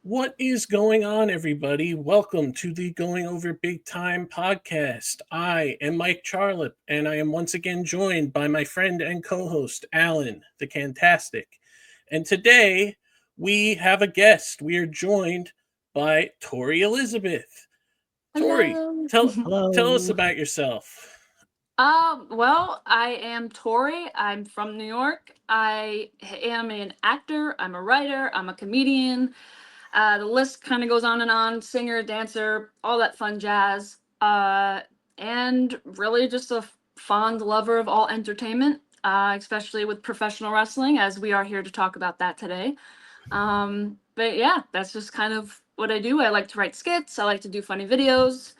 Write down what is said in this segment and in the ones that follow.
What is going on, everybody? Welcome to the Going Over Big Time podcast. I am Mike Charlip, and I am once again joined by my friend and co host, Alan, the Cantastic. And today we have a guest. We are joined by Tori Elizabeth. Tori, Hello. tell us Hello. about yourself. Well, I am Tori. I'm from New York. I am an actor. I'm a writer. I'm a comedian. The list kind of goes on and on. Singer, dancer, all that fun jazz. And really just a fond lover of all entertainment, especially with professional wrestling, as we are here to talk about that today. But yeah, that's just kind of what I do. I like to write skits. I like to do funny videos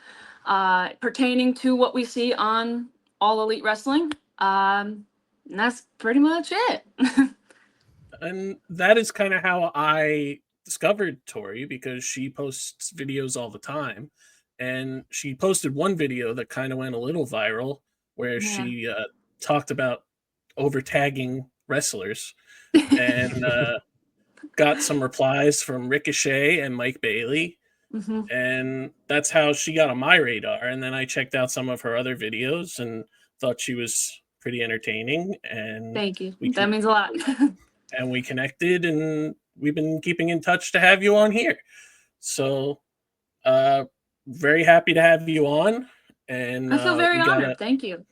pertaining to what we see on All Elite Wrestling. And that's pretty much it. And that is kind of how I discovered Tori because she posts videos all the time. And she posted one video that kind of went a little viral where Yeah. she talked about over tagging wrestlers and got some replies from Ricochet and Mike Bailey. Hmm. And that's how she got on my radar. And then I checked out some of her other videos and thought she was pretty entertaining. And Thank you. we That can means a lot. and we connected, and we've been keeping in touch to have you on here. So uh very happy to have you on. And I feel very we gotta honored. Thank you.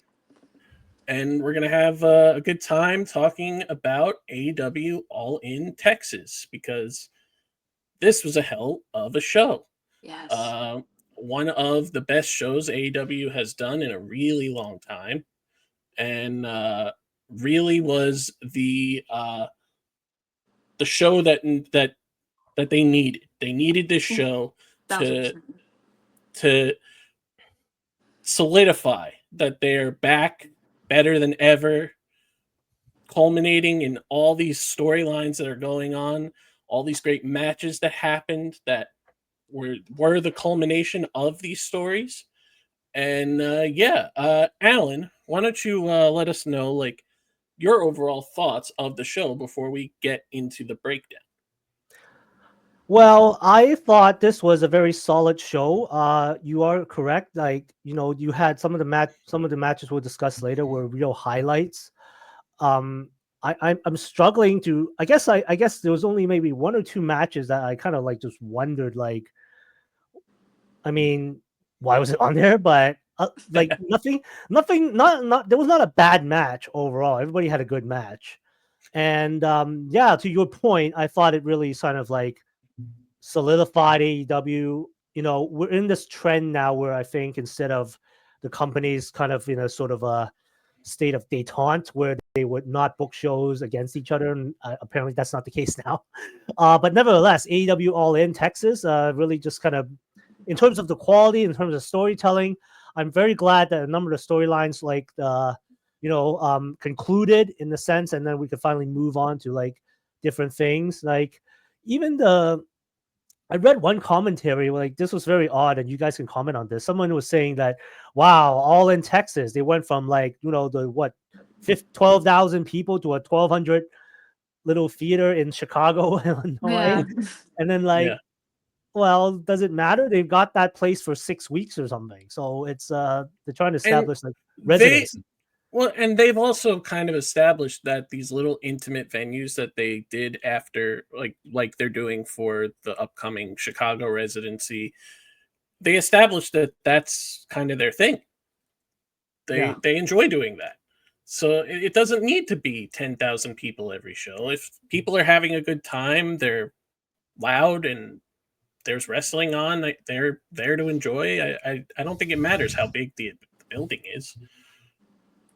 and we're gonna have a good time talking about AEW All In Texas because this was a hell of a show. Yes. uh, One of the best shows AEW has done in a really long time, and really was the show that they needed. They needed this show to 1000%. to solidify that they're back better than ever, culminating in all these storylines that are going on, all these great matches that happened that were the culmination of these stories. And Alan, why don't you let us know like your overall thoughts of the show before we get into the breakdown? Well, I thought this was a very solid show. You are correct. You had some of the matches we'll discuss later were real highlights. I'm struggling to. I guess there was only maybe one or two matches that I kind of like just wondered. I mean, why was it on there? But nothing. Not there was not a bad match overall. Everybody had a good match. And yeah, to your point, I thought it really kind of like solidified AEW. We're in this trend now where I think instead of the companies kind of in a sort of a state of detente where they would not book shows against each other, and apparently that's not the case now. But nevertheless, AEW All In Texas really just kind of, in terms of the quality, in terms of storytelling, I'm very glad that a number of the storylines concluded in the sense, and then we could finally move on to like different things. Like even I read one commentary like this was very odd, and you guys can comment on this. Someone was saying that, wow, All In Texas, they went from like the what, 12,000 people to a 1,200 little theater in Chicago, Illinois, Yeah. and then Yeah. well, does it matter? They've got that place for 6 weeks or something, so it's they're trying to And establish like they residency. Well, and they've also kind of established that these little intimate venues that they did after, like they're doing for the upcoming Chicago residency, they established that that's kind of their thing. Yeah. They enjoy doing that. So it doesn't need to be 10,000 people every show. If people are having a good time, they're loud and there's wrestling on, they're there to enjoy. I don't think it matters how big the building is,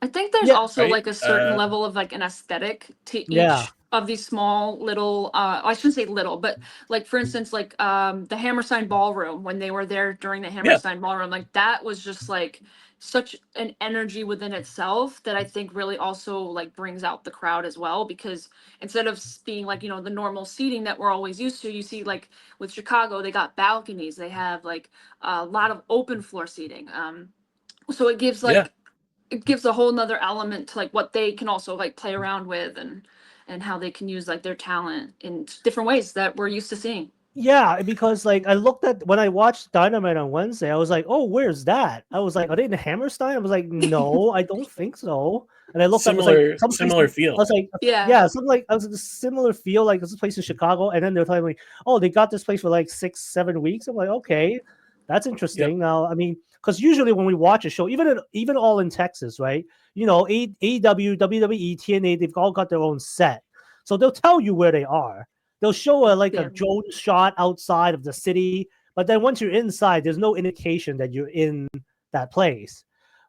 I think there's Yeah. also right? like a certain level of like an aesthetic to Yeah. each of these small little I shouldn't say little, but like for instance like the Hammerstein Ballroom, when they were there during the Yeah. Hammerstein Ballroom, like that was just like such an energy within itself that I think really also like brings out the crowd as well, because instead of being like the normal seating that we're always used to, you see like with Chicago they got balconies, they have like a lot of open floor seating. So Yeah. it gives a whole nother element to like what they can also like play around with, and how they can use like their talent in different ways that we're used to seeing. Yeah, because like I looked at when I watched Dynamite on Wednesday, I was like, "Oh, where's that?" I was like, "Are they in Hammerstein?" I was like, "No, I don't think so." And I looked up, it was like some place. Similar I feel. was like, Yeah. "Yeah, something like I was a similar feel like this place in Chicago." And then they're telling me, "Oh, they got this place for like 6-7 weeks." I'm like, "Okay, that's Yep. interesting." Now, I mean, because usually when we watch a show, even all in Texas, right? AEW, WWE, TNA, they've all got their own set, so they'll tell you where they are. They'll show a Yeah. drone shot outside of the city, but then once you're inside, there's no indication that you're in that place.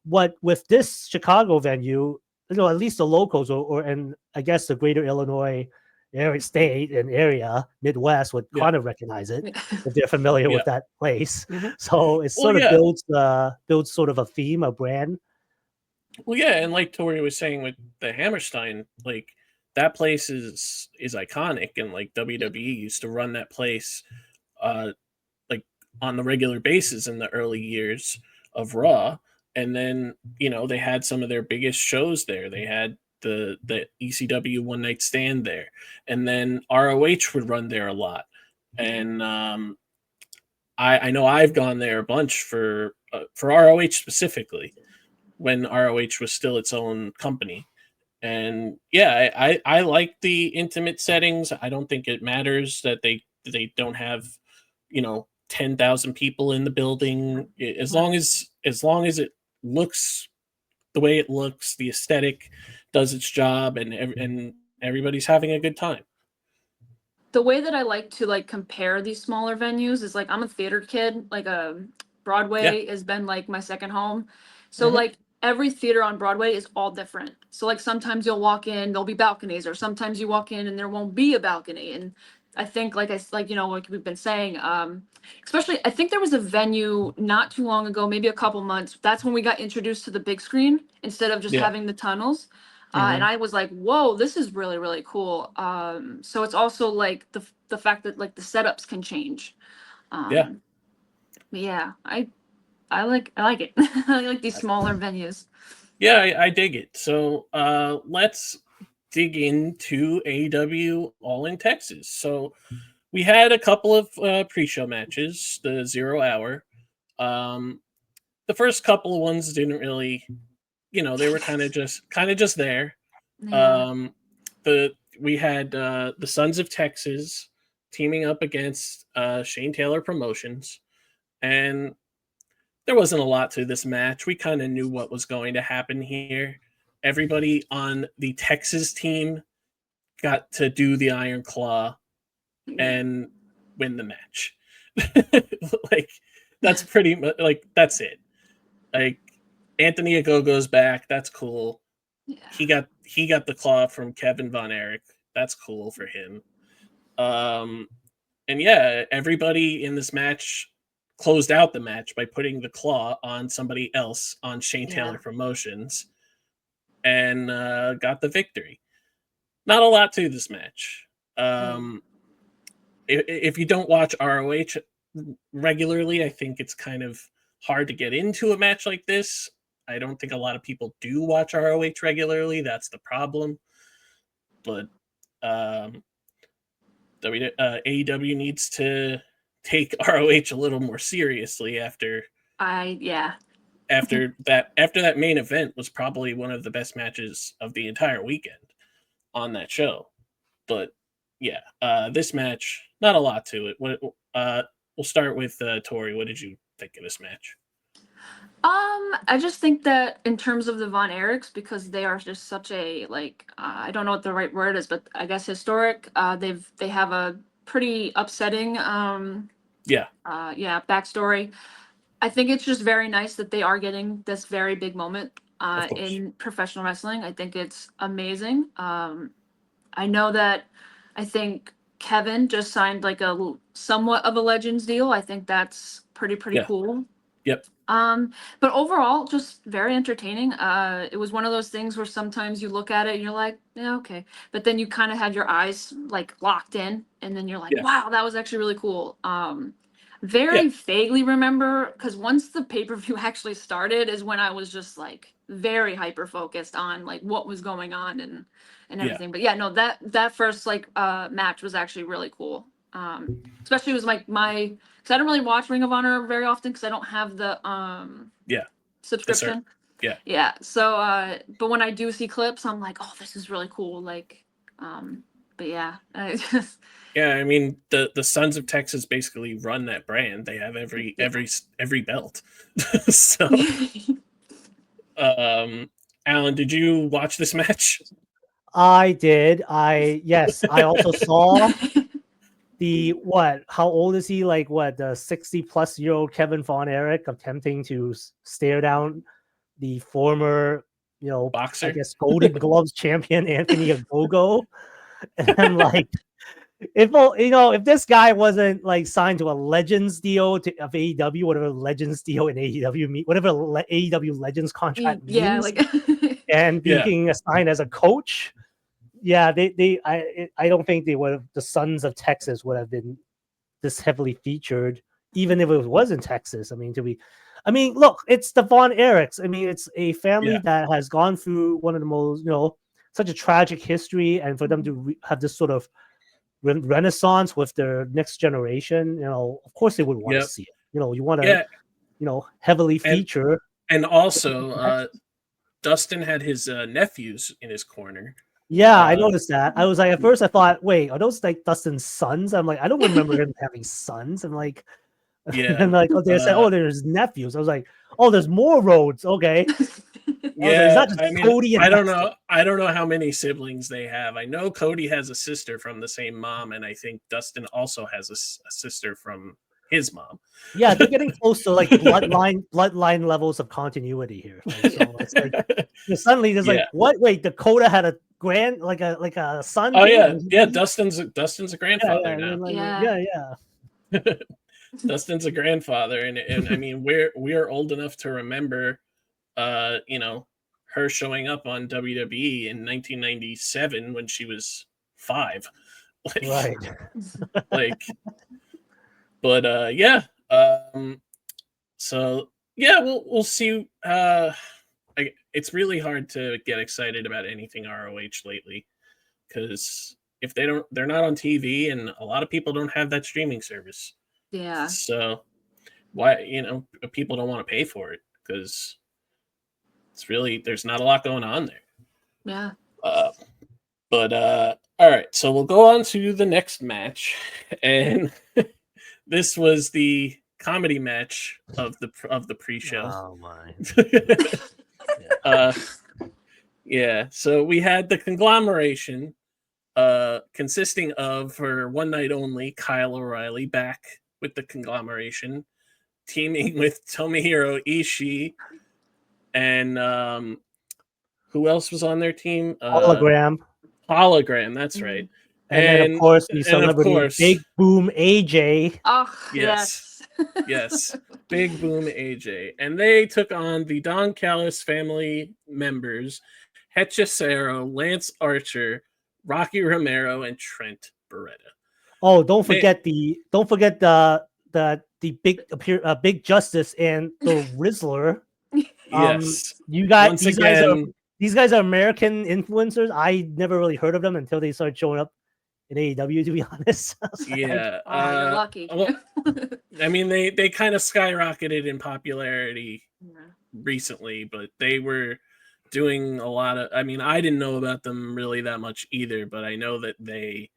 What with this Chicago venue, at least the locals or and I guess the greater Illinois area state and area, Midwest would Yeah. kind of recognize it if they're familiar Yeah. with that place. Hmm. So it Well, sort of yeah. builds sort of a theme, a brand. Well, yeah, and like Tori was saying with the Hammerstein, like that place is iconic, and like WWE used to run that place, uh, like on the regular basis in the early years of Raw, and then they had some of their biggest shows there. They had the ECW One Night Stand there, and then ROH would run there a lot, and I know I've gone there a bunch for ROH specifically when ROH was still its own company. And yeah, I like the intimate settings. I don't think it matters that they don't have 10,000 people in the building. As long as it looks the way it looks, the aesthetic does its job, and everybody's having a good time. The way that I like to like compare these smaller venues is like I'm a theater kid. Like Yeah. Broadway has been like my second home. So Hmm. like every theater on Broadway is all different. So like sometimes you'll walk in, there'll be balconies, or sometimes you walk in and there won't be a balcony. And I think like we've been saying, especially I think there was a venue not too long ago, maybe a couple months. That's when we got introduced to the big screen instead of just Yeah. having the tunnels. And Hmm. I was like, "Whoa, this is really, really cool." So it's also like the fact that like the setups can change. Yeah. Um, but yeah, I like it. I like these smaller venues. Yeah, I dig it. So let's dig into AEW All in Texas. So we had a couple of pre-show matches, the 0 hour. Um, the first couple of ones didn't really, they were kind of just there. Yeah, Um, we had the Sons of Texas teaming up against Shane Taylor Promotions, and there wasn't a lot to this match. We kind of knew what was going to happen here. Everybody on the Texas team got to do the Iron Claw yeah, and win the match. Like that's pretty much like that's it. Like Anthony Agogo's back. That's cool. yeah. He got the claw from Kevin Von Erich. That's cool for him. Um, and yeah, everybody in this match closed out the match by putting the claw on somebody else on Shane Yeah. Taylor Promotions and got the victory. Not a lot to this match. Mm. Um, if you don't watch ROH regularly, I think it's kind of hard to get into a match like this. I don't think a lot of people do watch ROH regularly. That's the problem. But um, AEW needs to take ROH a little more seriously Yeah. after that main event was probably one of the best matches of the entire weekend on that show. But yeah, this match, not a lot to it. We'll start with Tori. What did you think of this match? I just think that in terms of the Von Erichs, because they are just such a like I don't know what the right word is, but I guess historic. They have a pretty upsetting Yeah, yeah, backstory. I think it's just very nice that they are getting this very big moment of course. in professional wrestling. I think it's amazing. I know that I think Kevin just signed like somewhat of a Legends deal. I think that's pretty Yeah, cool. yep, But overall, just very entertaining. It was one of those things where sometimes you look at it and you're like, yeah, okay. But then you kind of had your eyes like locked in, and then you're like, yeah, wow, that was actually really cool. yeah, Very vaguely remember because once the pay-per-view actually started is when I was just like very hyper focused on like what was going on and yeah. everything. But yeah, no, that first like match was actually really cool. Especially it was like because I don't really watch Ring of Honor very often because I don't have the subscription. Yeah. So but when I do see clips, I'm like, oh, this is really cool. Like, but yeah, I just Yeah, I mean the Sons of Texas basically run that brand. They have every belt. So, Alan, did you watch this match? I did. Yes, I also saw how old is he? Like what, the 60-plus-year-old Kevin Von Erich attempting to stare down the former, Boxer? I guess Golden Gloves champion Anthony Ogogo. And I'm like, if this guy wasn't like signed to a Legends deal of AEW, whatever Legends deal in AEW whatever AEW Legends contract means, yeah, like and being assigned as a coach, yeah, I don't think the Sons of Texas would have been this heavily featured, even if it was in Texas. I mean, look, it's the Von Erichs. I mean, it's a family that has gone through one of the most, such a tragic history, and for them to have this sort of renaissance with their next generation, of course they would want to see it. You want to, heavily feature. And also, Dustin had his nephews in his corner. Yeah, I noticed that. I was like, at first I thought, wait, are those like Dustin's sons? I'm like, I don't remember him having sons. I'm like, and like, they said, there's nephews. I was like, there's more roads. Okay. Yeah, I don't know. I don't know how many siblings they have. I know Cody has a sister from the same mom, and I think Dustin also has a sister from his mom. Yeah, they're getting close to like bloodline levels of continuity here. Like, so it's like suddenly there's like, what? Wait, Dakota had a like a son. Oh yeah. Dustin's a grandfather now. Like, Dustin's a grandfather, and I mean we're old enough to remember, her showing up on WWE in 1997 when she was 5. Right. But so yeah, we'll see. It's really hard to get excited about anything ROH lately because if they're not on TV, and a lot of people don't have that streaming service. Yeah. So why people don't want to pay for it because there's not a lot going on there. Yeah. But all right, so we'll go on to the next match, and this was the comedy match of the pre-show. Oh my. Yeah. So we had the conglomeration, consisting of, for one night only, Kyle O'Reilly back with the conglomeration, teaming with Tomohiro Ishii, and who else was on their team? Hologram, that's right. And then of course the celebrity Big Boom AJ. Oh yes. Yes, Big Boom AJ, and they took on the Don Callis family members, Hechicero, Lance Archer, Rocky Romero, and Trent Beretta. Oh, don't forget the Big Justice and the Rizzler. Yes, you got these guys are American influencers. I never really heard of them until they started showing up in AEW, to be honest. Yeah. You're lucky. Well, I mean, they kind of skyrocketed in popularity recently, but they were doing a lot of, I mean, I didn't know about them really that much either, but I know that they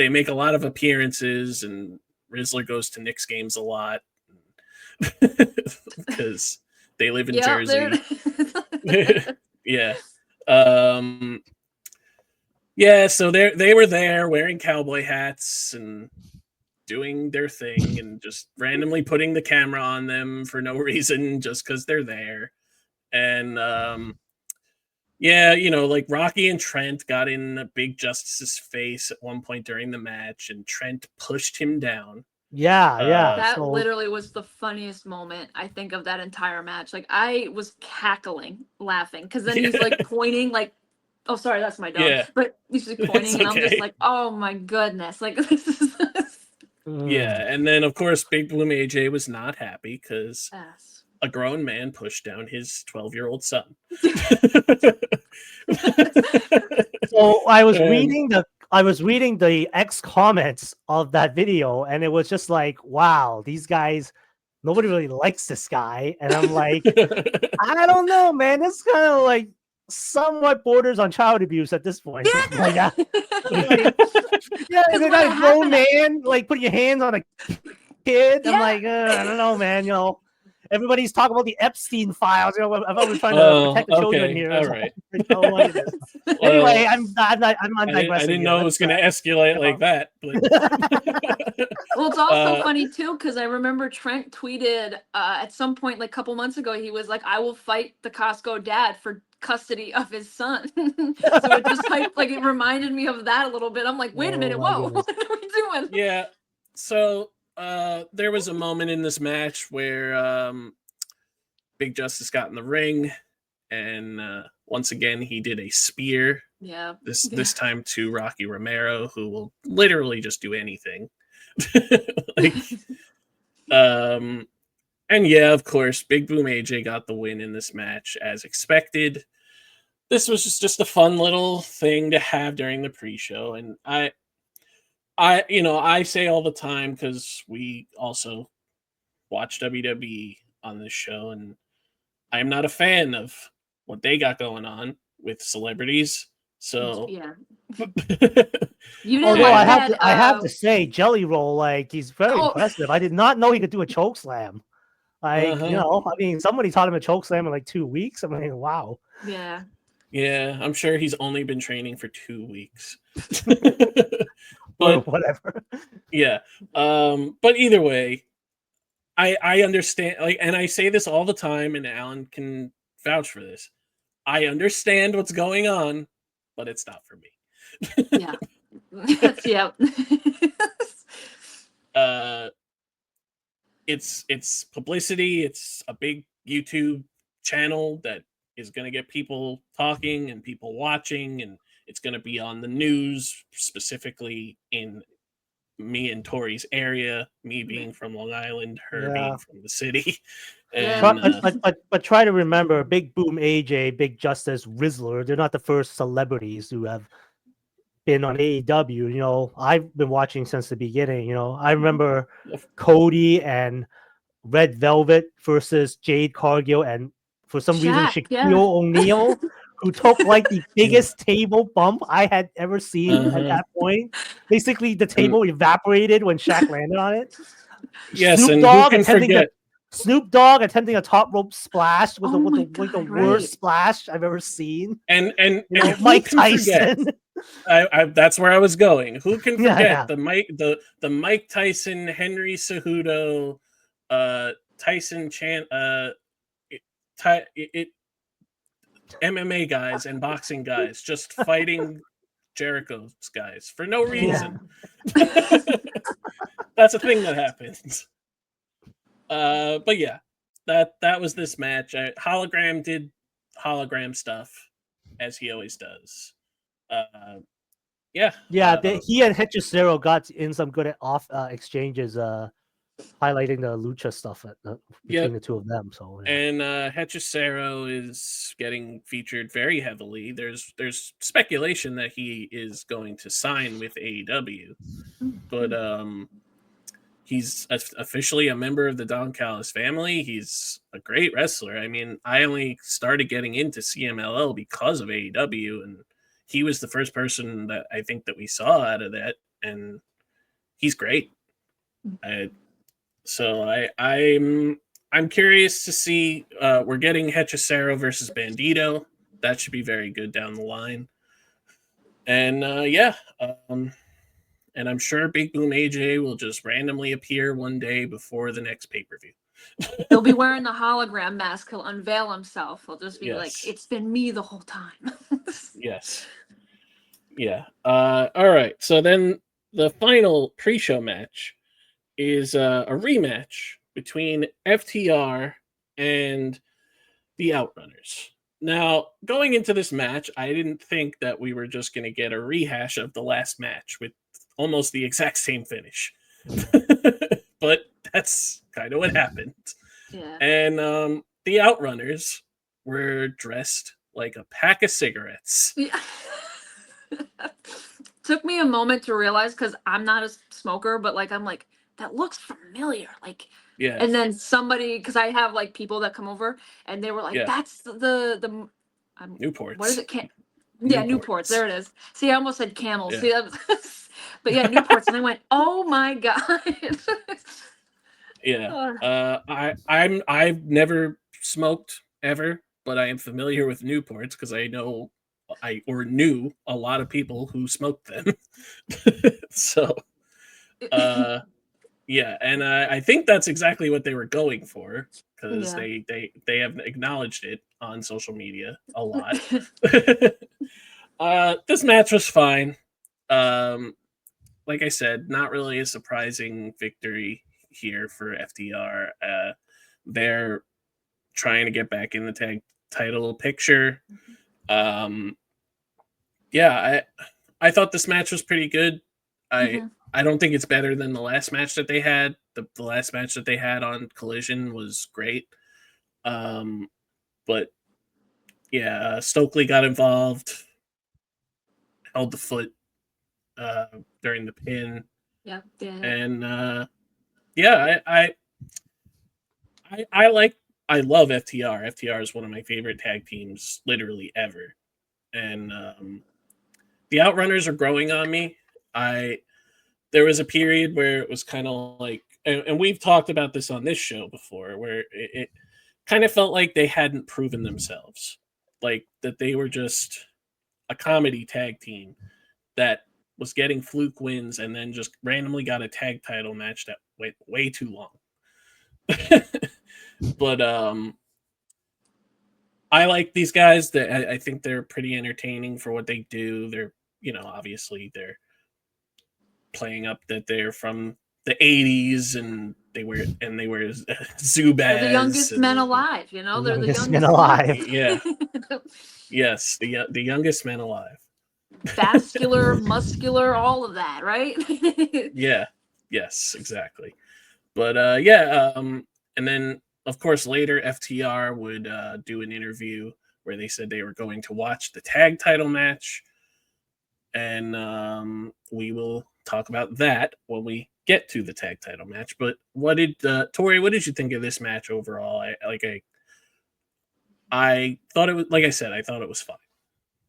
make a lot of appearances, and Rizzler goes to Knicks games a lot because they live in Jersey. Yeah. Yeah, so they were there wearing cowboy hats and doing their thing and just randomly putting the camera on them for no reason, just because they're there. And like Rocky and Trent got in a Big Justice's face at one point during the match, and Trent pushed him down. Yeah. That literally was the funniest moment, I think, of that entire match. Like, I was cackling, laughing, because then he's like pointing, like, oh, sorry, that's my dog. Yeah. But he's just pointing, and I'm just like, oh my goodness, like this is. Yeah, and then of course Big Boom AJ was not happy because a grown man pushed down his 12-year-old son. So I was reading I was reading the X comments of that video, and it was just like, wow, these guys, nobody really likes this guy. And I'm like, I don't know, man. It's kind of like somewhat borders on child abuse at this point. Like, like, yeah, Because they what got a grown happened? man, like putting your hands on a kid. I'm Yeah. like, I don't know, man. You know, everybody's talking about the Epstein files. You know, I thought we were trying to Oh, protect the children okay, here. all It's right. like, oh my goodness. Well, Anyway, I'm not I digressing didn't here. know it was going to escalate wrap like up. that, but Well, it's also uh, funny too because I remember Trent tweeted at some point, like a couple months ago, he was like, "I will fight the Costco dad for custody of his son." So it just like it reminded me of that a little bit. I'm like, wait a Oh minute, my whoa, goodness. what are we doing? yeah. So there was a moment in this match where Big Justice got in the ring, and once again he did a spear. Yeah. This time to Rocky Romero, who will literally just do anything. Like, and yeah, of course, Big Boom AJ got the win in this match as expected. This was just a fun little thing to have during the pre-show, and I say all the time because we also watch WWE on this show, and I'm not a fan of what they got going on with celebrities. So Yeah. You didn't Although like I that. I have to say, Jelly Roll, like he's very Oh, impressive. I did not know he could do a choke slam. Like, you uh-huh. know, I mean, somebody taught him a choke slam in like 2 weeks. I mean, wow. yeah. Yeah, I'm sure he's only been training for 2 weeks. Or But whatever. yeah, but either way, I understand, like, and I say this all the time, and Alan can vouch for this. I understand what's going on, but it's not for me. Yeah. Yeah. uh it's publicity, it's a big YouTube channel that is going to get people talking and people watching, and it's going to be on the news, specifically in me and Tori's area, me being from Long Island, her Yeah. being from the city. Yeah. Try, And but try to remember, Big Boom AJ, Big Justice, Rizzler, they're not the first celebrities who have been on AEW. You know, I've been watching since the beginning. You know, I remember Cody and Red Velvet versus Jade Cargill, and for some reason Shaq, Shaquille yeah. O'Neal, who took like the biggest table bump I had ever seen at uh-huh. that point. Basically, the And table evaporated when Shaq landed on it. yes, and who can The forget Snoop Dogg attempting a top rope splash with Oh my like the God, worst right. splash I've ever seen. and You know, who Mike can forget, Tyson. that's where I was going. Who can Yeah, forget yeah. the Mike Tyson, Henry Cejudo, Tyson Chan, MMA guys and boxing guys just fighting Jericho's guys for no Yeah. reason. That's a thing that happens. But yeah, that was this match. Hologram did hologram stuff as he always does. Yeah. Yeah, he and Hechicero got in some good off exchanges, highlighting the lucha stuff between Yep. the two of them. So yeah. And Hechicero is getting featured very heavily. There's speculation that he is going to sign with AEW, but he's officially a member of the Don Callis family. He's a great wrestler. I mean, I only started getting into CMLL because of AEW, and he was the first person that I think that we saw out of that, and he's great. I'm curious to see. We're getting Hechicero versus Bandito. That should be very good down the line. And yeah, and I'm sure Big Boom AJ will just randomly appear one day before the next pay per view. He'll be wearing the hologram mask. He'll unveil himself. He'll just be like, Yes. "It's been me the whole time." Yes. Yeah. All right. So then the final pre-show match is a rematch between FTR and the Outrunners. Now, going into this match, I didn't think that we were just going to get a rehash of the last match with almost the exact same finish. But that's kind of what happened. Yeah. And the Outrunners were dressed like a pack of cigarettes. Yeah. took me a moment to realize, because I'm not a smoker, but like I'm like, that looks familiar. Like, Yeah. and then somebody, because I have like people that come over, and they were like, Yeah. "That's the Newports. what is it? Yeah, Newports. There it is. See, I almost said Camels. Yeah. See, that was, but yeah, Newports, and I went, "Oh my god." Yeah. I've never smoked ever, but I am familiar with Newports because I know knew a lot of people who smoked them. So yeah, and I think that's exactly what they were going for, because Yeah. they have acknowledged it on social media a lot. This match was fine. Like I said, not really a surprising victory here for FTR. They're trying to get back in the tag title picture. Yeah, I thought this match was pretty good. I don't think it's better than the last match that they had. The last match that they had on Collision was great. But yeah, Stokely got involved, held the foot during the pin. Yeah. And yeah, I love FTR. FTR is one of my favorite tag teams, literally ever. And the Outrunners are growing on me. There was a period where it was kind of like, and we've talked about this on this show before, where it kind of felt like they hadn't proven themselves, like that they were just a comedy tag team that was getting fluke wins and then just randomly got a tag title match that went way too long. But I like these guys. I think they're pretty entertaining for what they do. They're, obviously they're playing up that they're from the 80s and they wear Zubaz. They're the youngest men alive, They're the youngest men alive. Yeah. Yes, the youngest men alive. Vascular, muscular, all of that, right? Yeah. Yes, exactly. But yeah, and then of course later FTR would do an interview where they said they were going to watch the tag title match, and we will talk about that when we get to the tag title match. But Tori, what did you think of this match overall? I thought it was, like I said, I thought it was fine.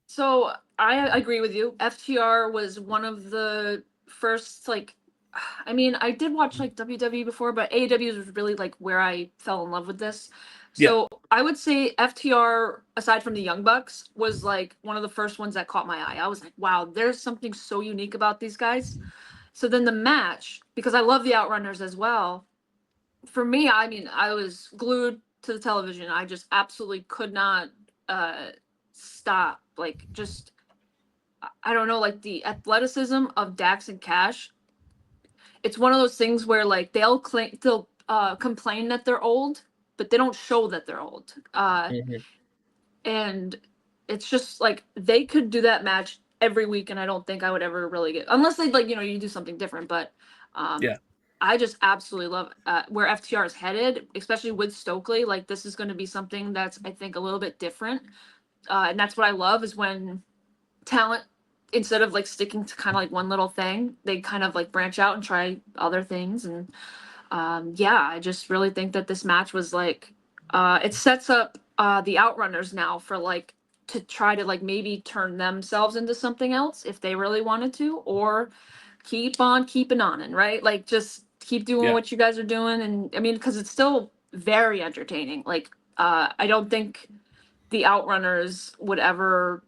So I agree with you. FTR was one of the first, I did watch like WWE before, but AEW was really like where I fell in love with this. So I would say FTR, aside from the Young Bucks, was like one of the first ones that caught my eye. I was like, wow, there's something so unique about these guys. So then the match, because I love the Outrunners as well, for me, I was glued to the television. I just absolutely could not stop. Like, just, I don't know, like the athleticism of Dax and Cash. It's one of those things where like they'll complain that they're old, but they don't show that they're old. And it's just like they could do that match every week, and I don't think I would ever really get, unless they like you do something different. But I just absolutely love where FTR is headed, especially with Stokely. Like this is going to be something that's I think a little bit different, and that's what I love is when talent, instead of like sticking to kind of like one little thing, they kind of like branch out and try other things. And I just really think that this match was like it sets up the Outrunners now for like to try to like maybe turn themselves into something else if they really wanted to, or keep on keeping on, and right, like just keep doing what you guys are doing. And I mean, because it's still very entertaining. Like I don't think the Outrunners would ever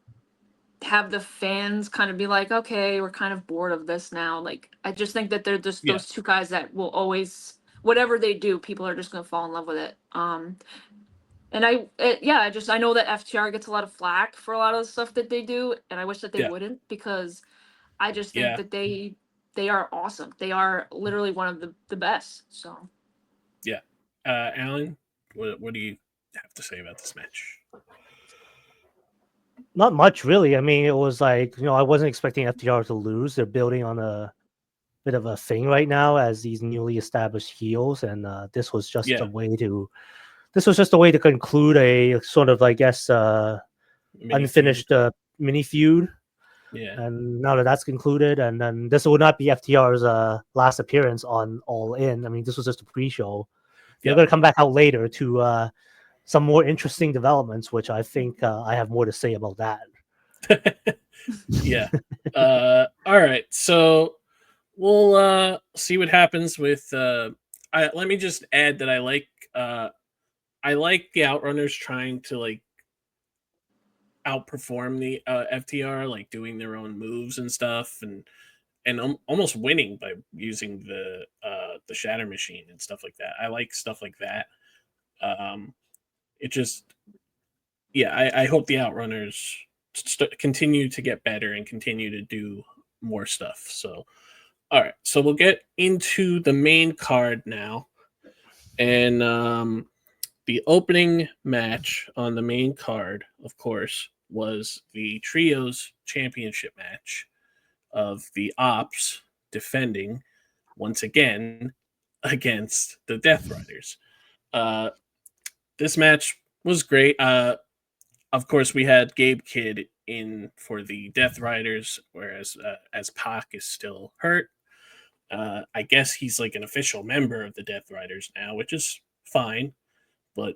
have the fans kind of be like, okay, we're kind of bored of this now. Like I just think that they're just those two guys that will always, whatever they do, people are just gonna fall in love with it. And I know that FTR gets a lot of flack for a lot of the stuff that they do, and I wish that they wouldn't, because I just think that they are awesome. They are literally one of the best. So Alan, what do you have to say about this match? Not much, really. I mean, it was like, I wasn't expecting FTR to lose. They're building on a bit of a thing right now as these newly established heels, and this was just a way to conclude a sort of, I guess, unfinished mini feud. Yeah. And now that that's concluded, and then this will not be FTR's last appearance on All In. I mean, this was just a pre-show. They're Yep. going to come back out later to some more interesting developments, which I think I have more to say about that. Yeah. All right. So we'll see what happens with. Let me just add that I like the Outrunners trying to like outperform the FTR, like doing their own moves and stuff, and almost winning by using the Shatter Machine and stuff like that. I like stuff like that. It just, yeah, I hope the Outrunners continue to get better and continue to do more stuff. So, all right, so we'll get into the main card now, and the opening match on the main card, of course, was the Trios Championship match of the Ops defending once again against the Death Riders. This match was great. Of course, we had Gabe Kidd in for the Death Riders, whereas as Pac is still hurt. I guess he's like an official member of the Death Riders now, which is fine, but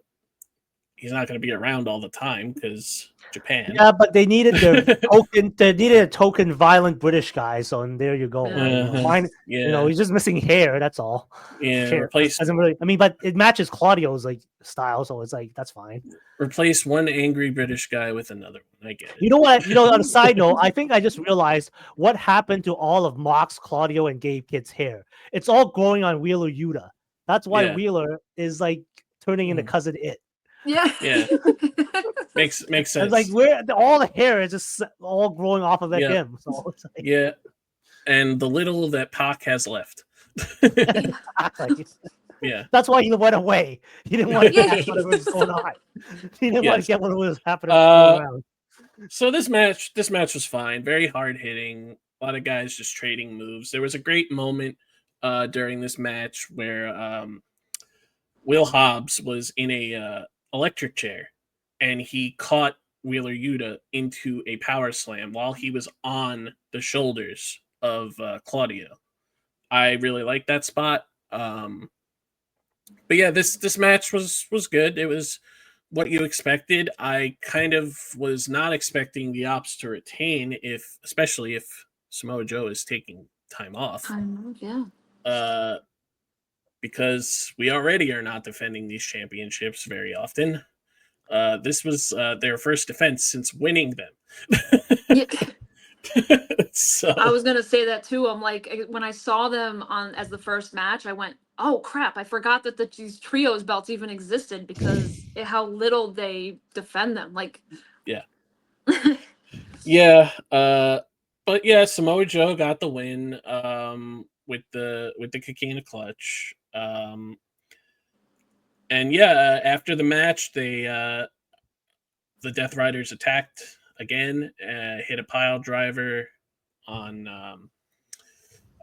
he's not going to be around all the time because Japan. Yeah, but they needed their token. They needed a token violent British guy. So and there you go. Yeah. He's just missing hair. That's all. Yeah, Hair doesn't really. I mean, but it matches Claudio's like style, so it's like that's fine. Replace one angry British guy with another one. I get it. You know what? On a side note, I think I just realized what happened to all of Mox, Claudio, and Gabe Kidd's hair. It's all growing on Wheeler Yuta. That's why Wheeler is like turning into cousin It. Yeah. makes sense. It's like where all the hair is just all growing off of him. So it's like, yeah, and the little that Pac has left. Yeah, that's why he went away. He didn't want to get what was going on. He didn't want to get what was happening around. So this match was fine. Very hard hitting. A lot of guys just trading moves. There was a great moment during this match where Will Hobbs was in a electric chair, and he caught Wheeler Yuta into a power slam while he was on the shoulders of Claudio. I really liked that spot. But yeah, this match was good. It was what you expected. I kind of was not expecting the Ops to retain, especially if Samoa Joe is taking time off. Because we already are not defending these championships very often. This was their first defense since winning them. So I was gonna say that too. I'm like, when I saw them on as the first match, I went, "Oh crap! I forgot that these trios belts even existed because how little they defend them." Like, yeah, yeah. But yeah, Samoa Joe got the win with the Coquina clutch. And yeah, after the match, the Death Riders attacked again, hit a pile driver on, I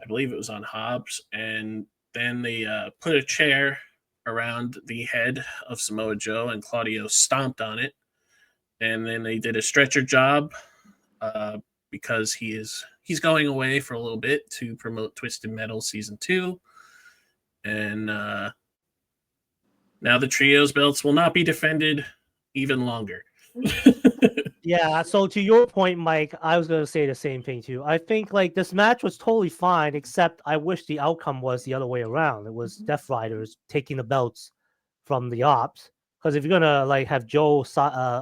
believe it was on Hobbs, and then they put a chair around the head of Samoa Joe, and Claudio stomped on it, and then they did a stretcher job because he's going away for a little bit to promote Twisted Metal Season 2, and now the trios belts will not be defended even longer. Yeah, so to your point, Mike, I was going to say the same thing too. I think like this match was totally fine, except I wish the outcome was the other way around. It was Death Riders taking the belts from the Ops. Because if you're going to like have Joe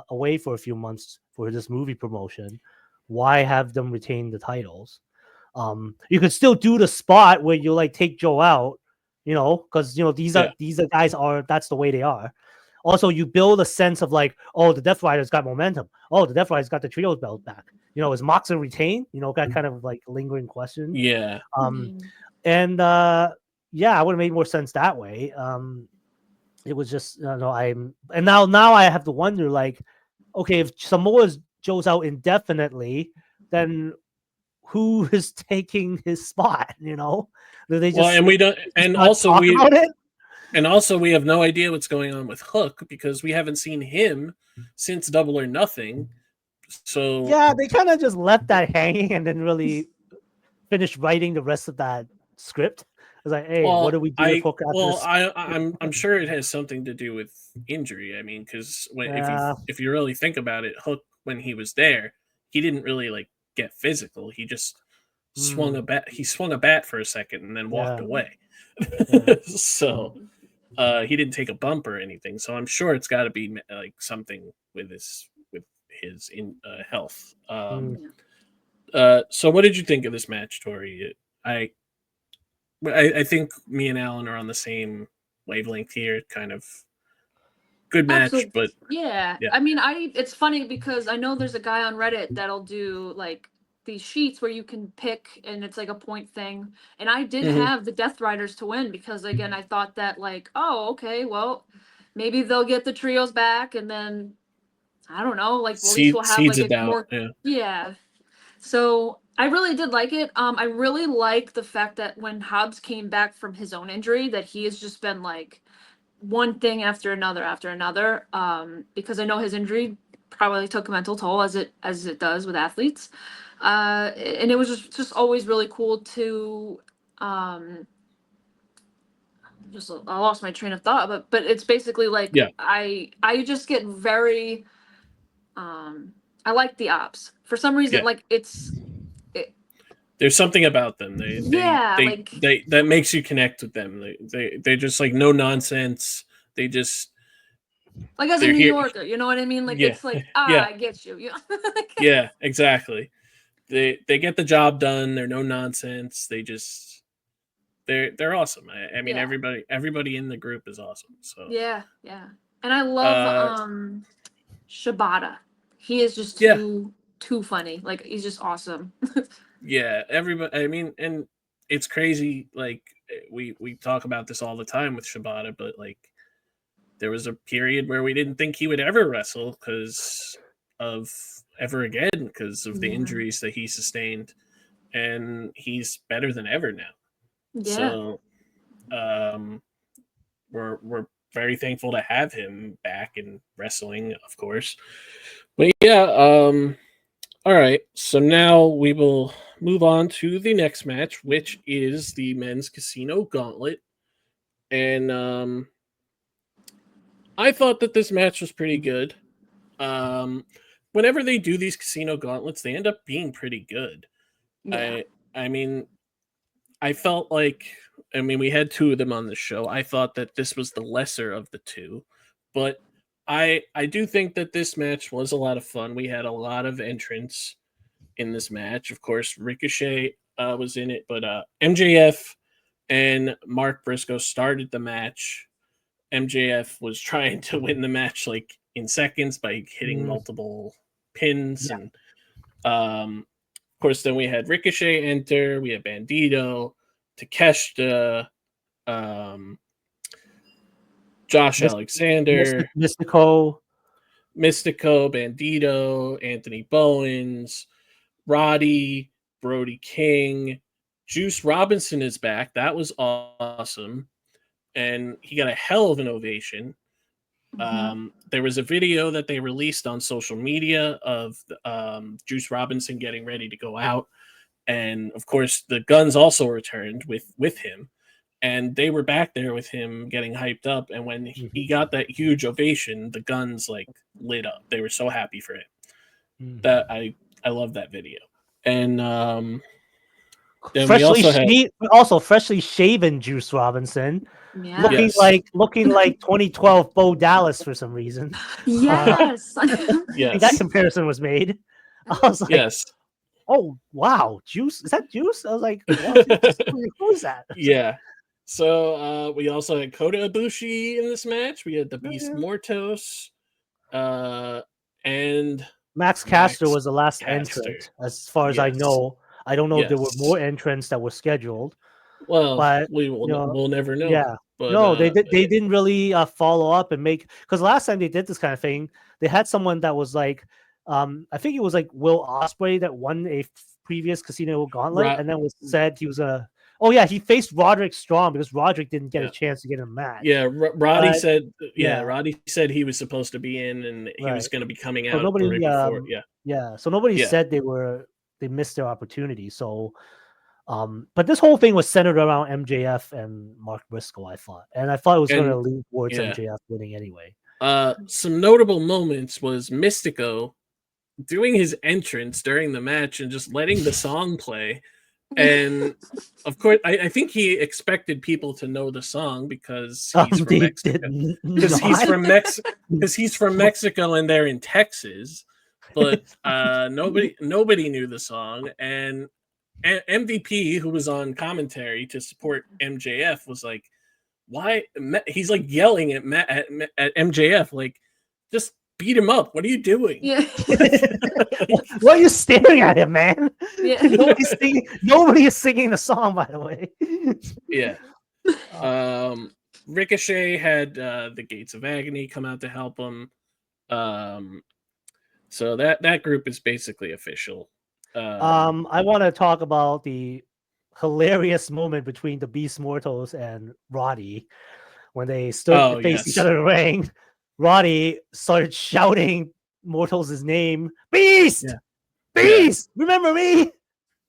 away for a few months for this movie promotion, why have them retain the titles? You could still do the spot where you like take Joe out, because these guys that's the way they are. Also, you build a sense of like, oh, the Death Riders got momentum. Oh, the Death Riders got the trios belt back. Is Moxley retained? That kind of like lingering question. Yeah. And I would have made more sense that way. It was just now I have to wonder like, okay, if Samoa Joe's out indefinitely, then who is taking his spot? Do they just and we don't, and also we about it? And also, we have no idea what's going on with Hook because we haven't seen him since Double or Nothing. So Yeah, they kind of just left that hanging and then really finished writing the rest of that script. It's like, hey, what do we do if Hook got this? I'm sure it has something to do with injury. I mean, because Yeah. if you really think about it, Hook, when he was there, he didn't really like get physical. He just swung a bat. He swung a bat for a second and then walked Yeah. away. Yeah. So he didn't take a bump or anything. So I'm sure it's got to be like something with his health. Mm. So what did you think of this match, Tori? I think me and Alan are on the same wavelength here. Kind of good match, Absolutely. but Yeah. yeah. I mean, it's funny because I know there's a guy on Reddit that'll do like these sheets where you can pick and it's like a point thing. And I did Mhm. have the Death Riders to win because again, I thought that like, oh, okay, well, maybe they'll get the trios back and then I don't know, like at least we'll have Seeds like it a out. more Yeah. yeah. So I really did like it. I really like the fact that when Hobbs came back from his own injury, that he has just been like one thing after another. Because I know his injury probably took a mental toll as it does with athletes. And it was just always really cool to just I lost my train of thought, but it's basically like Yeah. I just get very I like the ops for some reason Yeah. like it, There's something about them. yeah like They that makes you connect with them. They're just like no nonsense. They just like as a they're New here. Yorker, you know what I mean? Like Yeah. it's like Yeah. I get you. Yeah. Exactly. They get the job done. They're no nonsense. They're awesome. I mean Yeah. everybody in the group is awesome. So Yeah. And I love uh Shibata. He is just yeah. too funny. Like he's just awesome. Yeah, everybody. I mean, and it's crazy. Like we talk about this all the time with Shibata, but like there was a period where we didn't think he would ever wrestle because of ever again because of the Yeah. injuries that he sustained, and he's better than ever now. Yeah. So um, we're very thankful to have him back in wrestling, of course. But yeah, all right, so now we will move on to the next match, which is the men's casino gauntlet. And I thought that this match was pretty good. Um, Whenever they do these casino gauntlets, they end up being pretty good. Yeah. I mean, I felt like, I mean, we had two of them on the show. I thought that this was the lesser of the two, but I do think that this match was a lot of fun. We had a lot of entrants in this match. Of course, Ricochet was in it, but MJF and Mark Briscoe started the match. MJF was trying to win the match like in seconds by hitting Mm. multiple pins, Yeah. and of course, then we had Ricochet enter. We had Bandito, Takeshita, um, Josh Alexander, Mystico. Mystico, Bandito, Anthony Bowens, Roddy, Brody King, Juice Robinson is back. That was awesome. And he got a hell of an ovation. Mm-hmm. There was a video that they released on social media of Juice Robinson getting ready to go out. And of course, the Guns also returned with him. And they were back there with him getting hyped up. And when he got that huge ovation, the Guns like lit up. They were so happy for him. That I love that video. And then we also had Freshly shaven Juice Robinson, Yeah. looking yes, like 2012 Bo Dallas for some reason. Yes. I think that yes, comparison was made. I was like, yes, oh wow, Juice, is that Juice? I was like, who is that? yeah. So we also had Kota Ibushi in this match. We had the Beast Mortos, and Max Caster Max was the last Caster. entrant, as far as I Yes, know. I don't know if there were yes. more entrants that were scheduled, Well, but we'll never know. yeah. But No, they didn't really follow up and make, because last time they did this kind of thing, they had someone that was like, I think it was like Will Ospreay that won a previous Casino Gauntlet, Rob, and then was said he was Oh yeah, he faced Roderick Strong because Roderick didn't get Yeah. a chance to get a match. Yeah, Roddy But- said. Yeah, yeah. Roddy said he was supposed to be in, and he was Right. going to be coming So out nobody, right before. Yeah, yeah. So nobody Yeah. said they missed their opportunity. So, but this whole thing was centered around MJF and Mark Briscoe. I thought it was going to And- lean towards yeah. MJF winning anyway. Some notable moments was Mystico doing his entrance during the match and just letting the song play. And of course, I think he expected people to know the song because he's from They Mexico. did Because he's not. from Because he's from Mexico and they're in Texas. But nobody knew the song. And MVP, who was on commentary to support MJF, was like, "Why?" He's like yelling at MJF, like, "Just beat him up! What are you doing?" Yeah. Why are you staring at him, man? Yeah. Nobody is singing the song, by the way. Yeah. Ricochet had the Gates of Agony come out to help him. So that group is basically official. I want to talk about the hilarious moment between the Beast Mortals and Roddy when they stood faced each yes. other in the ring. Roddy started shouting Mortals' name, Beast, Yeah. Beast. Remember me?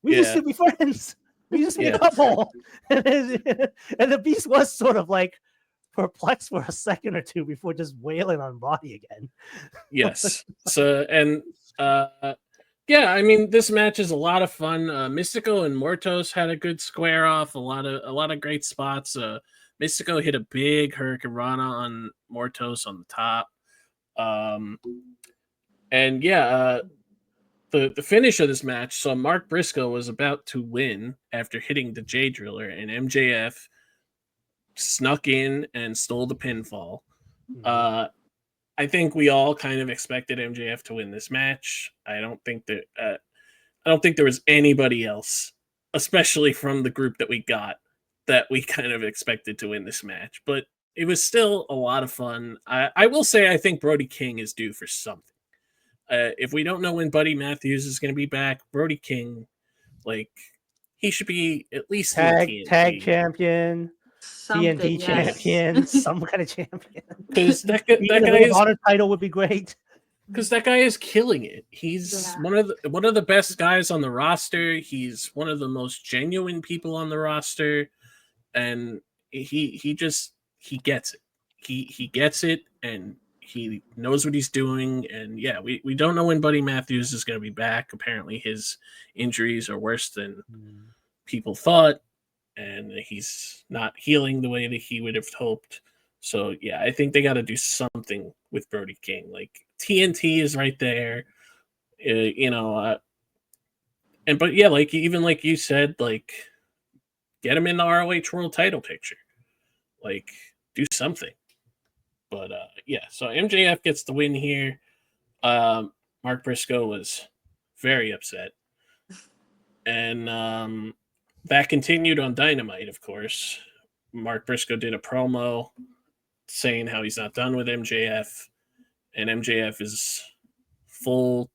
We used Yeah. to be friends. We used to be Yeah. a couple. And the Beast was sort of like perplexed for a second or two before just wailing on Roddy again. Yes. So and yeah, I mean this match is a lot of fun. Mystico and Mortos had a good square off. A lot of great spots. Mystico hit a big Hurricane Rana on Mortos on the top. And yeah, the finish of this match. So Mark Briscoe was about to win after hitting the J Driller, and MJF snuck in and stole the pinfall. I think we all kind of expected MJF to win this match. I don't think there was anybody else, especially from the group that we got, that we kind of expected to win this match. But it was still a lot of fun. I will say I think Brody King is due for something. If we don't know when Buddy Matthews is going to be back, Brody King, like, he should be at least in the tag TNT. champion, Something, TNT yes. champion, some kind of champion. Because that Even guy the Ring of is Honor title would be great. because that guy is killing it. He's one of the best guys on the roster. He's one of the most genuine people on the roster, and he gets it. He gets it, and he knows what he's doing. And yeah, we don't know when Buddy Matthews is going to be back. Apparently, his injuries are worse than people thought, and he's not healing the way that he would have hoped. So yeah, I think they got to do something with Brody King. Like TNT is right there, but yeah, like even like you said, like get him in the ROH World Title picture, like do something. But yeah, so MJF gets the win here. Mark Briscoe was very upset, and that continued on Dynamite, of course. Mark Briscoe did a promo saying how he's not done with MJF, and MJF is full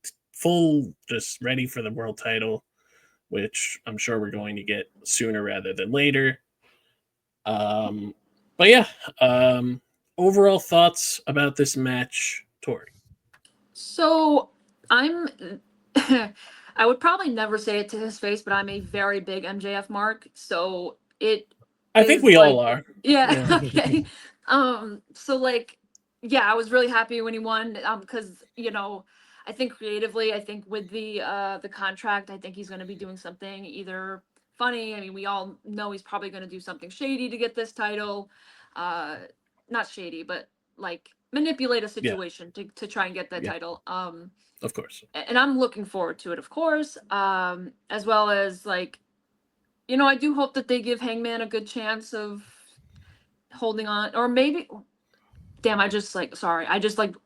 just ready for the world title, which I'm sure we're going to get sooner rather than later. But yeah, overall thoughts about this match, Tori? So I'm I would probably never say it to his face, but I'm a very big MJF mark. So I think we all are. Yeah. Okay. So like, yeah, I was really happy when he won. Because I think creatively, I think with the contract, I think he's going to be doing something either funny. I mean, we all know he's probably going to do something shady to get this title. Not shady, but like manipulate a situation to try and get that title. Of course. And I'm looking forward to it, of course. As well as like, I do hope that they give Hangman a good chance of holding on, or maybe. Damn, I just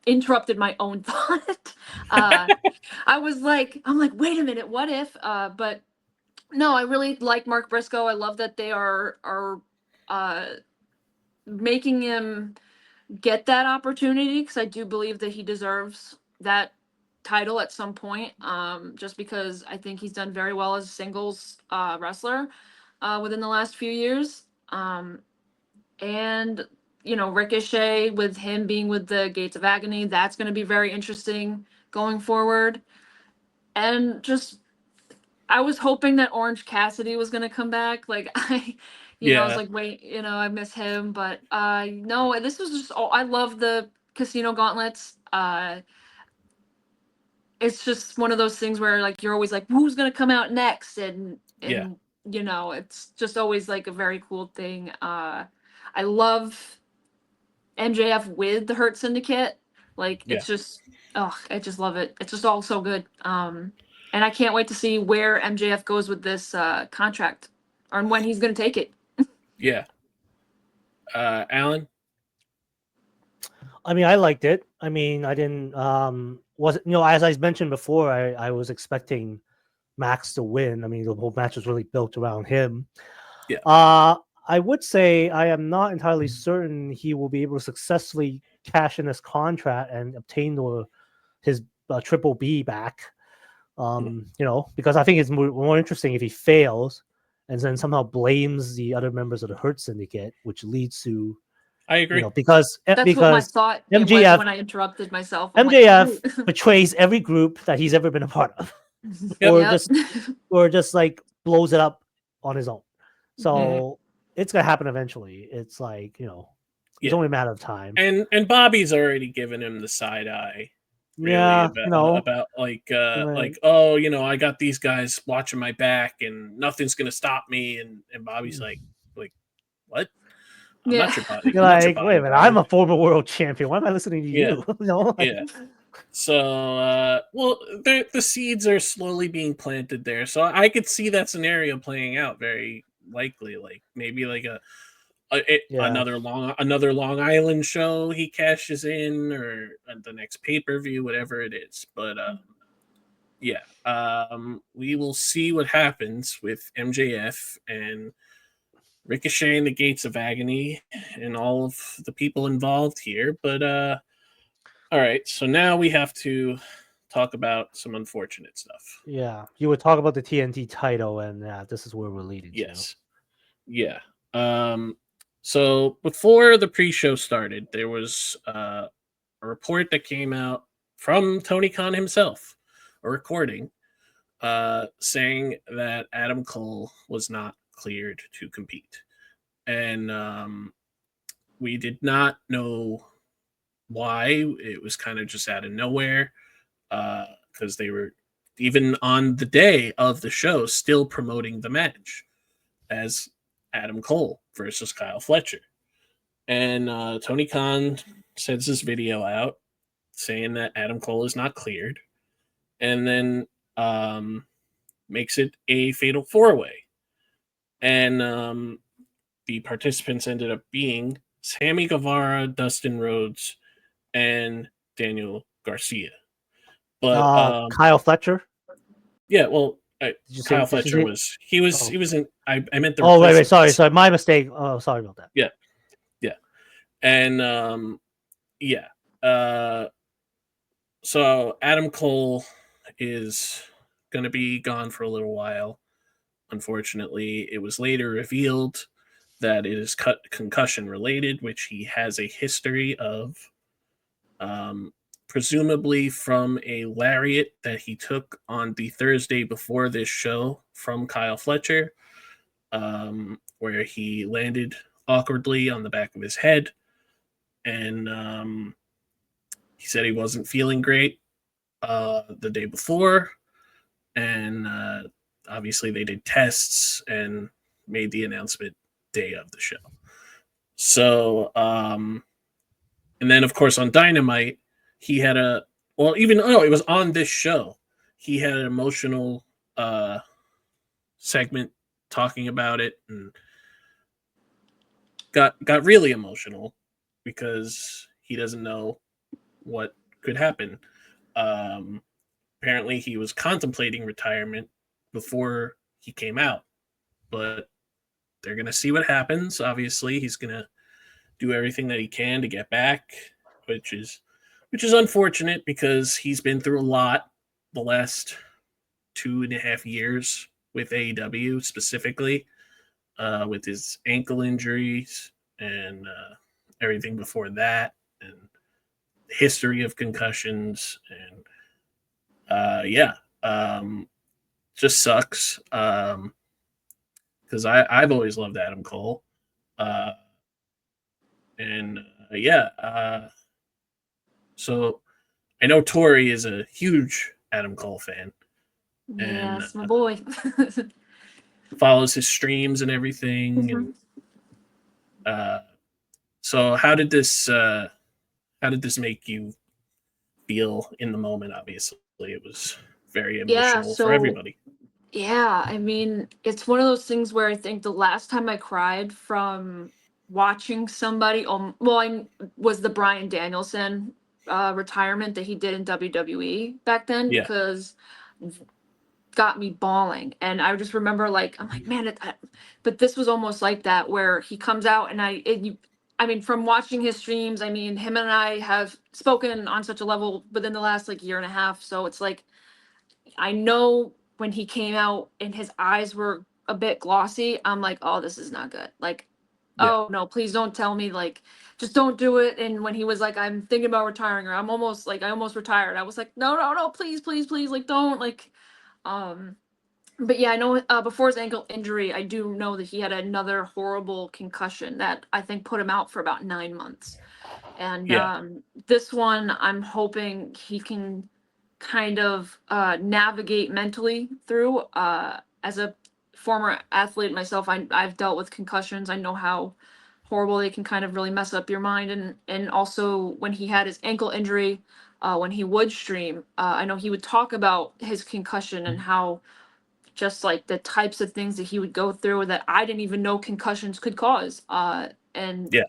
interrupted my own thought. I'm like, wait a minute, what if? But no, I really like Mark Briscoe. I love that they are making him get that opportunity, because I do believe that he deserves that title at some point. Just because I think he's done very well as a singles wrestler. within the last few years. And Ricochet with him being with the Gates of Agony, that's going to be very interesting going forward. And just, I was hoping that Orange Cassidy was going to come back. Like, I was like, wait, I miss him. But no, this was just, I love the Casino Gauntlets. It's just one of those things where, like, you're always like, who's going to come out next? And it's just always like a very cool thing. I love MJF with the Hurt Syndicate. Like, it's just, I just love it. It's just all so good. And I can't wait to see where MJF goes with this contract, or when he's going to take it. Yeah. Alan? I mean, I liked it. I mean, I didn't as I mentioned before, I was expecting Max to win. I mean, the whole match was really built around him. Yeah. I would say I am not entirely certain he will be able to successfully cash in his contract and obtain his Triple B back. Because I think it's more interesting if he fails and then somehow blames the other members of the Hurt Syndicate, which leads to, I agree. Because that's what my thought MJF, was when I interrupted myself. MJF like, betrays every group that he's ever been a part of, or just like blows it up on his own. So it's gonna happen eventually. It's like it's only a matter of time. And Bobby's already given him the side eye. Really, about like I got these guys watching my back and nothing's gonna stop me. And Bobby's like what? I'm not your body. You're like, wait a minute, I'm a former world champion. Why am I listening to you? Yeah. So, the seeds are slowly being planted there. So I could see that scenario playing out very likely. Like maybe like another Long Island show he cashes in, or the next pay-per-view, whatever it is. But we will see what happens with MJF and Ricochet and the Gates of Agony and all of the people involved here. But all right, so now we have to talk about some unfortunate stuff. Yeah, you would talk about the TNT title, and this is where we're leading to. Yes. Yeah. So before the pre-show started, there was a report that came out from Tony Khan himself, a recording, saying that Adam Cole was not cleared to compete. And we did not know why. It was kind of just out of nowhere, because they were, even on the day of the show, still promoting the match as Adam Cole versus Kyle Fletcher. And Tony Khan sends this video out saying that Adam Cole is not cleared, and then makes it a fatal four-way. And the participants ended up being Sammy Guevara, Dustin Rhodes, and Daniel Garcia. But Kyle Fletcher? Yeah, well, Kyle Fletcher was in. I meant the. Oh wait, sorry, my mistake. Oh, sorry about that. Yeah, and so Adam Cole is going to be gone for a little while. Unfortunately, it was later revealed that it is concussion related, which he has a history of, presumably from a lariat that he took on the Thursday before this show from Kyle Fletcher, where he landed awkwardly on the back of his head. And he said he wasn't feeling great the day before. And obviously they did tests and made the announcement day of the show. So, and then of course on Dynamite, he had it was on this show, he had an emotional segment talking about it, and got really emotional because he doesn't know what could happen. Apparently he was contemplating retirement before he came out, but they're going to see what happens. Obviously he's going to do everything that he can to get back, which is unfortunate because he's been through a lot the last 2.5 years with AEW specifically. with his ankle injuries and everything before that, and history of concussions, and yeah, just sucks. Because I've always loved Adam Cole, uh, and yeah, so I know Tori is a huge Adam Cole fan and Yes, my boy. follows his streams and everything. And Mhm. so, how did this make you feel in the moment? Obviously, it was very Yeah, emotional for so everybody. yeah, I mean, it's one of those things where I think the last time I cried from watching somebody, well, was the Bryan Danielson retirement that he did in WWE back then, Yeah, because got me bawling. And I just remember, like, I'm like, man, but this was almost like that, where he comes out and I mean, from watching his streams, I mean, him and I have spoken on such a level within the last like year and a half. So it's like, I know when he came out and his eyes were a bit glossy, I'm like, oh, this is not good. Like, yeah, oh no, please don't tell me, like, just don't do it. And when he was like, I'm thinking about retiring, or I almost retired. I was like, no, no, no, please, please, please, like, don't, like, um, but yeah, I know before his ankle injury, I do know that he had another horrible concussion that I think put him out for about 9 months. And yeah. this one, I'm hoping he can kind of navigate mentally through. As a former athlete myself, I've dealt with concussions. I know how horrible they can kind of really mess up your mind. And also when he had his ankle injury, when he would stream, I know he would talk about his concussion and how just like the types of things that he would go through that I didn't even know concussions could cause. And Yeah.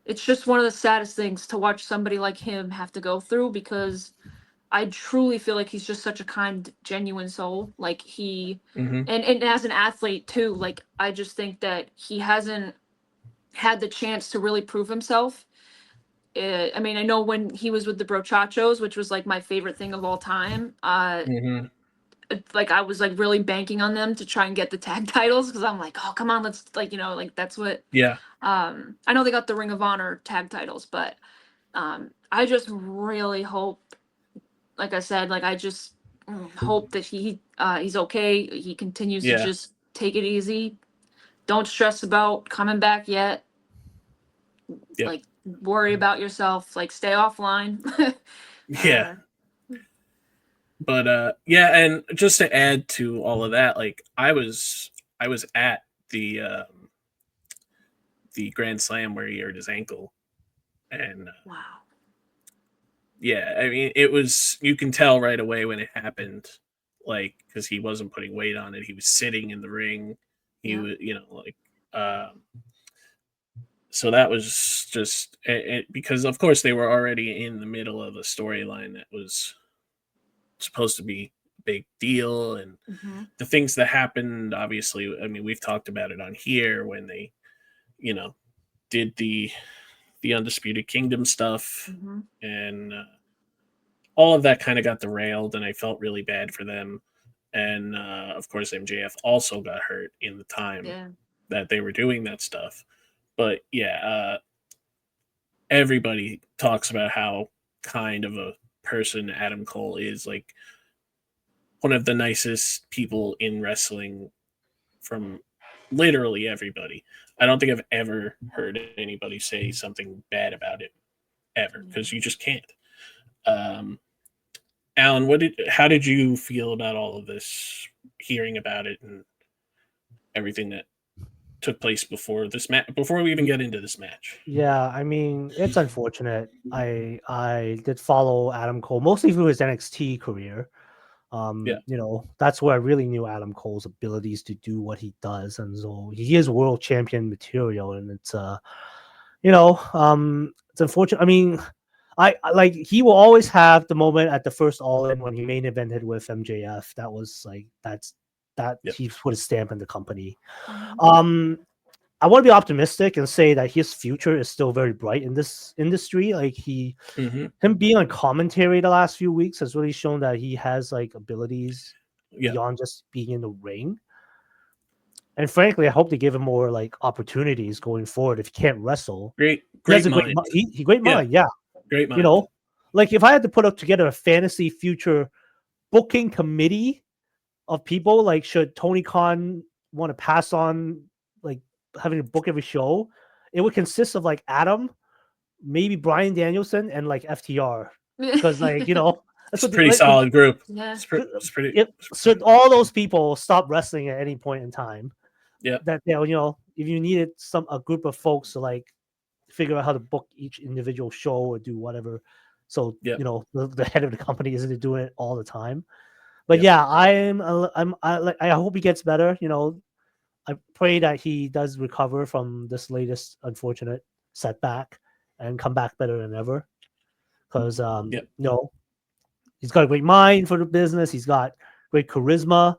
it's just one of the saddest things to watch somebody like him have to go through, because I truly feel like he's just such a kind, genuine soul. Like Hmm. and as an athlete too, like I just think that he hasn't had the chance to really prove himself. I mean, I know when he was with the Brochachos, which was like my favorite thing of all time. Hmm. Like I was like really banking on them to try and get the tag titles, because I'm like, oh come on, let's, like, like that's what Yeah, I know they got the Ring of Honor tag titles, but I just really hope, like I said, like I just hope that he's okay. He continues to yeah, just take it easy. Don't stress about coming back yet. yep, Like worry about yourself. Like stay offline. yeah. uh, But yeah, and just to add to all of that, like I was at the Grand Slam where he hurt his ankle, and wow. yeah, I mean it was, you can tell right away when it happened, like because he wasn't putting weight on it, he was sitting in the ring, he Yeah. was, like, um, so that was just because of course they were already in the middle of a storyline that was supposed to be a big deal, and Hmm. the things that happened, obviously, I mean we've talked about it on here when they, you know, did the undisputed kingdom stuff, Hmm. and all of that kind of got derailed, and I felt really bad for them. And of course MJF also got hurt in the time Yeah. that they were doing that stuff. But yeah, everybody talks about how kind of a person Adam Cole is, like one of the nicest people in wrestling from literally everybody. I don't think I've ever heard anybody say something bad about it ever, Yeah. because you just can't. Um, Alan, how did you feel about all of this, hearing about it and everything that took place before this match, before we even get into this match? Yeah, I mean, it's unfortunate. I did follow Adam Cole mostly through his NXT career. Yeah. That's where I really knew Adam Cole's abilities to do what he does, and so he is world champion material, and it's unfortunate. I mean, like he will always have the moment at the first All In when he main evented with MJF. That was like that Yep. he put a stamp in the company. Mhm. Um, I want to be optimistic and say that his future is still very bright in this industry. Like Hmm. him being on commentary the last few weeks has really shown that he has like abilities Yeah. beyond just being in the ring. And frankly, I hope they give him more like opportunities going forward. If he can't wrestle, Great he has a mind. great mind. Yeah, Great mind. you know, like if I had to put up together a fantasy future booking committee of people, like should Tony Khan want to pass on like having to book every show, it would consist of like Adam, maybe Brian Danielson, and like FTR, because like it's a pretty solid group. Yeah. It's pretty. So all those people stop wrestling at any point in time. Yeah. That if you needed a group of folks to like figure out how to book each individual show or do whatever, so the head of the company isn't doing it all the time. But yeah, I hope he gets better. I pray that he does recover from this latest unfortunate setback and come back better than ever. Because he's got a great mind for the business. He's got great charisma.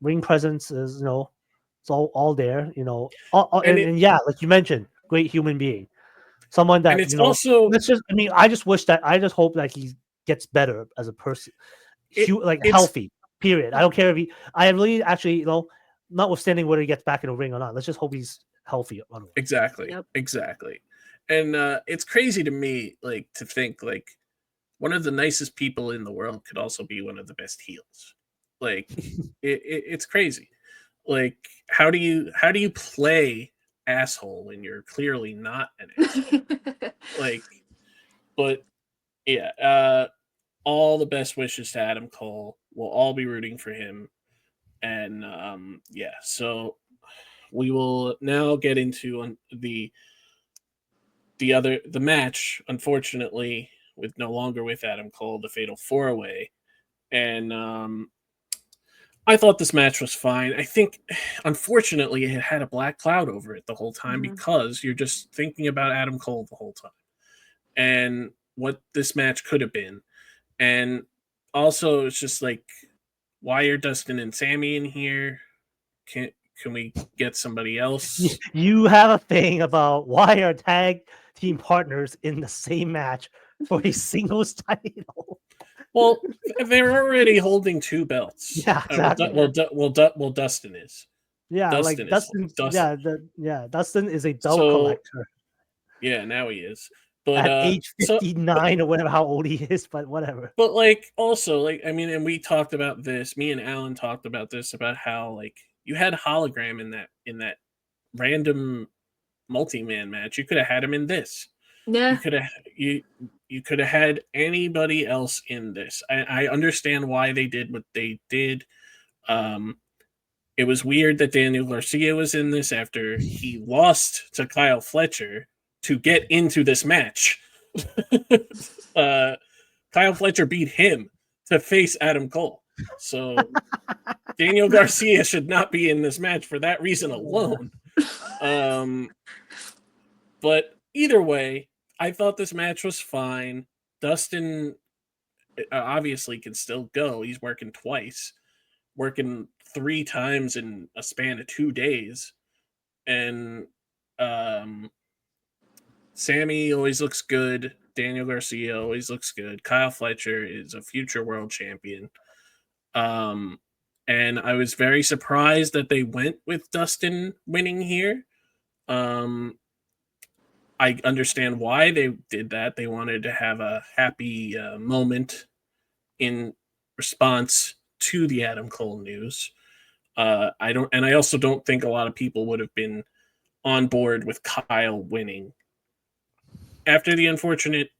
Ring presence is it's all there. And yeah, like you mentioned, great human being. Someone that and it's also. I just hope that he gets better as a person. Healthy. Period. I don't care if I really actually notwithstanding whether he gets back in the ring or not. Let's just hope he's healthy. Exactly. And it's crazy to me, like, to think like one of the nicest people in the world could also be one of the best heels. Like, it's crazy. Like, how do you play asshole when you're clearly not an asshole? Like, but yeah, all the best wishes to Adam Cole. We'll all be rooting for him. And so we will now get into the match, unfortunately, with no longer with Adam Cole, the Fatal 4-Way. And I thought this match was fine. I think, unfortunately, it had a black cloud over it the whole time because you're just thinking about Adam Cole the whole time and what this match could have been. And also, it's just like, why are Dustin and Sammy in here? Can we get somebody else? You have a thing about why are tag team partners in the same match for a singles title? Well, they're already holding 2 belts. Yeah, exactly. Well, Dustin is. Yeah, Dustin is a belt collector. Yeah, now he is. But at age 59 or whatever, how old he is, but whatever. But like, also, like, I mean, and we talked about this. Me and Alan talked about this, about how like you had Hologram in that random multi-man match. You could have had him in this. Yeah. You could have had anybody else in this. I understand why they did what they did. It was weird that Daniel Garcia was in this after he lost to Kyle Fletcher to get into this match. Kyle Fletcher beat him to face Adam Cole. So Daniel Garcia should not be in this match for that reason alone. But either way, I thought this match was fine. Dustin obviously can still go. He's working twice, working 3 times in a span of 2 days. And Sammy always looks good. Daniel Garcia always looks good. Kyle Fletcher is a future world champion. And I was very surprised that they went with Dustin winning here. I understand why they did that. They wanted to have a happy moment in response to the Adam Cole news. I also don't think a lot of people would have been on board with Kyle winning after the unfortunate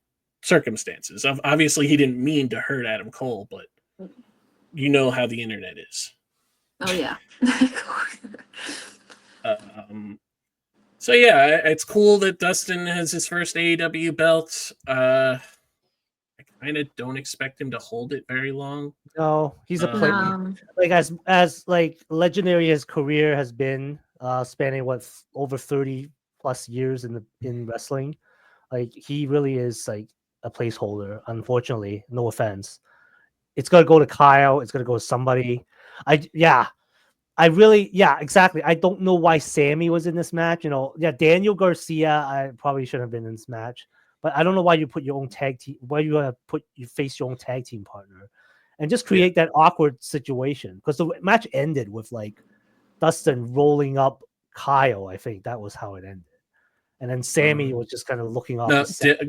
circumstances. Obviously, he didn't mean to hurt Adam Cole, but you know how the internet is. Oh, yeah. So, yeah, it's cool that Dustin has his first AEW belt. I kind of don't expect him to hold it very long. No, he's a player. Like as like legendary his career has been, spanning over 30 plus years in wrestling. Like he really is like a placeholder. Unfortunately, no offense. It's gonna go to Kyle. It's gonna go to somebody. Exactly. I don't know why Sammy was in this match. Daniel Garcia, I probably shouldn't have been in this match. But I don't know why you put your own tag team. Why you face your own tag team partner, and just create that awkward situation. Because the match ended with like Dustin rolling up Kyle. I think that was how it ended. And then Sammy was just kind of looking off No, the set.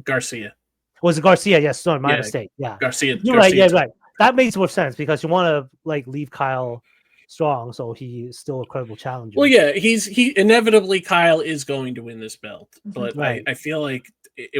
Garcia. Was it Garcia? Yes, sorry, my Yeah, mistake. Yeah, Garcia. you're right. Yeah, Garcia. right. That makes more sense because you want to like leave Kyle strong, so he is still a credible challenger. Well, yeah, he inevitably Kyle is going to win this belt, but Right. I feel like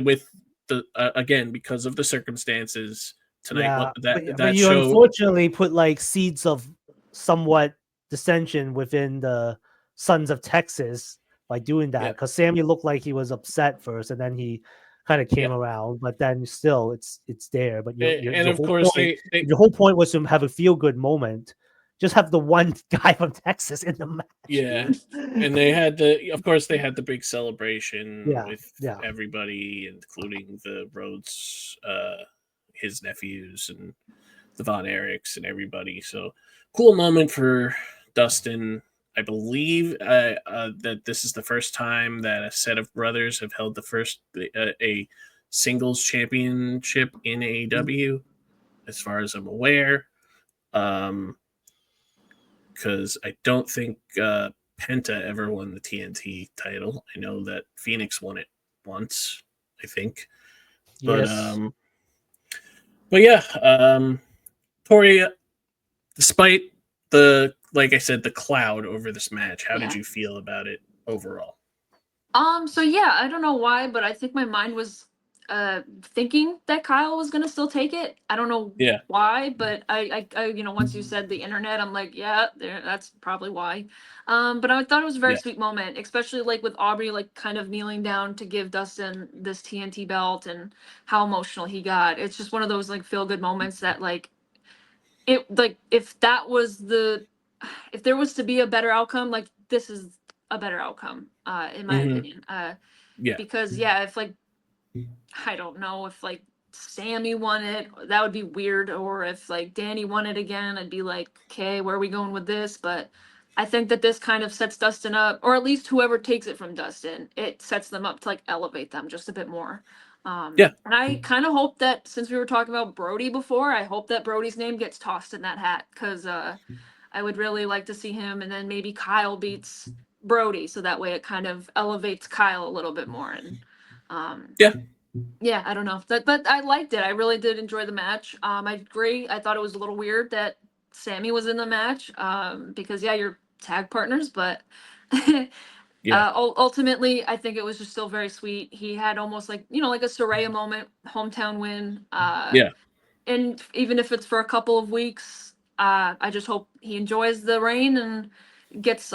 with the again because of the circumstances tonight, Yeah, but that you show. unfortunately put like seeds of somewhat dissension within the Sons of Texas by doing that Yeah. because Sammy looked like he was upset first, and then he kind of came Yeah. around, but then still it's there. But And your of whole course point, they your whole point was to have a feel good moment. Just have the one guy from Texas in the match. Yeah, dude. and they had the big celebration Yeah, with yeah. everybody, including the Rhodes, his nephews, and the Von Erichs and everybody. So cool moment for Dustin. I believe that this is the first time that a set of brothers have held a singles championship in AEW, as far as I'm aware. Because I don't think Penta ever won the TNT title. I know that Phoenix won it once, I think. Yes. But yeah, Tori, despite like I said, the cloud over this match, how did you feel about it overall? So yeah, I don't know why, but I think my mind was thinking that Kyle was gonna still take it. I don't know why, but I once you said the internet, I'm like, yeah, that's probably why. But I thought it was a very sweet moment, especially like with Aubrey like kind of kneeling down to give Dustin this TNT belt and how emotional he got. It's just one of those like feel good moments that like if there was to be a better outcome, like this is a better outcome, in my opinion. Because if like I don't know if like Sammy won it, that would be weird. Or if like Danny won it again, I'd be like, okay, where are we going with this? But I think that this kind of sets Dustin up, or at least whoever takes it from Dustin, it sets them up to like elevate them just a bit more. And I kind of hope that since we were talking about Brody before, I hope that Brody's name gets tossed in that hat because I would really like to see him, and then maybe Kyle beats Brody, so that way it kind of elevates Kyle a little bit more. And I don't know, but I liked it. I really did enjoy the match. I agree. I thought it was a little weird that Sammy was in the match, because you're tag partners, but ultimately, I think it was just still very sweet. He had almost like like a Soraya moment, hometown win. And even if it's for a couple of weeks, I just hope he enjoys the reign and gets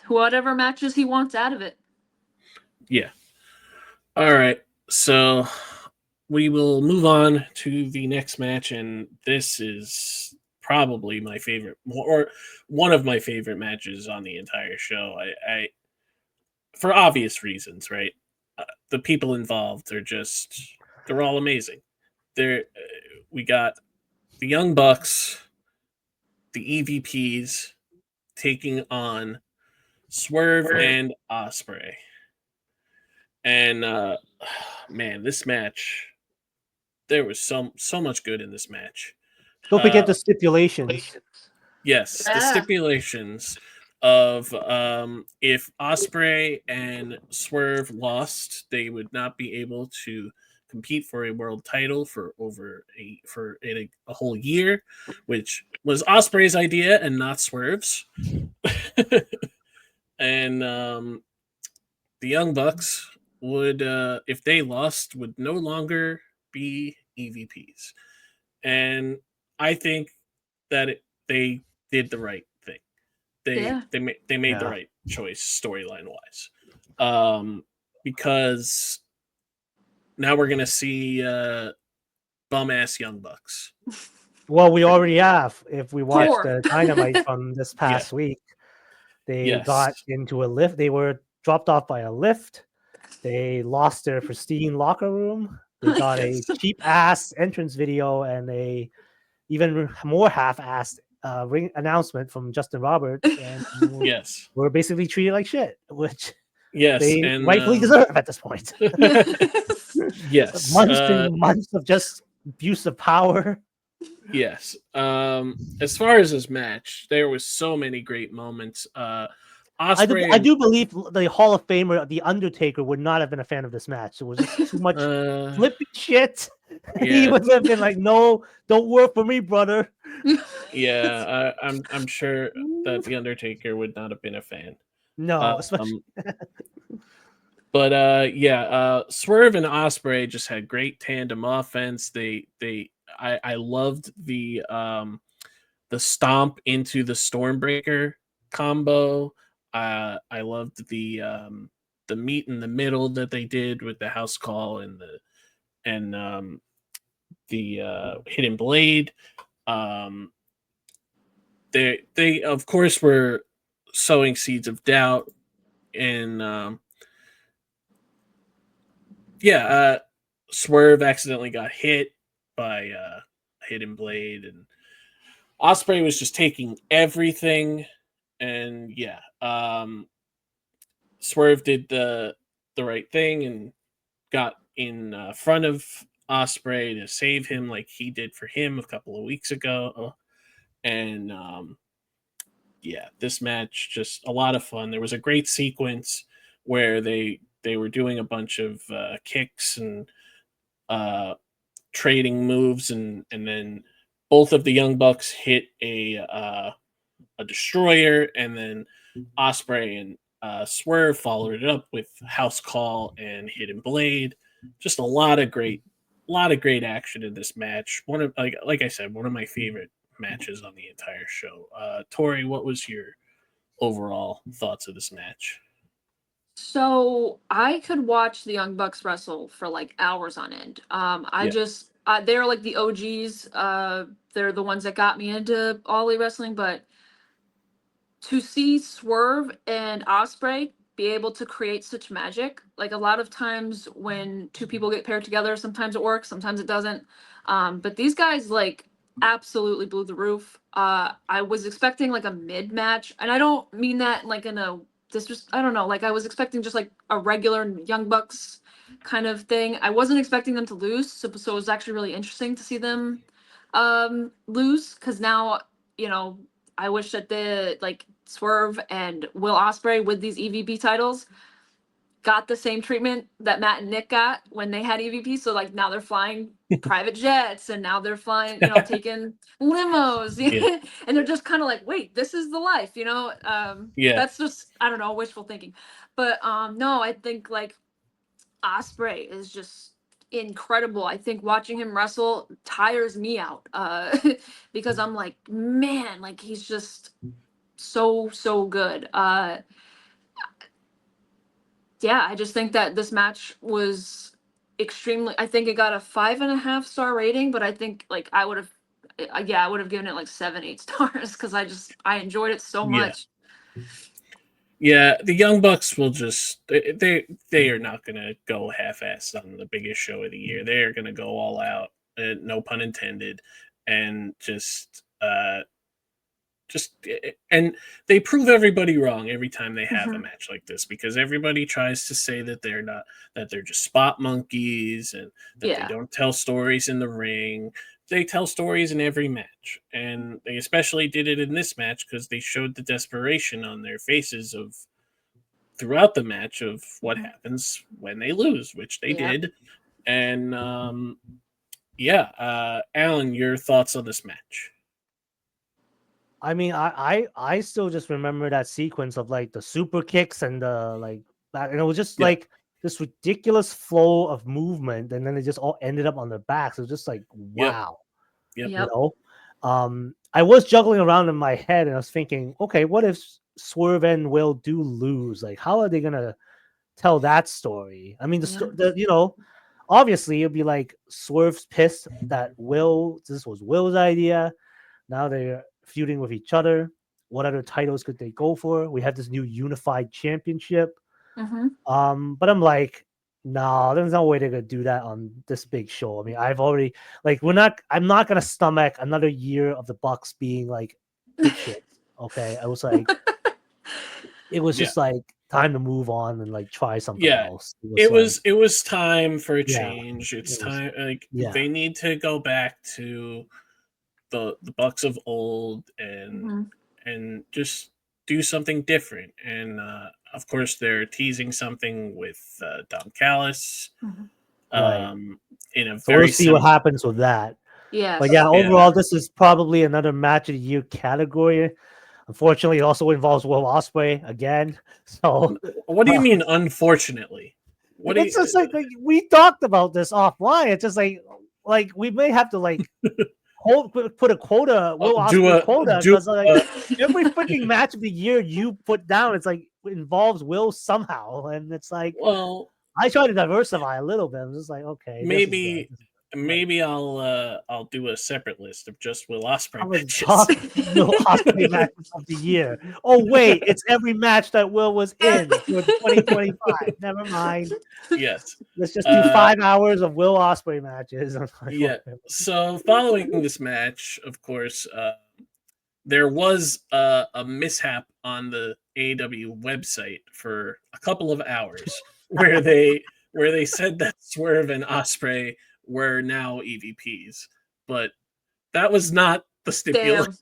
whatever matches he wants out of it. Yeah. All right. So we will move on to the next match, and this is probably my favorite, or one of my favorite matches on the entire show. I for obvious reasons, right? The people involved they're all amazing. We got the Young Bucks, the EVPs taking on Swerve and Ospreay. And man, this match, there was so much good in this match. Don't forget the stipulations. Yes, the stipulations of if Ospreay and Swerve lost, they would not be able to compete for a world title for a whole year, which was Ospreay's idea and not Swerve's. And the Young Bucks would, if they lost, would no longer be EVPs. And I think that they did the right thing. They made the right choice storyline wise, because now we're gonna see bum ass Young Bucks. Well, we already have. If we watched the Dynamite from this past week, they got into a lift. They were dropped off by a lift. They lost their pristine locker room. They got a cheap ass entrance video and a even more half-assed ring announcement from Justin Roberts, and we're basically treated like shit, which they rightfully deserve at this point. Yes, months and months of just abuse of power. Yes. As far as this match, there was so many great moments. Osprey I and do believe the Hall of Famer, the Undertaker, would not have been a fan of this match. It was just too much flipping shit. He yeah, would have been like, "No, don't work for me, brother." yeah. I'm sure that the Undertaker would not have been a fan. No, especially Um, but yeah, Swerve and Osprey just had great tandem offense. I loved the stomp into the Stormbreaker combo. I loved the meet in the middle that they did with the house call and the hidden blade. Um, they of course were sowing seeds of doubt, and yeah, Swerve accidentally got hit by hidden blade, and Osprey was just taking everything, and yeah, Swerve did the right thing and got in front of Osprey to save him, like he did for him a couple of weeks ago. And yeah, this match just a lot of fun. There was a great sequence where they were doing a bunch of kicks and uh, trading moves, and then both of the Young Bucks hit a destroyer, and then Osprey and Swerve followed it up with House Call and Hidden Blade. Just a lot of great action in this match. One of like I said, one of my favorite matches on the entire show. Tori, what was your overall thoughts of this match? So I could watch the Young Bucks wrestle for like hours on end. Yeah, They're like the OGs. They're the ones that got me into Ollie wrestling, but to see Swerve and Osprey be able to create such magic, like a lot of times when two people get paired together, sometimes it works, sometimes it doesn't. But these guys like absolutely blew the roof. I was expecting like a mid match, and I don't mean that like in a this just I don't know, like I was expecting just like a regular Young Bucks kind of thing. I wasn't expecting them to lose, so it was actually really interesting to see them lose, because now you know I wish that the like Swerve and Will Ospreay with these EVP titles got the same treatment that Matt and Nick got when they had EVP. So like now they're flying private jets, and now they're flying, taking limos, yeah, and they're just kind of like, wait, this is the life, yeah, That's just I don't know, wishful thinking. But no, I think like Osprey is just incredible. I think watching him wrestle tires me out because I'm like, man, like he's just so good. Yeah, I just think that this match was extremely. I think it got a 5.5 star rating, but I think like I would have given it like 7, 8 stars because I enjoyed it so yeah. much. Yeah, the Young Bucks will just they are not gonna go half-assed on the biggest show of the year. They are gonna go all out, no pun intended, and just and they prove everybody wrong every time they have a Hmm. match like this, because everybody tries to say that they're just spot monkeys and that they Yeah. don't tell stories in the ring. They tell stories in every match, and they especially did it in this match because they showed the desperation on their faces of throughout the match of what Mhm. happens when they lose, which they Yep. did. And yeah, Alan, your thoughts on this match? I mean, I still just remember that sequence of like the super kicks and the like that, and it was just Yeah, like this ridiculous flow of movement, and then it just all ended up on their backs. It was just like yep, wow, yep, you Yep. know. I was juggling around in my head, and I was thinking, okay, what if Swerve and Will do lose? Like, how are they gonna tell that story? I mean, Yeah. obviously it'd be like Swerve's pissed that this was Will's idea. Now they're feuding with each other. What other titles could they go for? We have this new unified championship. Hmm. But I'm like, no, there's no way they're gonna do that on this big show. I mean, I've already like I'm not gonna stomach another year of the Bucks being like dipshits. Okay. I was like, it was yeah. just like time to move on and like try something Yeah, else. It was like, it was time for a yeah, change. it It's was time, like yeah. they need to go back to the Bucks of old and just do something different. And of course, they're teasing something with Don Callis. Right. In a So we'll very see what happens with that. Yes. But yeah, overall, this is probably another match of the year category. Unfortunately, it also involves Will Ospreay again. So What do you mean, unfortunately? What do it's you? just like we talked about this offline. It's just like we may have to like put a quota, Will Ospreay quota, because like every freaking match of the year you put down, it's like involves Will somehow, and it's like well, I try to diversify a little bit. I'm just like, okay, maybe this is maybe I'll do a separate list of just Will Ospreay I was matches. talking Will Ospreay matches of the year. Oh wait, it's every match that Will was in for 2025. Never mind. Yes. Let's just do 5 hours of Will Ospreay matches. Yeah. So following this match, of course, there was a mishap on the AEW website for a couple of hours where they said that Swerve and Ospreay were now EVPs, but that was not the stipulation.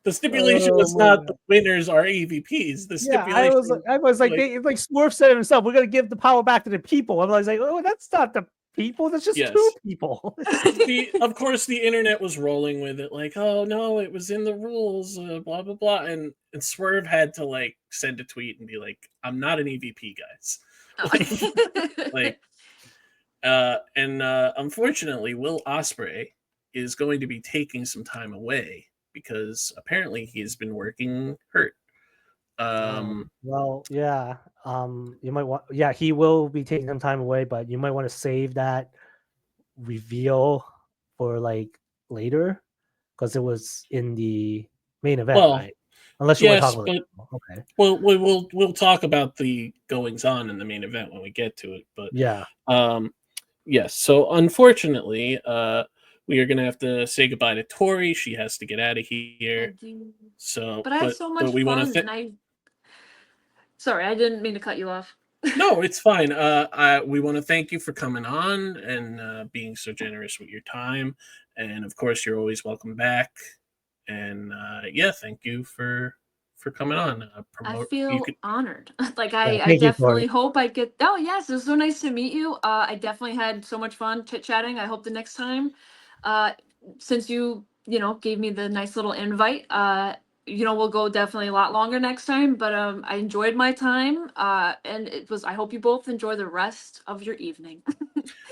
The stipulation was not the winners are EVPs. The stipulation, I was like, like Swerve said himself, we're gonna give the power back to the people. I was like, oh, that's not the people. That's just two people. Of course, the internet was rolling with it, like, oh no, it was in the rules, blah blah blah, and Swerve had to like send a tweet and be like, I'm not an EVP, guys. And unfortunately, Will Ospreay is going to be taking some time away because apparently he's been working hurt. Well, yeah. You might want. Yeah, he will be taking some time away, but you might want to save that reveal for like later because it was in the main event, right? Unless you want to talk about it. Okay. Well, we'll talk about the goings on in the main event when we get to it. But yeah. Yes. So unfortunately, we are gonna have to say goodbye to Tori. She has to get out of here. So, but I had so much fun, and sorry, I didn't mean to cut you off. No, it's fine. We want to thank you for coming on and being so generous with your time. And of course, you're always welcome back. And yeah, thank you for coming on. I feel honored. Like I definitely hope I get. Oh yes, it was so nice to meet you. I definitely had so much fun chit chatting. I hope the next time, since you gave me the nice little invite, we'll go definitely a lot longer next time. But I enjoyed my time, and it was. I hope you both enjoy the rest of your evening.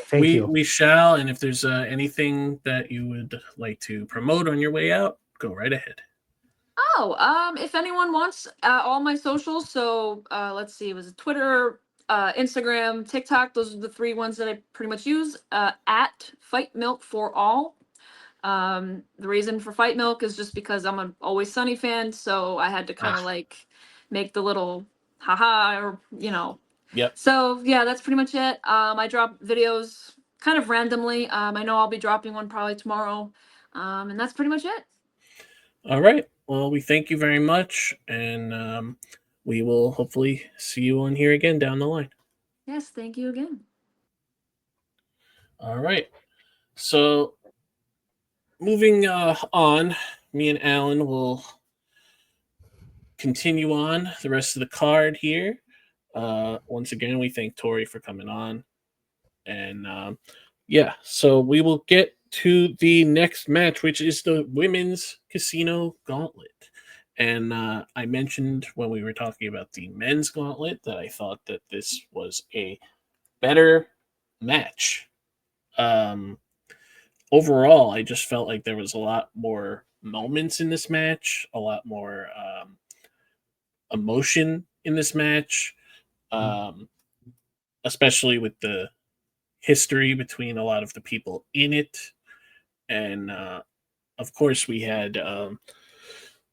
Thank you. We shall. And if there's anything that you would like to promote on your way out, go right ahead. Oh, if anyone wants all my socials, so let's see, it was Twitter, Instagram, TikTok. Those are the 3 ones that I pretty much use. At Fight Milk for All. The reason for Fight Milk is just because I'm an Always Sunny fan, so I had to kind of like make the little haha or Yep. So yeah, that's pretty much it. I drop videos kind of randomly. I know I'll be dropping one probably tomorrow, and that's pretty much it. All right. Well, we thank you very much, and we will hopefully see you on here again down the line. Yes, thank you again. All right. So, moving on, me and Alan will continue on the rest of the card here. Once again, we thank Tori for coming on. And yeah, so we will get to the next match, which is the Women's Casino Gauntlet. And I mentioned when we were talking about the men's gauntlet that I thought that this was a better match. Overall, I just felt like there was a lot more moments in this match, a lot more emotion in this match, especially with the history between a lot of the people in it. And of course, we had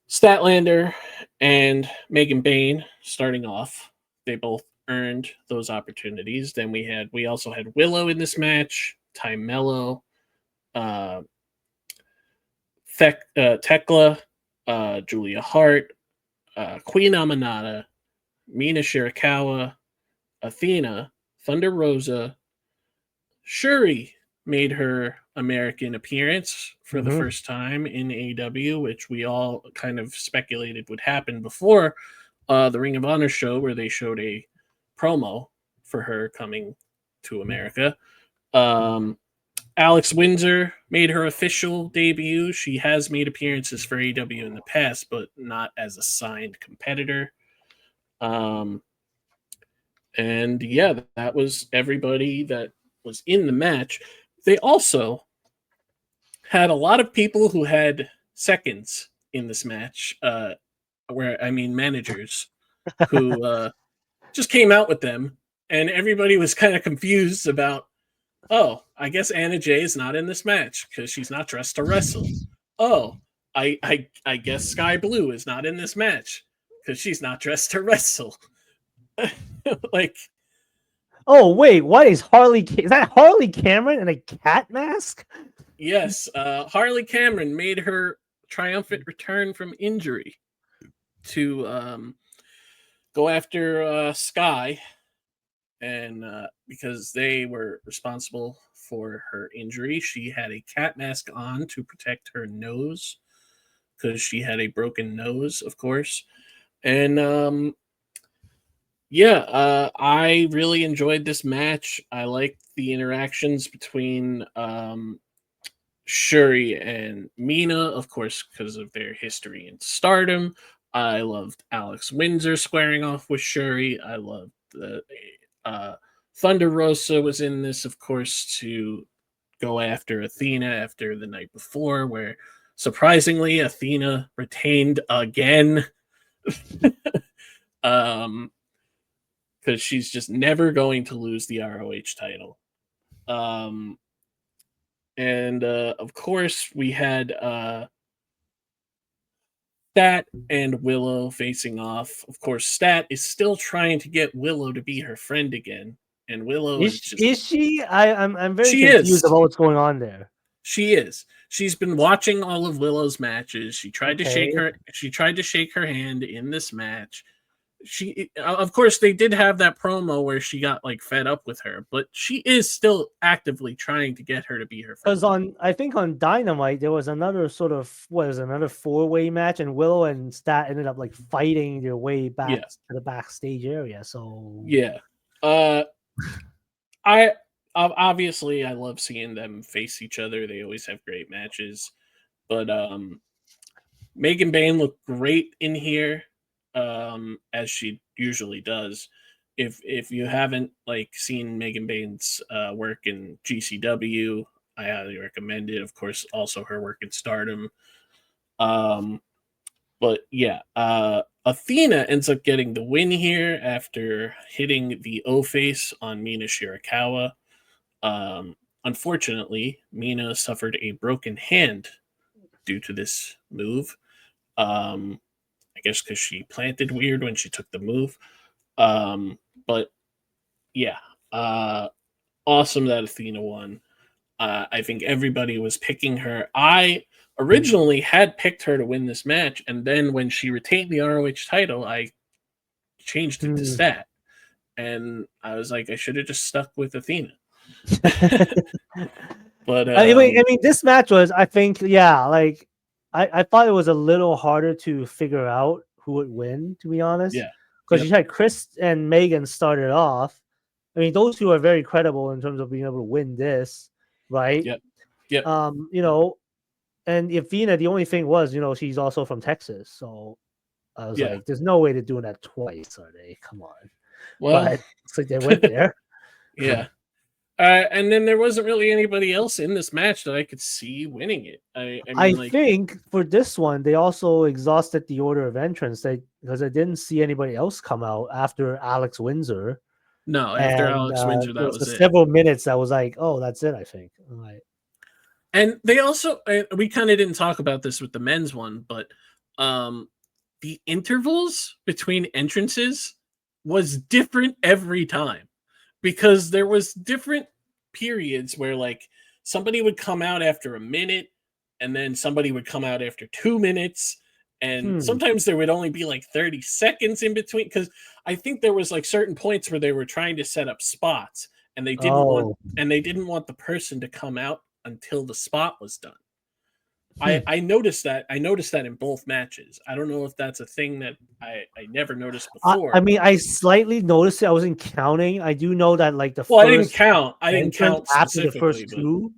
Statlander and Megan Bayne starting off. They both earned those opportunities. Then we also had Willow in this match, Ty Mello, Tekla, Julia Hart, Queen Amanada, Mina Shirakawa, Athena, Thunder Rosa, Shuri, made her American appearance for the Mhm. first time in AEW, which we all kind of speculated would happen before the Ring of Honor show, where they showed a promo for her coming to America. Alex Windsor made her official debut. She has made appearances for AEW in the past, but not as a signed competitor. And yeah, that was everybody that was in the match. They also had a lot of people who had seconds in this match, where I mean managers who just came out with them, and everybody was kind of confused about, oh, I guess Anna Jay is not in this match because she's not dressed to wrestle. Oh, I guess Sky Blue is not in this match because she's not dressed to wrestle. Like, Oh wait, what is Harley? Is that Harley Cameron in a cat mask? yes, Harley Cameron made her triumphant return from injury to go after Sky, and because they were responsible for her injury, she had a cat mask on to protect her nose because she had a broken nose, of course. And yeah, I really enjoyed this match. I liked the interactions between Shuri and Mina, of course, because of their history in Stardom. I loved Alex Windsor squaring off with Shuri. I loved the Thunder Rosa was in this, of course, to go after Athena after the night before, where surprisingly Athena retained again. um, because she's just never going to lose the ROH title. Um, and of course, we had Stat and Willow facing off. Of course, Stat is still trying to get Willow to be her friend again, and Willow is just Is she? I'm very she confused is. about what's going on there. She is. She's been watching all of Willow's matches. She tried to shake Okay. her. She tried to shake her hand in this match. She, of course, they did have that promo where she got like fed up with her, but she is still actively trying to get her to be her friend. Because I think on Dynamite there was another sort of another 4-way match, and Willow and Stat ended up like fighting their way back Yeah. to the backstage area. So Yeah. I obviously I love seeing them face each other. They always have great matches. But Megan Bayne looked great in here, as she usually does. If you haven't like seen Megan Bayne's work in GCW, I highly recommend it. Of course, also her work in Stardom. But yeah, Athena ends up getting the win here after hitting the O face on Mina Shirakawa. Unfortunately, Mina suffered a broken hand due to this move. I guess because she planted weird when she took the move. But yeah, awesome that Athena won. I think everybody was picking her. I originally had picked her to win this match, and then when she retained the ROH title, I changed it to Stat. And I was like, I should have just stuck with Athena. But I mean, this match was, I think, yeah, like I thought it was a little harder to figure out who would win, to be honest. yeah, Because you had Chris and Megan started off. I mean, those two are very credible in terms of being able to win this, right? yep. You know, and Athena, the only thing was, she's also from Texas, so I was Yeah. like, "There's no way they're doing that twice, are they? Come on!" Well, But it's like they went there. yeah. And then there wasn't really anybody else in this match that I could see winning it. I mean, like, think for this one, they also exhausted the order of entrance. Because I didn't see anybody else come out after Alex Windsor. no, after And Alex Windsor, there that was was it. several minutes that was like, "Oh, that's it." I think. All right. And they also, we kind of didn't talk about this with the men's one, but the intervals between entrances was different every time, because there was different periods where like somebody would come out after a minute, and then somebody would come out after 2 minutes, and sometimes there would only be like 30 seconds in between, because I think there was like certain points where they were trying to set up spots, and they didn't Oh. want the person to come out until the spot was done. Hmm. I noticed that. I noticed that in both matches. I don't know if that's a thing that I never noticed before. I mean, I slightly noticed it. I wasn't counting. I do know that like the Well, I didn't first count. I didn't entrance count after the specifically, first but two,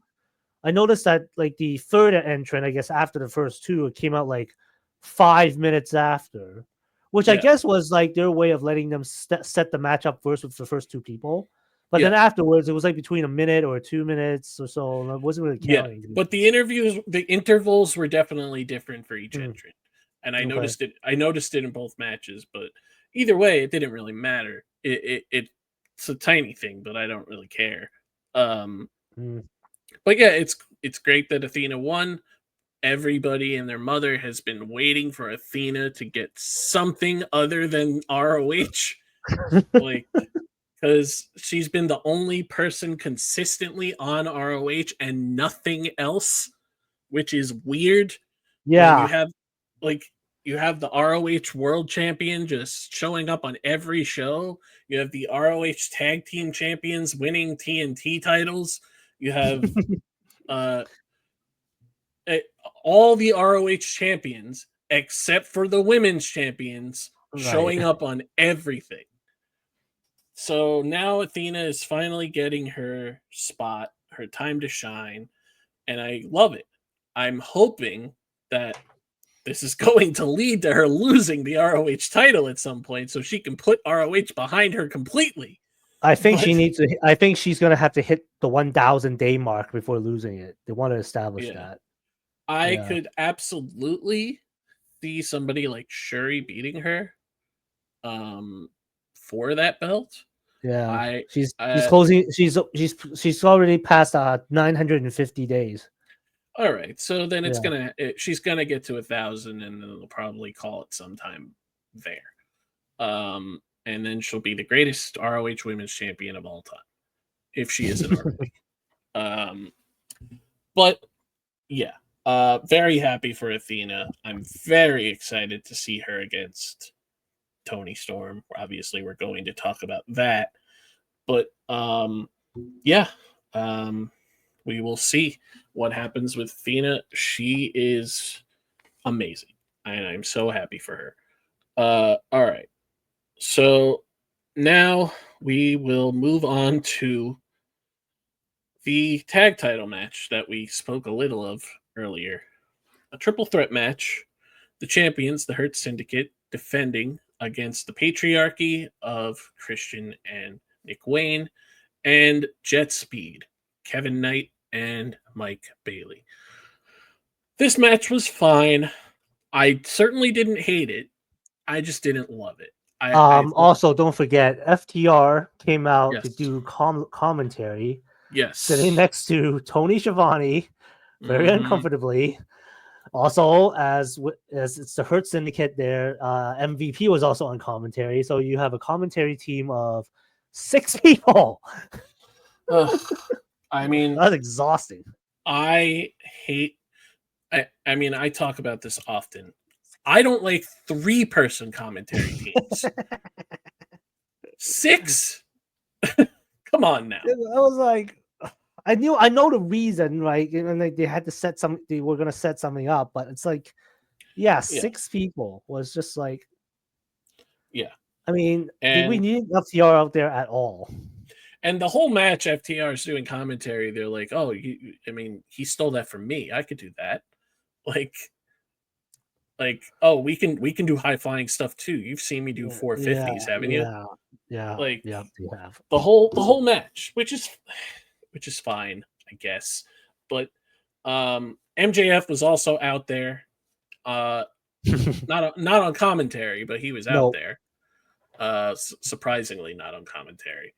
I noticed that like the third entrant, I guess after the first two, it came out like 5 minutes after, which I yeah, guess was like their way of letting them set the match up first with the first two people. But then yeah, afterwards, it was like between a minute or 2 minutes or so. And I wasn't really yeah. counting. But the intervals were definitely different for each Mm, entrant, and I okay. noticed it. I noticed it in both matches. But either way, it didn't really matter. It's a tiny thing, but I don't really care. Um, Mm. but yeah, it's great that Athena won. Everybody and their mother has been waiting for Athena to get something other than ROH. Like, because she's been the only person consistently on ROH and nothing else, which is weird when Yeah. like you have the ROH World Champion just showing up on every show. You have the ROH Tag Team Champions winning TNT titles. You have uh eh, all the ROH champions except for the women's champions Right. showing up on everything. So now Athena is finally getting her spot, her time to shine, and I love it. I'm hoping that this is going to lead to her losing the ROH title at some point so she can put ROH behind her completely. I think But she needs to. I think she's gonna have to hit the 1,000 day mark before losing it. They want to establish yeah, that. I Yeah. could absolutely see somebody like Shuri beating her um for that belt. Yeah. I She's closing. She's already past 950 days. All right, so then Yeah. she's gonna get to 1,000, and then they'll probably call it sometime there. And then she'll be the greatest ROH Women's Champion of all time if she isn't already. Um, but yeah, very happy for Athena. I'm very excited to see her against Tony Storm. Obviously, we're going to talk about that, but yeah, we will see what happens with Athena. She is amazing, and I'm so happy for her. All right, so now we will move on to the tag title match that we spoke a little of earlier. A triple threat match. The champions, the Hurt Syndicate, defending against the patriarchy of Christian and Nick Wayne, and Jet Speed, Kevin Knight and Mike Bailey. This match was fine. I certainly didn't hate it. I just didn't love it. I thought, Also, don't forget FTR came out to yes, do commentary, sitting yes. next to Tony Schiavone, very Mm-hmm. uncomfortably. Also, as it's the Hurt Syndicate, there MVP was also on commentary. So you have a commentary team of 6 people. I mean, That's exhausting. I hate. I mean, I talk about this often. I don't like 3-person commentary teams. 6? Come on now. I was like, I know the reason, right? And like they had to they were gonna set something up, but it's like, yeah, Yeah, 6 people was just like, yeah. I mean, did we And need FTR out there at all? the whole match, FTR is doing commentary. They're like, "Oh, I mean, he stole that from me. I could do that." Like, oh, we can do high flying stuff too. You've seen me do Yeah, 450s, haven't you? yeah, yeah, Like yeah. You have. the whole match, which is fine, I guess. But MJF was also out there. Not on commentary, but he was out No, there. Surprisingly, not on commentary.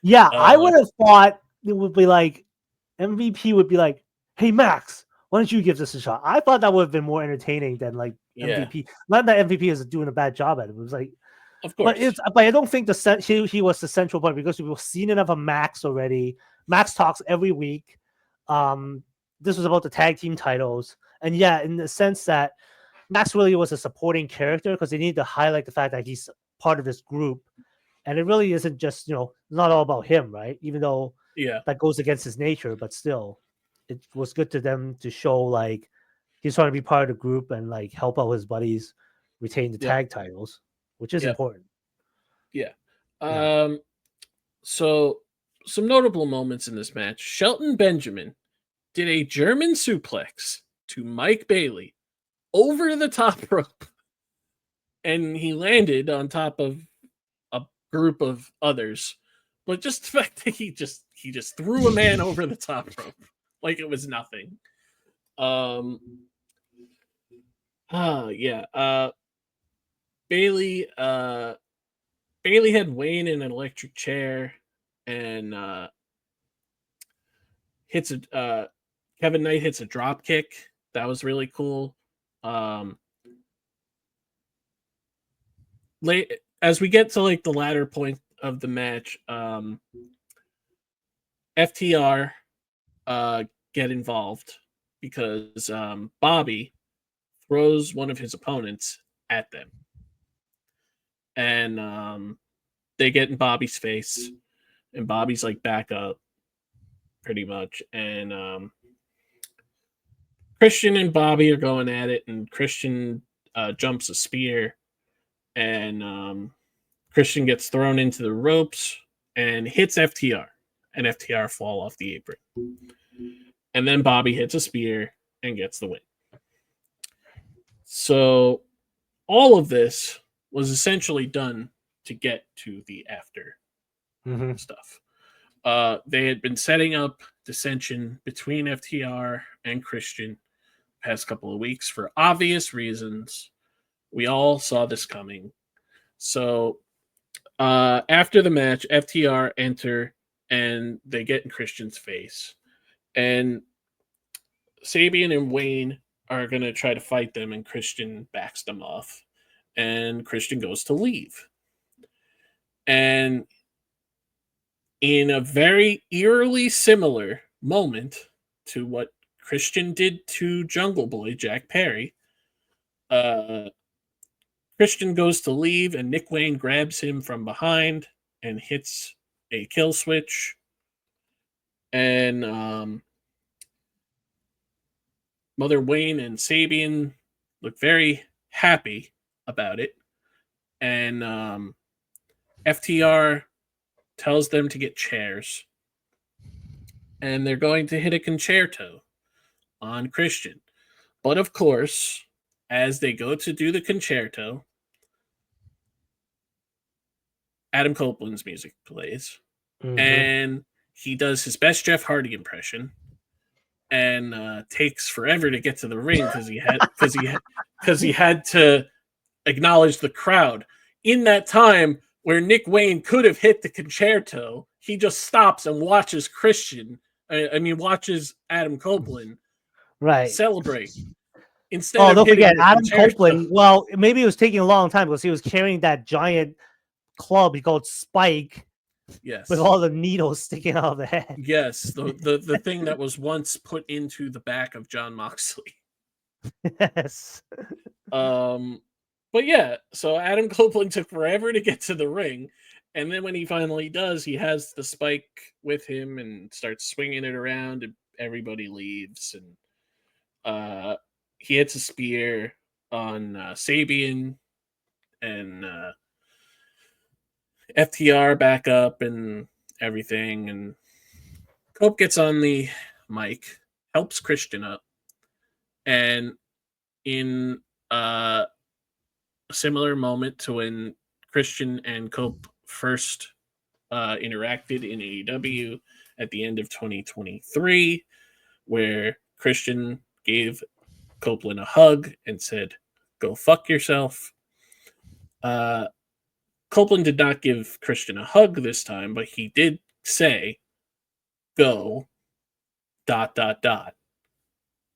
yeah, I uh, would have thought it would be like MVP would be like, "Hey Max, why don't you give this a shot?" I thought that would have been more entertaining than like yeah, MVP. Not that MVP is doing a bad job at it. It was like, of course. but I don't think he was the central point because we've seen enough of Max already. Max talks every week. This was about the tag team titles, and yeah, in the sense that Max really was a supporting character because they needed to highlight the fact that he's part of this group. And it really isn't just, not all about him, right? Even though Yeah. that goes against his nature, but still, it was good to them to show like he's trying to be part of the group and like help out his buddies retain the Yep. tag titles, which is Yep. important. Yeah. Yeah. So some notable moments in this match. Shelton Benjamin did a German suplex to Mike Bailey over the top rope, and he landed on top of a group of others. But just the fact that he just threw a man over the top rope like it was nothing. Yeah. Bailey Bailey had Wayne in an electric chair and hits a Kevin Knight hits a drop kick. That was really cool. Late as we get to like the latter point of the match, FTR get involved because Bobby throws one of his opponents at them, and they get in Bobby's face, and Bobby's like back up, pretty much, and Christian and Bobby are going at it, and Christian jumps a spear, and Christian gets thrown into the ropes and hits FTR, and FTR fall off the apron. And then Bobby hits a spear and gets the win. So all of this was essentially done to get to the after stuff. They had been setting up dissension between FTR and Christian the past couple of weeks for obvious reasons. We all saw this coming. So after the match, FTR enter and they get in Christian's face. And Sabian and Wayne are going to try to fight them, and Christian backs them off. And Christian goes to leave. And in a very eerily similar moment to what Christian did to Jungle Boy, Jack Perry, Christian goes to leave, and Nick Wayne grabs him from behind and hits a kill switch. And Mother Wayne and Sabian look very happy about it. And FTR tells them to get chairs. And they're going to hit a concerto on Christian. But of course, as they go to do the concerto, Adam Copeland's music plays. And he does his best Jeff Hardy impression and takes forever to get to the ring because he had to acknowledge the crowd. In that time where Nick Wayne could have hit the concerto, he just stops and watches watches Adam Copeland celebrate. Instead don't forget Adam concerto. Copeland. Well, maybe it was taking a long time because he was carrying that giant club he called Spike. Yes. With all the needles sticking out of the head. Yes, the thing that was once put into the back of Jon Moxley. Yes. But yeah, so Adam Copeland took forever to get to the ring, and then when he finally does, he has the spike with him and starts swinging it around, and everybody leaves, and he hits a spear on Sabian, and FTR back up and everything, and Cope gets on the mic, helps Christian up, and in a similar moment to when Christian and Cope first interacted in AEW at the end of 2023, where Christian gave Copeland a hug and said, "Go fuck yourself." Copeland did not give Christian a hug this time, but he did say, "Go ...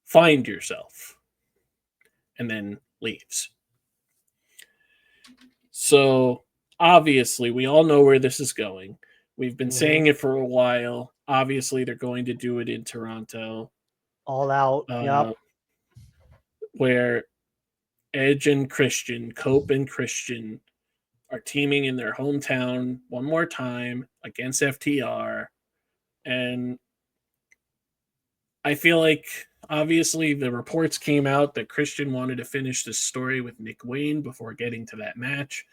find yourself," and then leaves. So obviously we all know where this is going. We've been saying it for a while. Obviously they're going to do it in Toronto. All Out. Yep. Where Edge and Christian, Cope and Christian are teaming in their hometown one more time against FTR. And I feel like obviously the reports came out that Christian wanted to finish this story with Nick Wayne before getting to that match.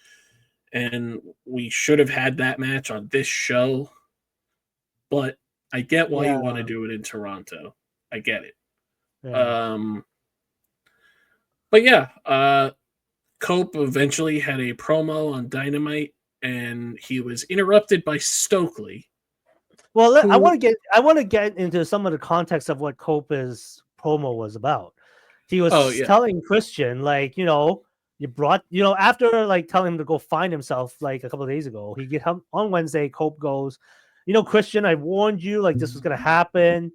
And we should have had that match on this show. But I get why you want to do it in Toronto. I get it. Yeah. But yeah, Cope eventually had a promo on Dynamite, and he was interrupted by Stokely. Well, I who- want to get into some of the context of what Cope's promo was about. He was Oh, yeah. telling Christian, like, you brought, after like telling him to go find himself like a couple of days ago, he get him on Wednesday. Cope goes, Christian, I warned you, like this was gonna happen.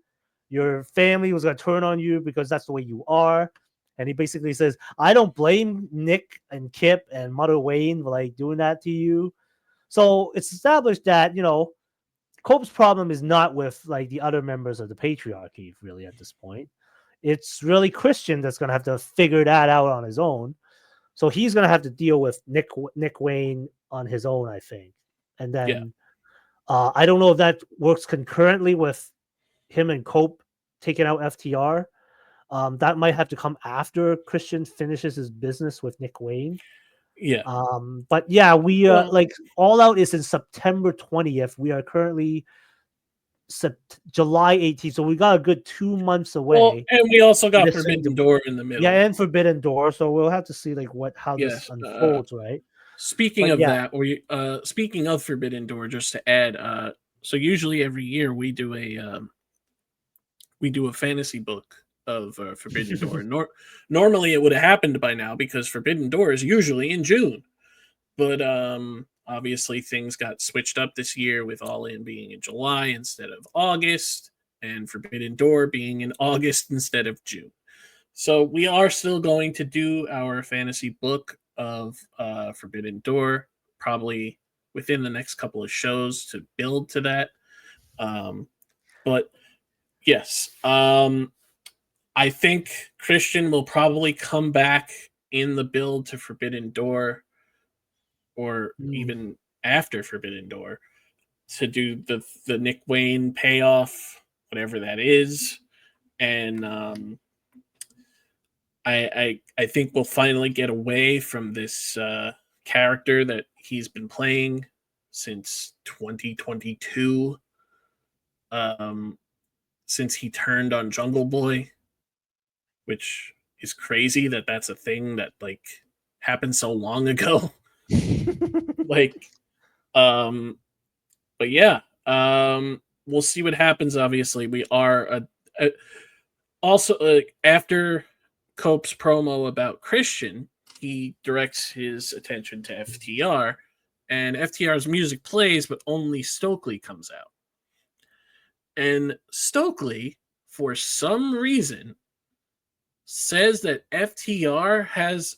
Your family was gonna turn on you because that's the way you are. And he basically says, I don't blame Nick and Kip and Mother Wayne for like doing that to you. So it's established that, Cope's problem is not with like the other members of the patriarchy, really, at this point. It's really Christian that's gonna have to figure that out on his own. So he's gonna have to deal with Nick Wayne on his own, I think. And then I don't know if that works concurrently with him and Cope taking out FTR. That might have to come after Christian finishes his business with Nick Wayne. Yeah. But yeah, we like All Out is in September 20th. We are currently July 18th, so we got a good 2 months away. Well, and we also got Forbidden Door in the middle. Yeah, and Forbidden Door. So we'll have to see like how this unfolds, right? Speaking of that, speaking of Forbidden Door, just to add, so usually every year we do a fantasy book of Forbidden Door. Normally it would have happened by now because Forbidden Door is usually in June, but obviously things got switched up this year with All In being in July instead of August, and Forbidden Door being in August instead of June. So we are still going to do our fantasy book of Forbidden Door, probably within the next couple of shows to build to that. But yes, I think Christian will probably come back in the build to Forbidden Door, or even after Forbidden Door, to do the Nick Wayne payoff, whatever that is. And I think we'll finally get away from this character that he's been playing since 2022, since he turned on Jungle Boy, which is crazy that that's a thing that like happened so long ago. But yeah, we'll see what happens. Obviously, we are also after Cope's promo about Christian, he directs his attention to FTR, and FTR's music plays, but only Stokely comes out. And Stokely, for some reason, says that FTR has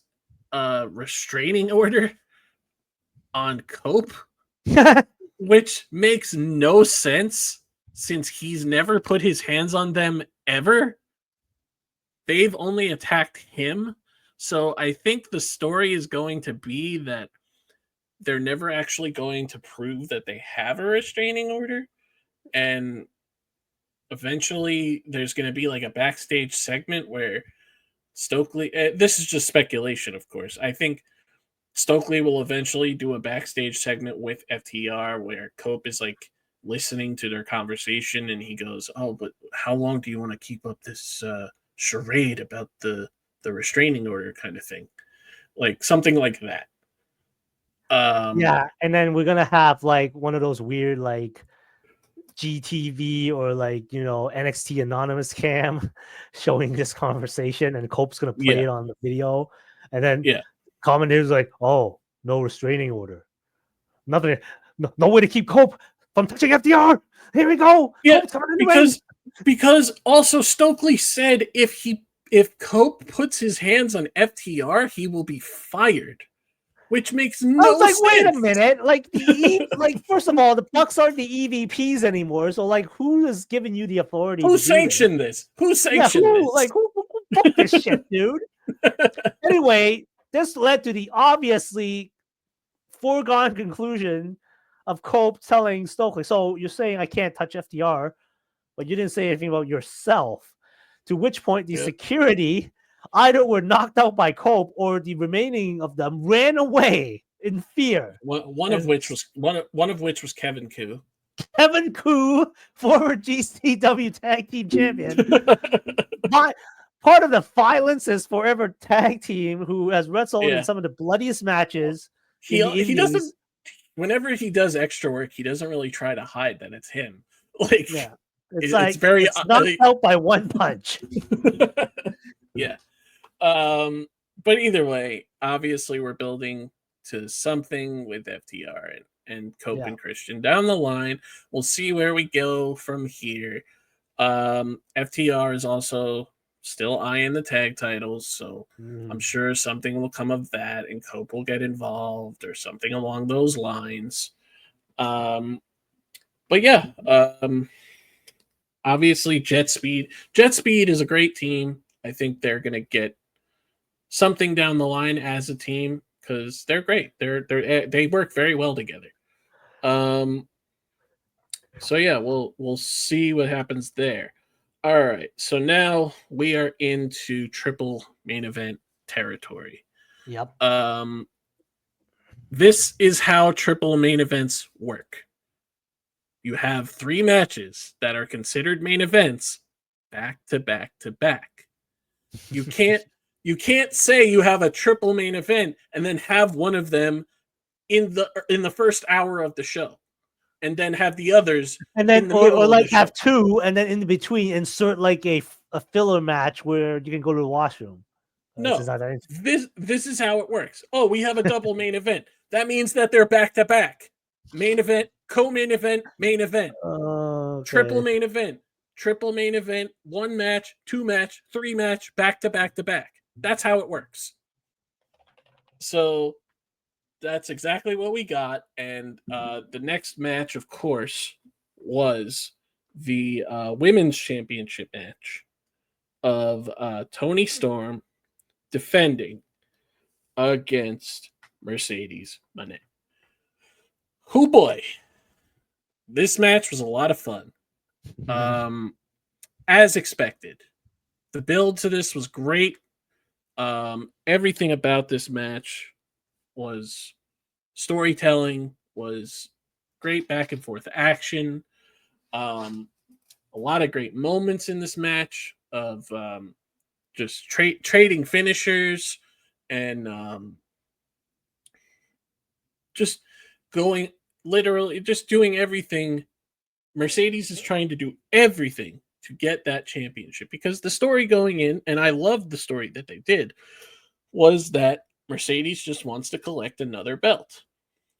a restraining order on Cope, which makes no sense since he's never put his hands on them ever. They've only attacked him. So I think the story is going to be that they're never actually going to prove that they have a restraining order. And eventually there's going to be like a backstage segment where Stokely, this is just speculation, of course. I think Stokely will eventually do a backstage segment with FTR where Cope is like listening to their conversation and he goes, "Oh, but how long do you want to keep up this charade about the restraining order kind of thing?" Like something like that. Yeah, and then we're gonna have like one of those weird like GTV or like NXT Anonymous cam showing this conversation, and Cope's gonna play it on the video, and then commentators like, "Oh, no restraining order, nothing, no way to keep Cope from touching FDR. Here we go." Yeah, because also Stokely said if Cope puts his hands on FTR, he will be fired. Which makes no sense. Wait a minute. Like, first of all, the Bucks aren't the EVPs anymore. So, like, who is giving you the authority? Who sanctioned this? Who sanctioned this? Like, who booked this shit, dude? Anyway, this led to the obviously foregone conclusion of Cope telling Stokely, so you're saying I can't touch FTR, but you didn't say anything about yourself. To which point the security either were knocked out by Cope or the remaining of them ran away in fear. One of which was Kevin Koo. Kevin Koo, former GCW Tag Team Champion, part of the Violence is Forever Tag Team, who has wrestled in some of the bloodiest matches in the he Indies. Doesn't. Whenever he does extra work, he doesn't really try to hide that it's him. Like, yeah, it's very knocked out by one punch. Yeah. But either way, obviously we're building to something with FTR and Cope and Christian down the line. We'll see where we go from here. FTR is also still eyeing the tag titles, so I'm sure something will come of that, and Cope will get involved or something along those lines. But yeah, obviously Jet Speed is a great team. I think they're gonna get something down the line as a team because they're great. They work very well together. So yeah, we'll see what happens there. All right, so now we are into triple main event territory. Yep. This is how triple main events work. You have 3 matches that are considered main events back to back to back. You can't say you have a triple main event and then have one of them in the first hour of the show, and then have the others and then in the middle of the have show. 2, and then in between insert like a filler match where you can go to the washroom. No, this is how it works. Oh, we have a double main event. That means that they're back to back. Main event, co-main event, main event. Okay. Triple main event, 1 match, 2 match, 3 match, back to back to back. That's how it works. So that's exactly what we got. And the next match, of course, was the women's championship match of Toni Storm defending against Mercedes Moné. Hoo boy. This match was a lot of fun. As expected. The build to this was great. Everything about this match was storytelling, was great back and forth action. A lot of great moments in this match of just trading finishers and just going literally just doing everything. Mercedes is trying to do everything to get that championship because the story going in, and I loved the story that they did, was that Mercedes just wants to collect another belt,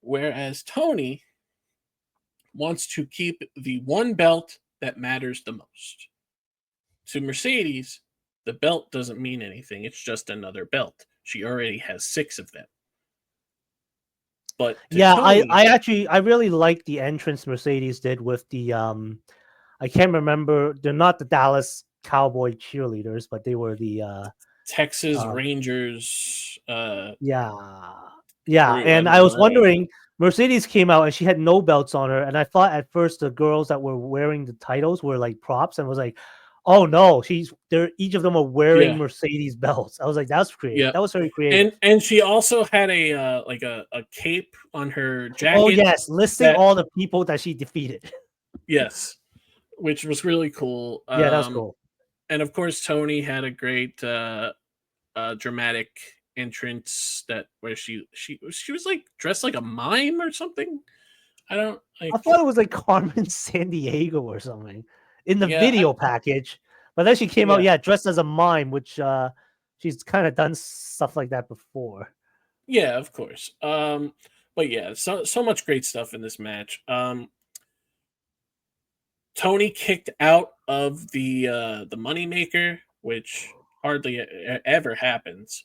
whereas Toni wants to keep the one belt that matters the most. To Mercedes, the belt doesn't mean anything. It's just another belt. She already has 6 of them. But yeah, Toni, I really like the entrance Mercedes did with the I can't remember. They're not the Dallas Cowboy cheerleaders, but they were the Texas Rangers. Yeah. Crew, And I was wondering, Mercedes came out and she had no belts on her, and I thought at first the girls that were wearing the titles were like props, and was like, oh no, each of them are wearing Mercedes belts. I was like, that's creative. Yeah. That was very creative. And she also had a like a cape on her jacket. Oh yes, listing all the people that she defeated. Yes, which was really cool. Yeah, that's cool. And of course, Toni had a great dramatic entrance where she was like dressed like a mime or something. I thought it was like Carmen Sandiego or something in the video package, but then she came out dressed as a mime, which she's kind of done stuff like that before. Yeah, of course. But yeah, so much great stuff in this match. Toni kicked out of the Moneymaker, which hardly ever happens.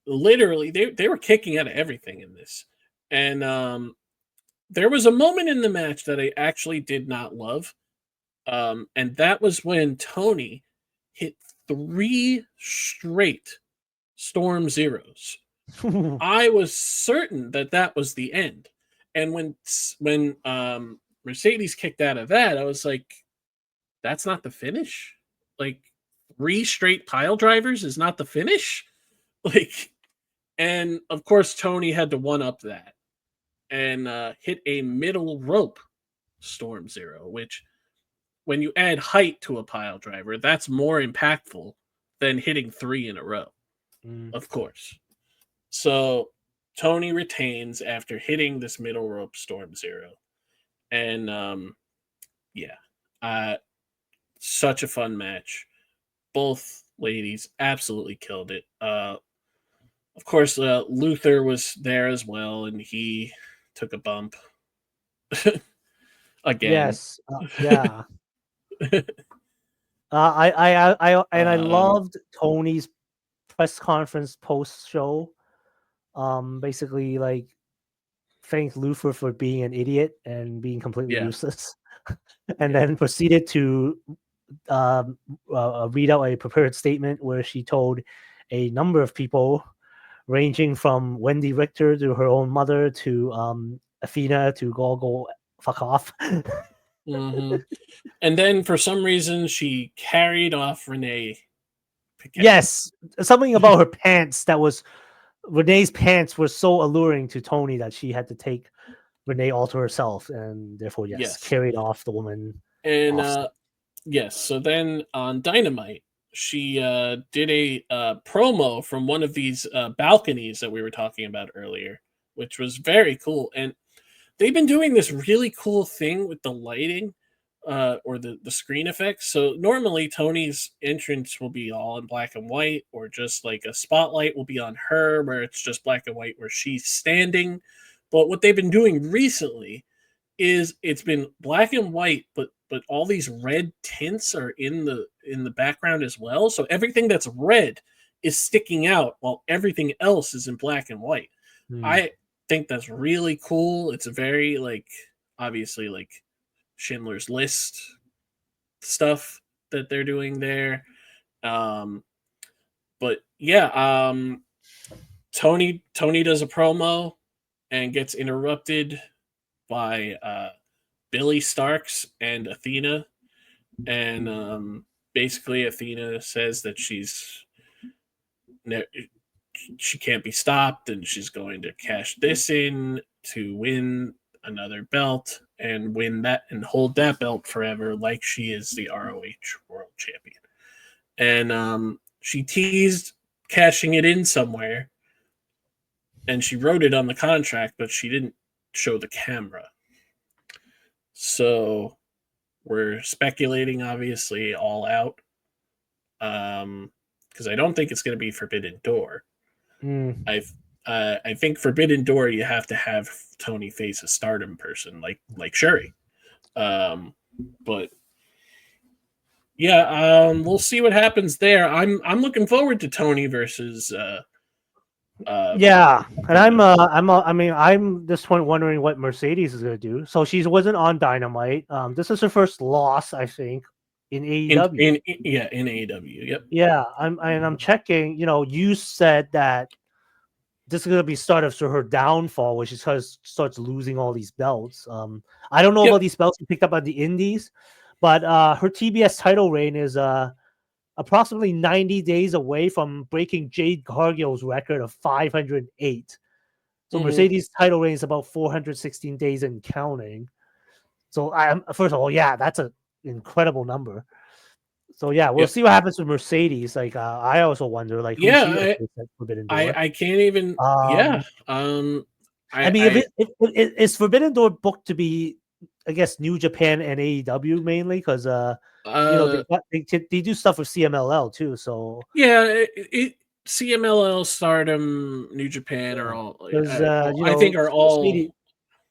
Literally, they were kicking out of everything in this, and there was a moment in the match that I actually did not love, and that was when Toni hit 3 straight Storm Zeros I was certain that was the end. And when Mercedes kicked out of that, I was like, that's not the finish. Like 3 straight pile drivers is not the finish. Like, and of course Tony had to one up that and hit a middle rope Storm Zero, which when you add height to a pile driver, that's more impactful than hitting 3 in a row, of course. So Tony retains after hitting this middle rope Storm Zero. And yeah, such a fun match. Both ladies absolutely killed it. Of course, Luther was there as well, and he took a bump again. Yes. Yeah. I Um, loved Tony's press conference post show. Basically, like, thanked Luther for being an idiot and being completely yeah, useless, and yeah. then proceeded to read out a prepared statement where she told a number of people, ranging from Wendy Richter to her own mother to Athena to go fuck off. hmm And then for some reason, she carried off Renee Paquette. Yes, something about her pants that was Renee's pants were so alluring to Tony that she had to take Renee all to herself, and therefore, yes, Yes. carried off the woman And off. yes, so then on Dynamite, she did a promo from one of these balconies that we were talking about earlier, which was very cool. And they've been doing this really cool thing with the lighting or the screen effects. So normally Tony's entrance will be all in black and white, or just like a spotlight will be on her where it's just black and white where she's standing. But what they've been doing recently is it's been black and white, but all these red tints are in the background as well. So everything that's red is sticking out while everything else is in black and white. Hmm. I think that's really cool. It's a very like obviously like Schindler's List stuff that they're doing there. Um, but yeah, Tony does a promo and gets interrupted by Billy Starks and Athena, and basically Athena says that she can't be stopped, and she's going to cash this in to win another belt and win that and hold that belt forever, like she is the ROH World Champion. And she teased cashing it in somewhere, and she wrote it on the contract, but she didn't show the camera. So we're speculating, obviously, all out, because I don't think it's going to be Forbidden Door. Mm. I think Forbidden Door you have to have Tony face a Stardom person like Shuri. But yeah, we'll see what happens there. I'm looking forward to Tony versus Yeah, and Athena. I mean, I'm this point wondering what Mercedes is gonna do. So she wasn't on Dynamite. This is her first loss, I think, in AEW. In AEW. Yep. Yeah, I'm checking. You know, you said that this is gonna be start of her downfall, which is because starts losing all these belts. I don't know about Yep. these belts she picked up at the Indies, but her TBS title reign is approximately 90 days away from breaking Jade Cargill's record of 508. So Mm-hmm. Mercedes' title reign is about 416 days and counting. So I'm first of all, yeah, that's an incredible number. So yeah, we'll Yep. see what happens with Mercedes. Like I also wonder, like, who's she Yeah. gonna face at Forbidden Door? I can't even. Yeah. Um, I mean, I if is Forbidden Door booked to be, I guess, New Japan and AEW mainly because you know uh they do stuff with CMLL too. So yeah. CMLL, Stardom, New Japan are all. because you I think know are all. Mercedes,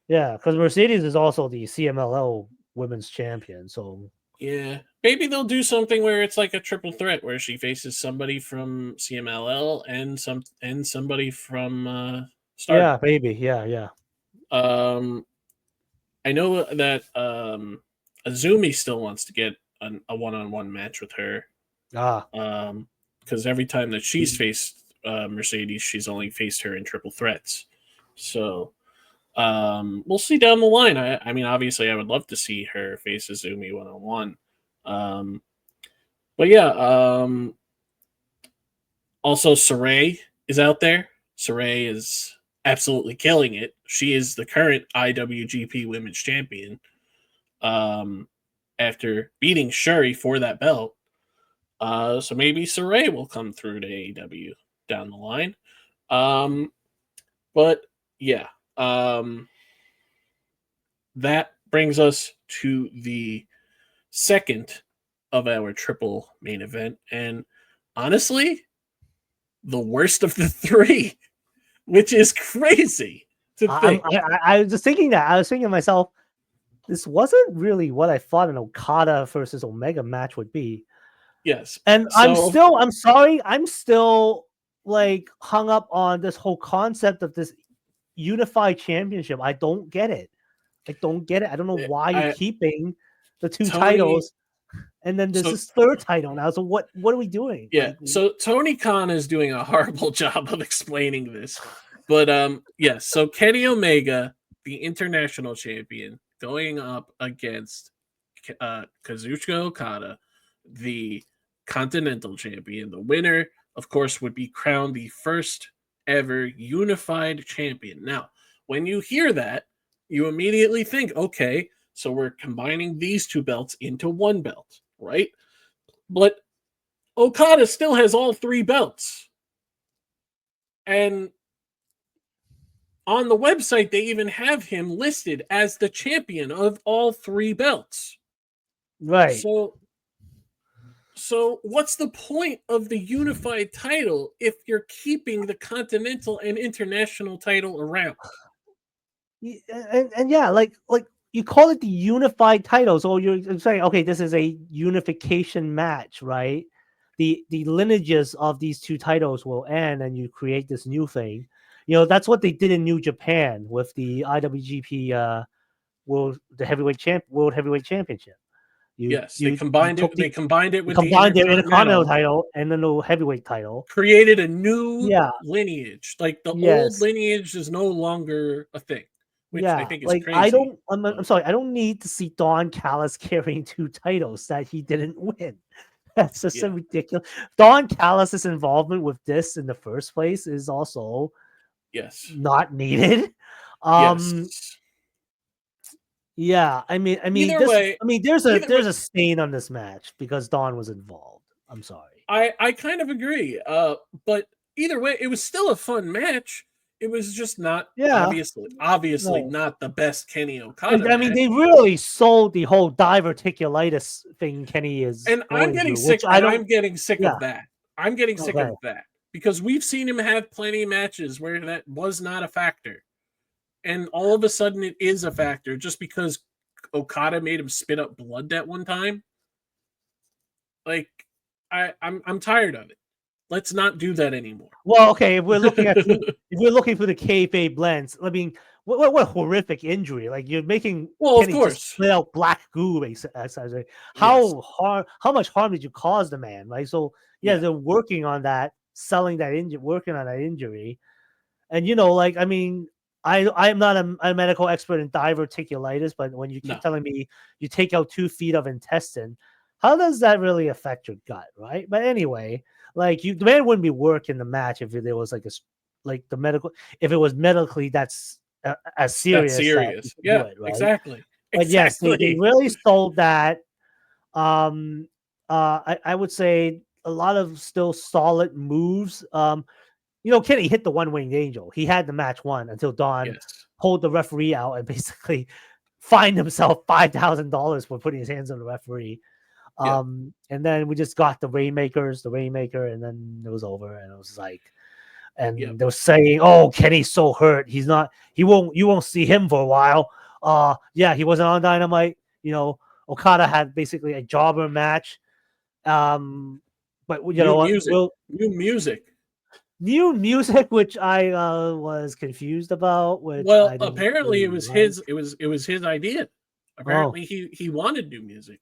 yeah, because Mercedes is also the CMLL Women's Champion. So Yeah, maybe they'll do something where it's like a triple threat where she faces somebody from CMLL and somebody from Stardom. yeah, maybe, yeah. Um, I know that Azumi still wants to get a one-on-one match with her. Ah, Because every time that she's faced Mercedes. She's only faced her in triple threats. So we'll see down the line. I mean, obviously, I would love to see her face Azumi 1-on-1. But yeah, also Saray is out there. Saray is absolutely killing it. She is the current IWGP Women's Champion. After beating Shuri for that belt. So maybe Saray will come through to AEW down the line. But yeah, that brings us to the second of our triple main event. And honestly, the worst of the three, which is crazy to think. I was just thinking that. I was thinking to myself, this wasn't really what I thought an Okada versus Omega match would be. Yes. And I'm still like hung up on this whole concept of this unified championship. I don't get it. I don't know why you're keeping the two titles, and then there's this third title now. So what are we doing? Yeah. Like, so Tony Khan is doing a horrible job of explaining this. But yes, so Kenny Omega, the international champion, going up against Kazuchika Okada, the continental champion. The winner, of course, would be crowned the first ever unified champion. Now, when you hear that, you immediately think, okay, so we're combining these two belts into one belt, right? But Okada still has all three belts. And on the website, they even have him listed as the champion of all three belts. right. So what's the point of the unified title if you're keeping the continental and international title around? And yeah, like you call it the unified title, so you're saying, okay, this is a unification match, right? The lineages of these two titles will end, and you create this new thing. You know, that's what they did in New Japan with the IWGP World Heavyweight Championship. They combined it with the Intercontinental title and then the heavyweight title. Created a new lineage. Like the old lineage is no longer a thing. Which I think is crazy. I'm sorry, I don't need to see Don Callis carrying two titles that he didn't win. That's just so ridiculous. Don Callis's involvement with this in the first place is also not needed. Yeah, I mean, there's a stain on this match because Don was involved. I'm sorry. I kind of agree. But either way, it was still a fun match. It was just not obviously not the best Kenny Okada. I mean, they really sold the whole diverticulitis thing Kenny is. And I'm getting sick. I'm getting sick of that. I'm getting sick of that because we've seen him have plenty of matches where that was not a factor. And all of a sudden it is a factor just because Okada made him spit up blood that one time. Like, I'm tired of it. Let's not do that anymore. Well, okay, if we're looking at for the kayfabe lens, I mean, what horrific injury! Like you're making Kenny just spit out black goo. How much harm did you cause the man? Right. So they're working on that, working on that injury, and like I mean. I'm not a medical expert in diverticulitis, but when you keep telling me you take out 2 feet of intestine, how does that really affect your gut, right? But anyway, like the man wouldn't be working the match if there was if it was medically that's as serious. That's serious. Yeah, right? Exactly. But yes, they really sold that. I would say a lot of still solid moves. Kenny hit the one-winged angel. He had the match won until Don pulled the referee out and basically fined himself $5,000 for putting his hands on the referee. And then we just got the Rainmaker, and then it was over. And it was like, and they were saying, "Oh, Kenny's so hurt. You won't see him for a while." He wasn't on Dynamite. Okada had basically a jobber match. But new music, which I was confused about. Apparently it was his. It was his idea. Apparently he wanted new music.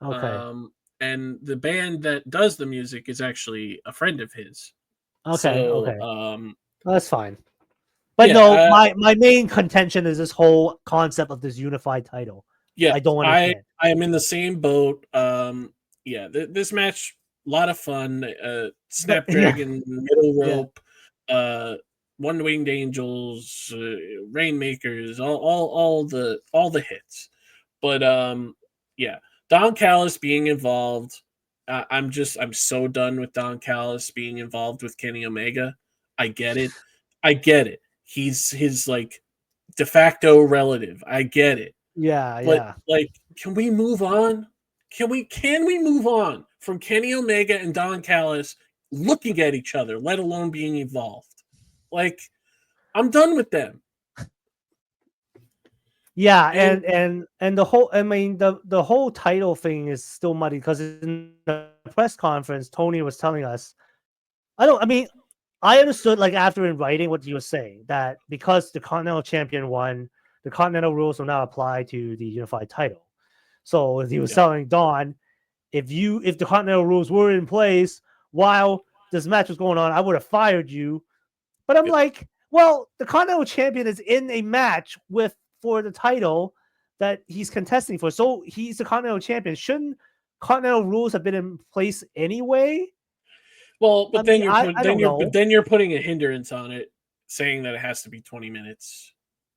Okay. And the band that does the music is actually a friend of his. Okay, So, okay. That's fine. But yeah, no, my main contention is this whole concept of this unified title. yeah, I don't I understand. I am in the same boat. Yeah, this match, a lot of fun. But yeah, Snapdragon, middle yeah. rope, uh, one winged angels, rainmakers, all the hits. But yeah, Don Callis being involved. I'm so done with Don Callis being involved with Kenny Omega. I get it. I get it. He's his like de facto relative. I get it. Yeah, But yeah. like, can we move on? Can we move on from Kenny Omega and Don Callis looking at each other, let alone being involved? Like, I'm done with them. Yeah, And and the whole I mean the whole title thing is still muddy because in the press conference Tony was telling us I mean I understood like after in writing what he was saying that because the Continental Champion won, the Continental rules will now apply to the unified title. So he was yeah, telling Don, if the Continental rules were in place while this match was going on, I would have fired you. But I'm yeah. like, well, the Continental Champion is in a match with for the title that he's contesting for. So he's the Continental Champion. Shouldn't Continental rules have been in place anyway? Well, I but mean, I don't know. then you're putting a hindrance on it, saying that it has to be 20 minutes.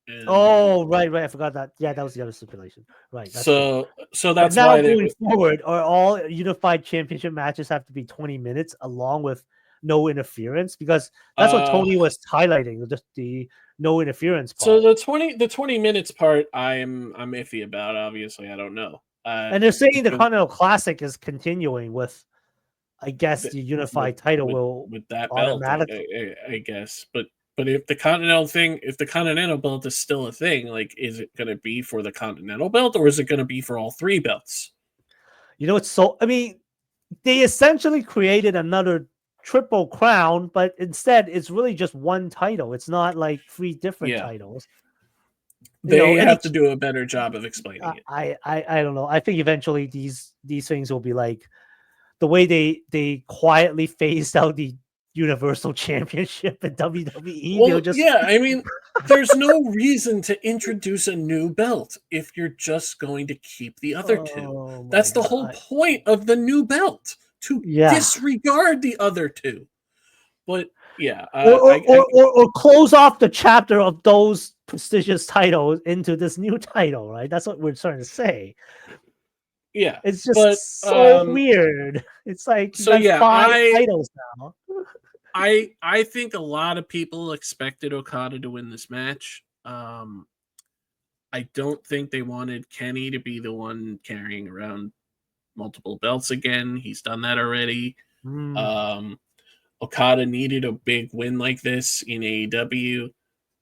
And Oh, right, right. I forgot that. Yeah, that was the other stipulation. Right, that's true. so But that's now why they going forward, are all unified championship matches have to be 20 minutes along with no interference? Because that's what uh Tony was highlighting, just the no interference so part. the 20 minutes part I'm iffy about. Obviously, I don't know. And they're saying the Because Continental Classic is continuing with, I guess, th- the with unified title will with that belt, automatically. I guess. But if the Continental belt is still a thing, like, is it going to be for the Continental belt or is it going to be for all three belts? It's so. I mean, they essentially created another triple crown, but instead it's really just one title. It's not like three different Yeah, titles. they And have to it's do a better job of explaining it. I don't know. I think eventually these things will be like the way they quietly phased out the Universal Championship in WWE. They'll Well, just yeah, I mean, there's no reason to introduce a new belt if you're just going to keep the other two. oh my That's the whole god. point of the new belt, to Yeah. disregard the other two. But yeah, Or close off the chapter of those prestigious titles into this new title, right? That's what we're trying to say. yeah, It's but just so weird. It's like you so got yeah, five titles now. I think a lot of people expected Okada to win this match. I don't think they wanted Kenny to be the one carrying around multiple belts again. He's done that already. Mm, Um, Okada needed a big win like this in AEW,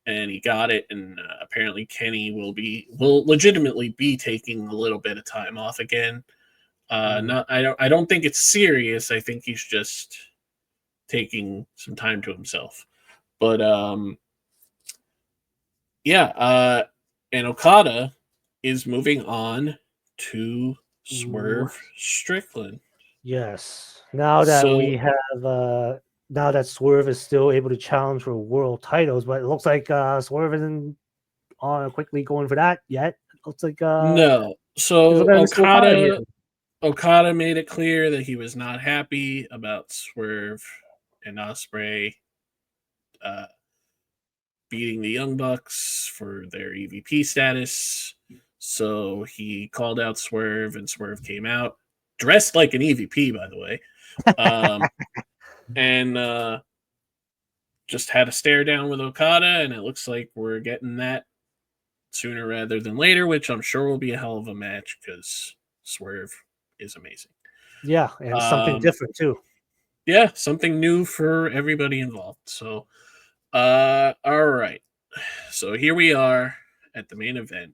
and he got it. And apparently, Kenny will legitimately be taking a little bit of time off again. mm. Not I don't think it's serious. I think he's just taking some time to himself. But yeah, and Okada is moving on to Ooh, Swerve Strickland. yes. Now that So we have now that Swerve is still able to challenge for world titles, but it looks like Swerve isn't quickly going for that yet. It looks like no, he's so looking at Mr. Okada here. Okada made it clear that he was not happy about Swerve and Osprey uh, beating the Young Bucks for their EVP status. So he called out Swerve, and Swerve came out dressed like an EVP, by the way, um, and just had a stare down with Okada. And it looks like we're getting that sooner rather than later, which I'm sure will be a hell of a match because Swerve is amazing. Yeah, and something Um, different too. yeah, something new for everybody involved. So, all right. So here we are at the main event,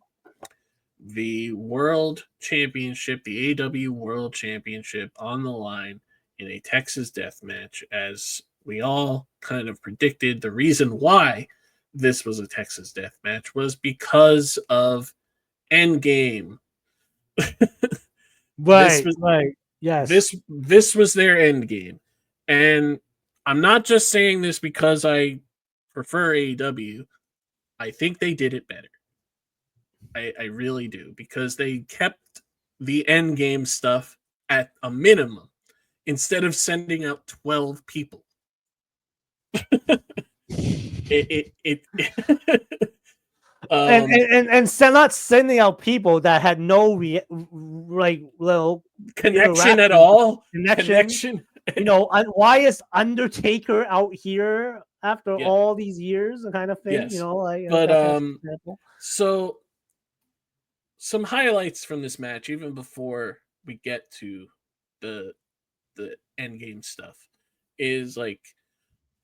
the World Championship, the AEW World Championship on the line in a Texas death match, as we all kind of predicted. The reason why this was a Texas death match was because of Endgame. this Right, was right. Yes. this was their end game, and I'm not just saying this because I prefer AEW. I think they did it better. I really do, because they kept the end game stuff at a minimum instead of sending out 12 people. it Not sending out people that had no little connection at interaction, all. connection. Why is Undertaker out here after Yeah. all these years, kind of thing? Yes. But But so some highlights from this match, even before we get to the end game stuff, is like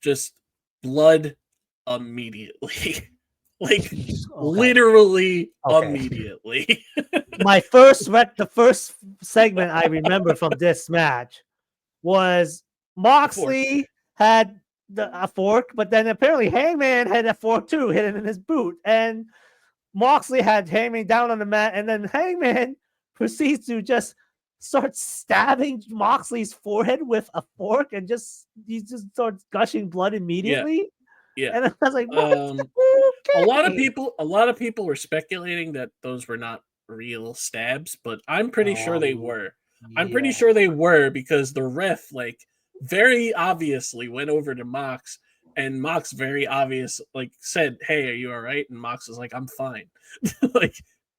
just blood immediately. Like literally immediately. The first segment I remember from this match was Moxley had a fork, but then apparently Hangman had a fork too, hidden in his boot, and Moxley had Hangman down on the mat, and then Hangman proceeds to just start stabbing Moxley's forehead with a fork, and he just starts gushing blood immediately. Yeah. And I was like, a lot of people were speculating that those were not real stabs, but I'm pretty sure they were. Yeah. I'm pretty sure they were, because the ref very obviously went over to Mox, and Mox very obvious said, "Hey, are you all right?" And Mox was like, "I'm fine."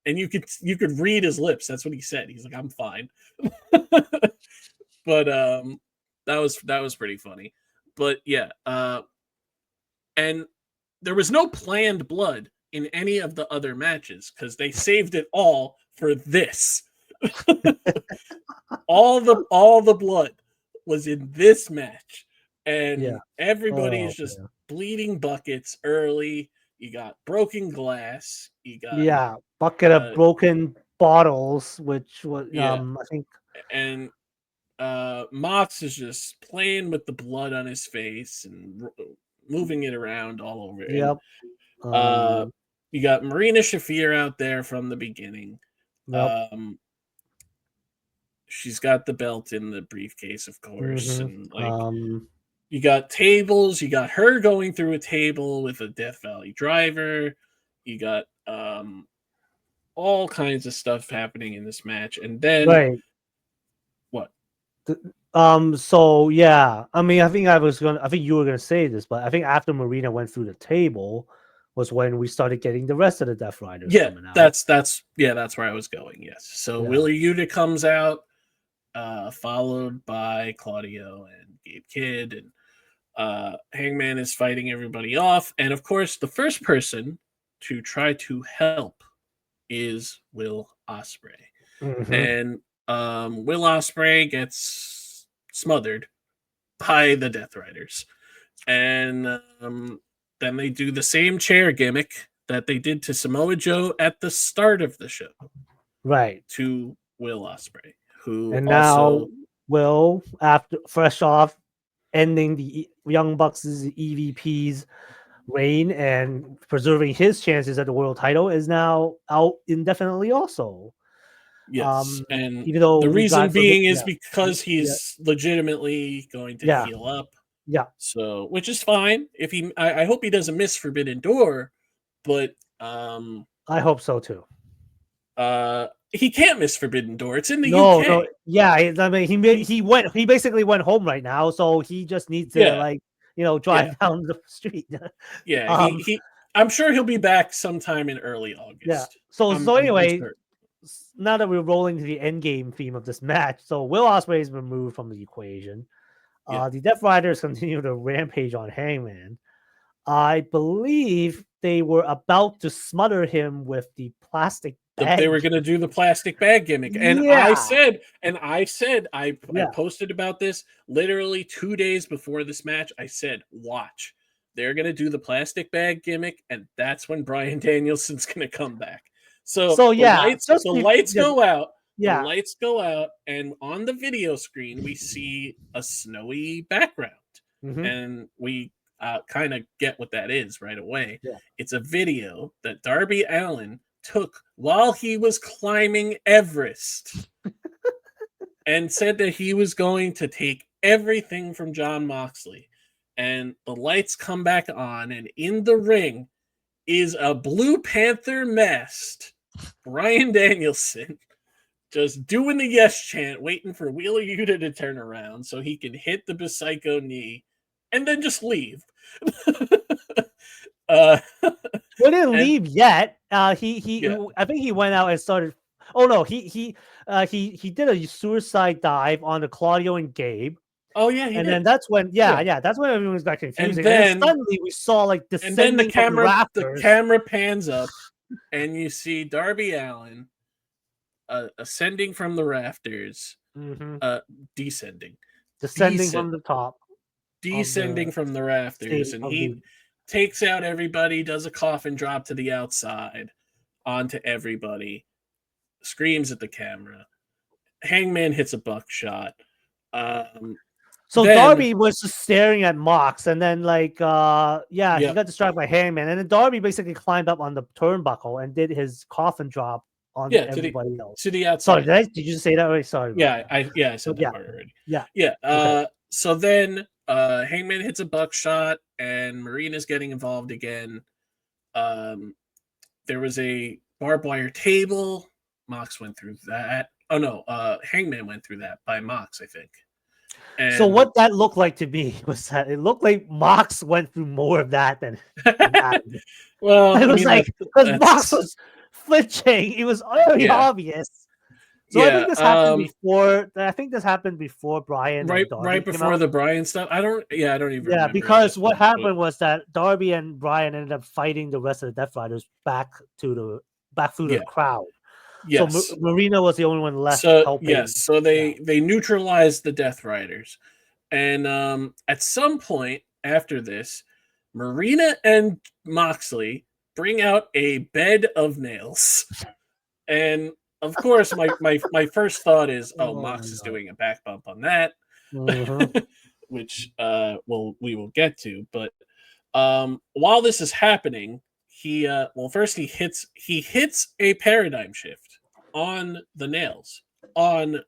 And you could read his lips. That's what he said. He's like, "I'm fine." But that was pretty funny. But yeah, and there was no planned blood in any of the other matches because they saved it all for this. all the blood was in this match, and everybody is just bleeding buckets early. You got broken glass. You got bucket of broken bottles, which was I think. And Mox is just playing with the blood on his face and moving it around all over. Yep. And, you got Marina Shafir out there from the beginning. Yep. She's got the belt in the briefcase, of course. Mm-hmm. And you got tables. You got her going through a table with a Death Valley driver. You got all kinds of stuff happening in this match. And then what? So yeah, I mean, I think you were gonna say this, but I think after Marina went through the table was when we started getting the rest of the Death Riders coming out. That's where I was going. Yes. So Wheeler Yuta comes out, followed by Claudio and Gabe Kidd, and Hangman is fighting everybody off. And of course, the first person to try to help is Will Ospreay. Mm-hmm. And Will Ospreay gets smothered by the Death Riders. And then they do the same chair gimmick that they did to Samoa Joe at the start of the show. Right. To Will Ospreay, who and now Will, after fresh off ending the Young Bucks' EVP's reign and preserving his chances at the world title, is now out indefinitely also. Yes, and even though the reason being is because he's legitimately going to heal up. Yeah. So, which is fine. If I hope he doesn't miss Forbidden Door, but I hope so too. He can't miss Forbidden Door. It's in the UK. No, yeah. I mean, he basically went home right now, so he just needs to drive down the street. Yeah, I'm sure he'll be back sometime in early August. Yeah. So anyway, now that we're rolling to the end game theme of this match, so Will Ospreay has been removed from the equation. The Death Riders continue to rampage on Hangman. I believe they were about to smother him with the plastic bag. They were going to do the plastic bag gimmick. And I posted about this literally 2 days before this match. I said, watch. They're going to do the plastic bag gimmick, and that's when Bryan Danielson's going to come back. So the lights go out. Yeah. The lights go out, and on the video screen, we see a snowy background. Mm-hmm. And we kind of get what that is right away. Yeah. It's a video that Darby Allin took while he was climbing Everest and said that he was going to take everything from Jon Moxley and the lights come back on, and in the ring is a Blue Panther masked Bryan Danielson just doing the yes chant, waiting for Wheeler Yuta to turn around so he can hit the Psycho knee and then just leave. Well, he didn't and- leave yet. He Yeah. I think he went out and started. Oh no, he did a suicide dive on the Claudio and Gabe. Oh yeah, he And did. then that's when that's when everyone got confusing. And then suddenly we saw like and then descending from the rafters. the camera pans up, and you see Darby Allin ascending from the rafters, descending from the top, descending from the rafters, and he takes out everybody, does a coffin drop to the outside onto everybody, screams at the camera. Hangman hits a buckshot. So then, Darby was just staring at Mox, and then he got distracted by Hangman, and then Darby basically climbed up on the turnbuckle and did his coffin drop on everybody else to the outside. Sorry, did you say that already? Sorry. I said that part already. Yeah. Okay. So then Hangman hits a buckshot, and Marina's getting involved again. There was a barbed wire table. Mox went through that. Oh no, Hangman went through that by Mox, I think. And so what that looked like to me was that it looked like Mox went through more of that than Adam. Well, it was because Mox was flinching. It was very obvious. So I think this happened before. I think this happened before Bryan. Right before the Bryan stuff. I don't even remember. Yeah, because what happened was that Darby and Bryan ended up fighting the rest of the Death Riders back through the crowd. Yes. So Marina was the only one left helping. Yes, so they neutralized the Death Riders. And at some point after this, Marina and Moxley bring out a bed of nails. And of course, my first thought is, Mox is doing a back bump on that, which we will get to. But while this is happening, he first he hits a paradigm shift on the nails on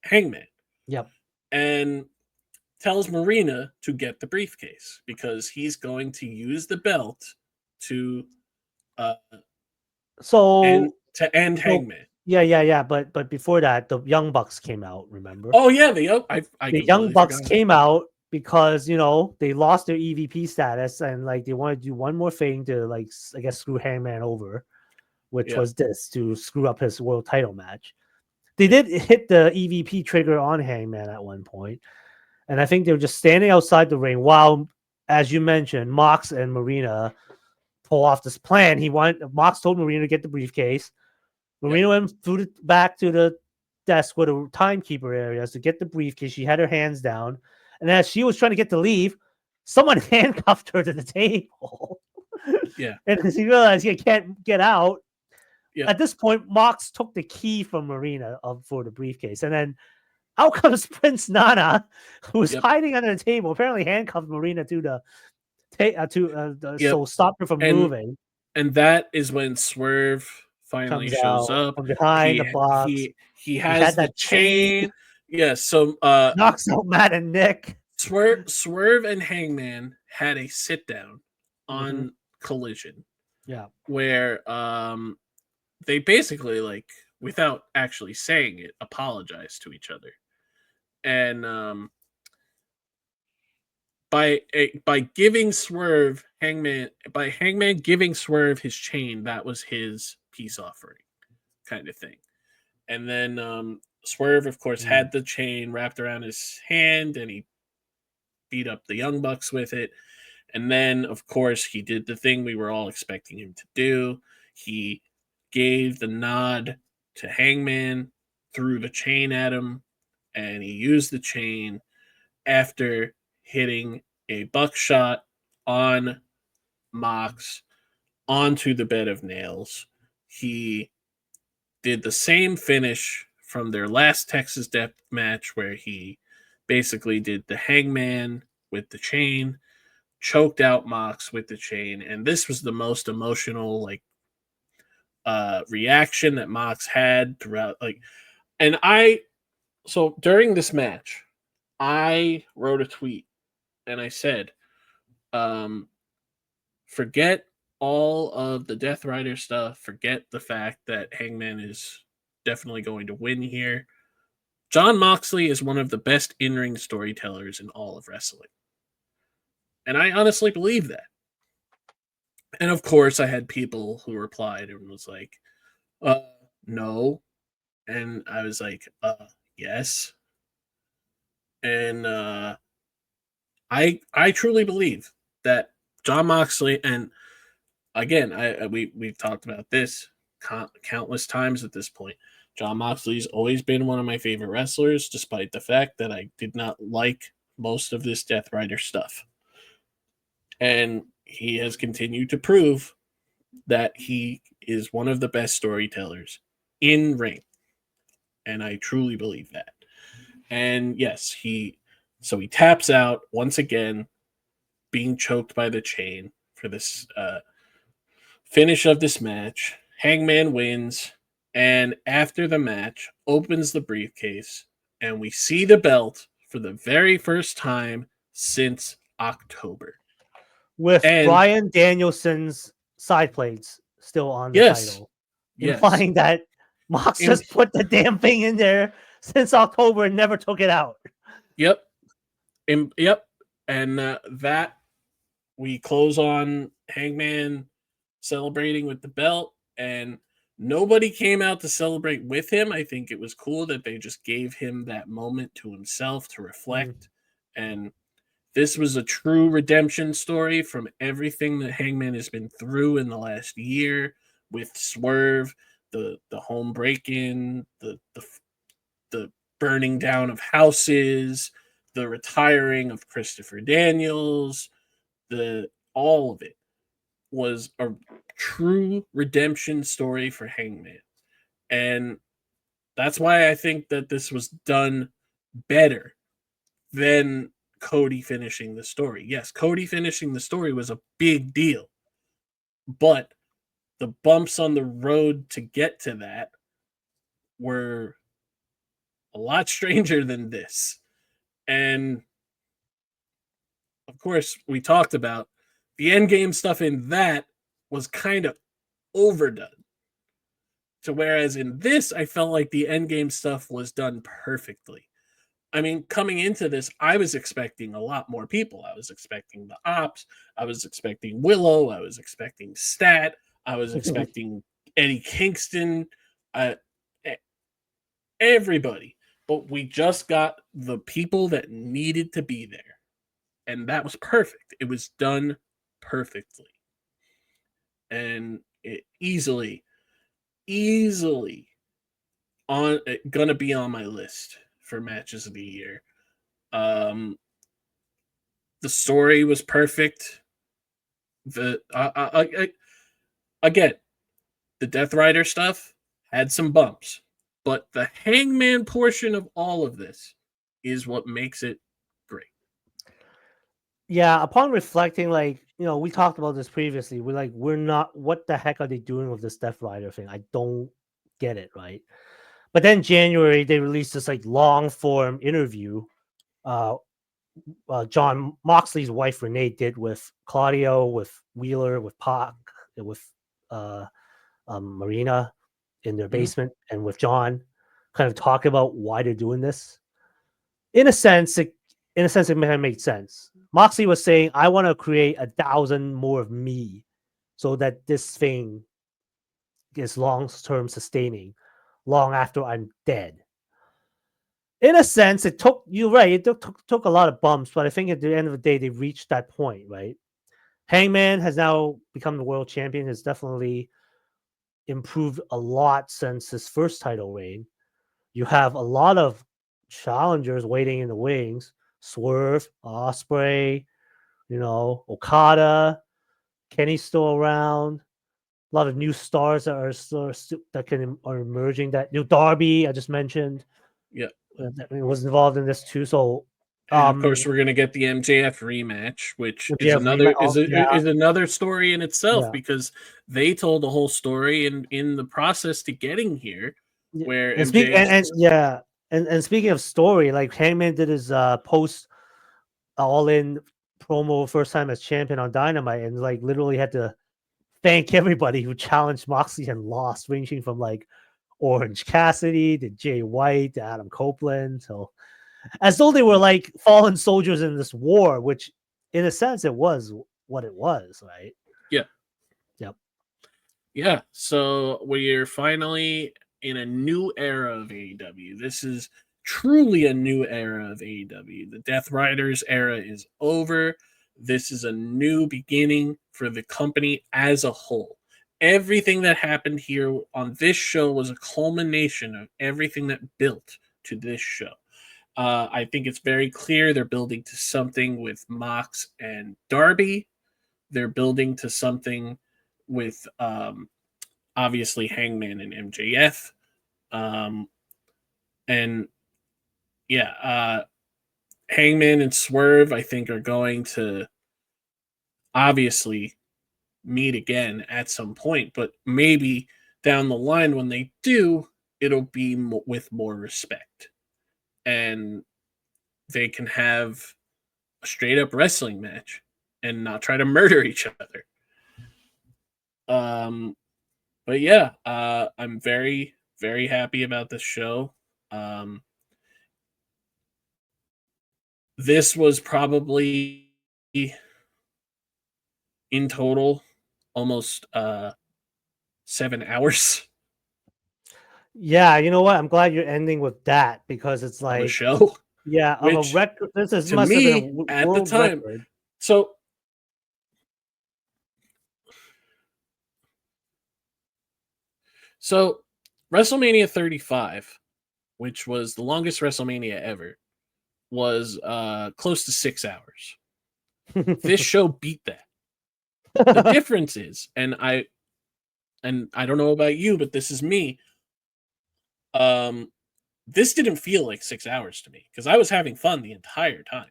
Hangman. Yep. And tells Marina to get the briefcase because he's going to use the belt to end Hangman. Yeah. But before that, the Young Bucks came out. Remember? Oh yeah, the Young Bucks came out because they lost their EVP status and they want to do one more thing to I guess screw Hangman over, which was this to screw up his world title match. They did hit the EVP trigger on Hangman at one point, and I think they were just standing outside the ring while, as you mentioned, Mox and Marina pull off this plan. Mox told Marina to get the briefcase. Marina went back to the desk with the timekeeper areas to get the briefcase. She had her hands down, and as she was trying to get to leave, someone handcuffed her to the table. Yeah, and she realized she can't get out. Yeah. At this point, Mox took the key from Marina for the briefcase, and then out comes Prince Nana, who was hiding under the table. Apparently, handcuffed Marina so stop her from moving. And that is when Swerve finally shows up from behind the box. He has the chain. Yeah, so knocks out Matt and Nick. Swerve and Hangman had a sit down on Collision. Yeah, where they basically without actually saying it, apologize to each other, and by giving Swerve Hangman giving Swerve his chain, that was his peace offering, kind of thing. And then Swerve, of course, had the chain wrapped around his hand, and he beat up the Young Bucks with it. And then, of course, he did the thing we were all expecting him to do. He gave the nod to Hangman, threw the chain at him, and he used the chain after hitting a buckshot on Mox onto the bed of nails. He did the same finish from their last Texas Death match where he basically did the Hangman with the chain, choked out Mox with the chain, and this was the most emotional reaction that Mox had throughout. So during this match, I wrote a tweet and I said, um, forget all of the Death Rider stuff. Forget the fact that Hangman is definitely going to win here. Jon Moxley is one of the best in-ring storytellers in all of wrestling. And I honestly believe that. And of course, I had people who replied and was like, no. And I was like, yes. And I truly believe that Jon Moxley, and again, we've talked about this countless times at this point. Jon Moxley's always been one of my favorite wrestlers, despite the fact that I did not like most of this Death Rider stuff. And he has continued to prove that he is one of the best storytellers in ring. And I truly believe that. And yes, he taps out once again, being choked by the chain for this finish of this match. Hangman wins, and after the match, opens the briefcase, and we see the belt for the very first time since October. With And Bryan Danielson's side plates still on the yes, title, yes, implying that Mox just put the damn thing in there since October and never took it out. Yep, yep, and that we close on Hangman celebrating with the belt, and nobody came out to celebrate with him. I think it was cool that they just gave him that moment to himself to reflect. And this was a true redemption story from everything that Hangman has been through in the last year with Swerve, the home break-in, the burning down of houses, the retiring of Christopher Daniels, all of it was a true redemption story for Hangman. And that's why I think that this was done better than Cody finishing the story. Yes, Cody finishing the story was a big deal, but the bumps on the road to get to that were a lot stranger than this. And of course, we talked about the end game stuff in that was kind of overdone. So whereas in this, I felt like the end game stuff was done perfectly. I mean, coming into this, I was expecting a lot more people. I was expecting the Ops. I was expecting Willow. I was expecting Stat. I was expecting Eddie Kingston. Everybody. But we just got the people that needed to be there. And that was perfect. It was done perfectly. And it easily on gonna be on my list for matches of the year. The story was perfect. Again, the Death Rider stuff had some bumps, but the Hangman portion of all of this is what makes it great. Yeah, upon reflecting, like, we talked about this previously. We're not, what the heck are they doing with this Death Rider thing? I don't get it, right? But then January, they released this like long form interview. John Moxley's wife Renee did with Claudio, with Wheeler, with Pac, with Marina in their basement, and with John, kind of talking about why they're doing this. In a sense, it may have made sense. Moxley was saying, "I want to create 1,000 more of me, so that this thing is long term sustaining, long after I'm dead." In a sense, you're right, it took a lot of bumps, but I think at the end of the day, they reached that point, right? Hangman has now become the world champion, has definitely improved a lot since his first title reign. You have a lot of challengers waiting in the wings. Swerve, Ospreay, Okada, Kenny's still around. A lot of new stars that are emerging. That new Darby I just mentioned. Yeah, that was involved in this too. So, and of course, we're gonna get the MJF rematch, which is MJF another story in itself, Yeah. because they told the whole story in the process to getting here, where and MJF and speaking of story, like Hangman did his post All In promo first time as champion on Dynamite, and like literally had to thank everybody who challenged Moxley and lost, ranging from like Orange Cassidy to Jay White to Adam Copeland. So as though they were like fallen soldiers in this war, which in a sense it was what it was, right? Yeah. Yep. Yeah. So we're finally in a new era of AEW. This is truly a new era of AEW. The Death Riders era is over. This is a new beginning for the company as a whole. Everything that happened here on this show was a culmination of everything that built to this show. I think it's very clear they're building to something with Mox and Darby. They're building to something with obviously Hangman and MJF. And yeah, Hangman and Swerve, I think, are going to obviously meet again at some point, but maybe down the line when they do, it'll be with more respect. And they can have a straight up wrestling match and not try to murder each other. But yeah, I'm very, very happy about this show. This was probably in total almost 7 hours Yeah, you know what? I'm glad you're ending with that because it's of a like, show, yeah, of a which record. This to must have me been a at the world time. record. So WrestleMania 35, which was the longest WrestleMania ever, was close to 6 hours. This show beat that. The difference is, and I don't know about you, but this is me. This didn't feel like 6 hours to me because I was having fun the entire time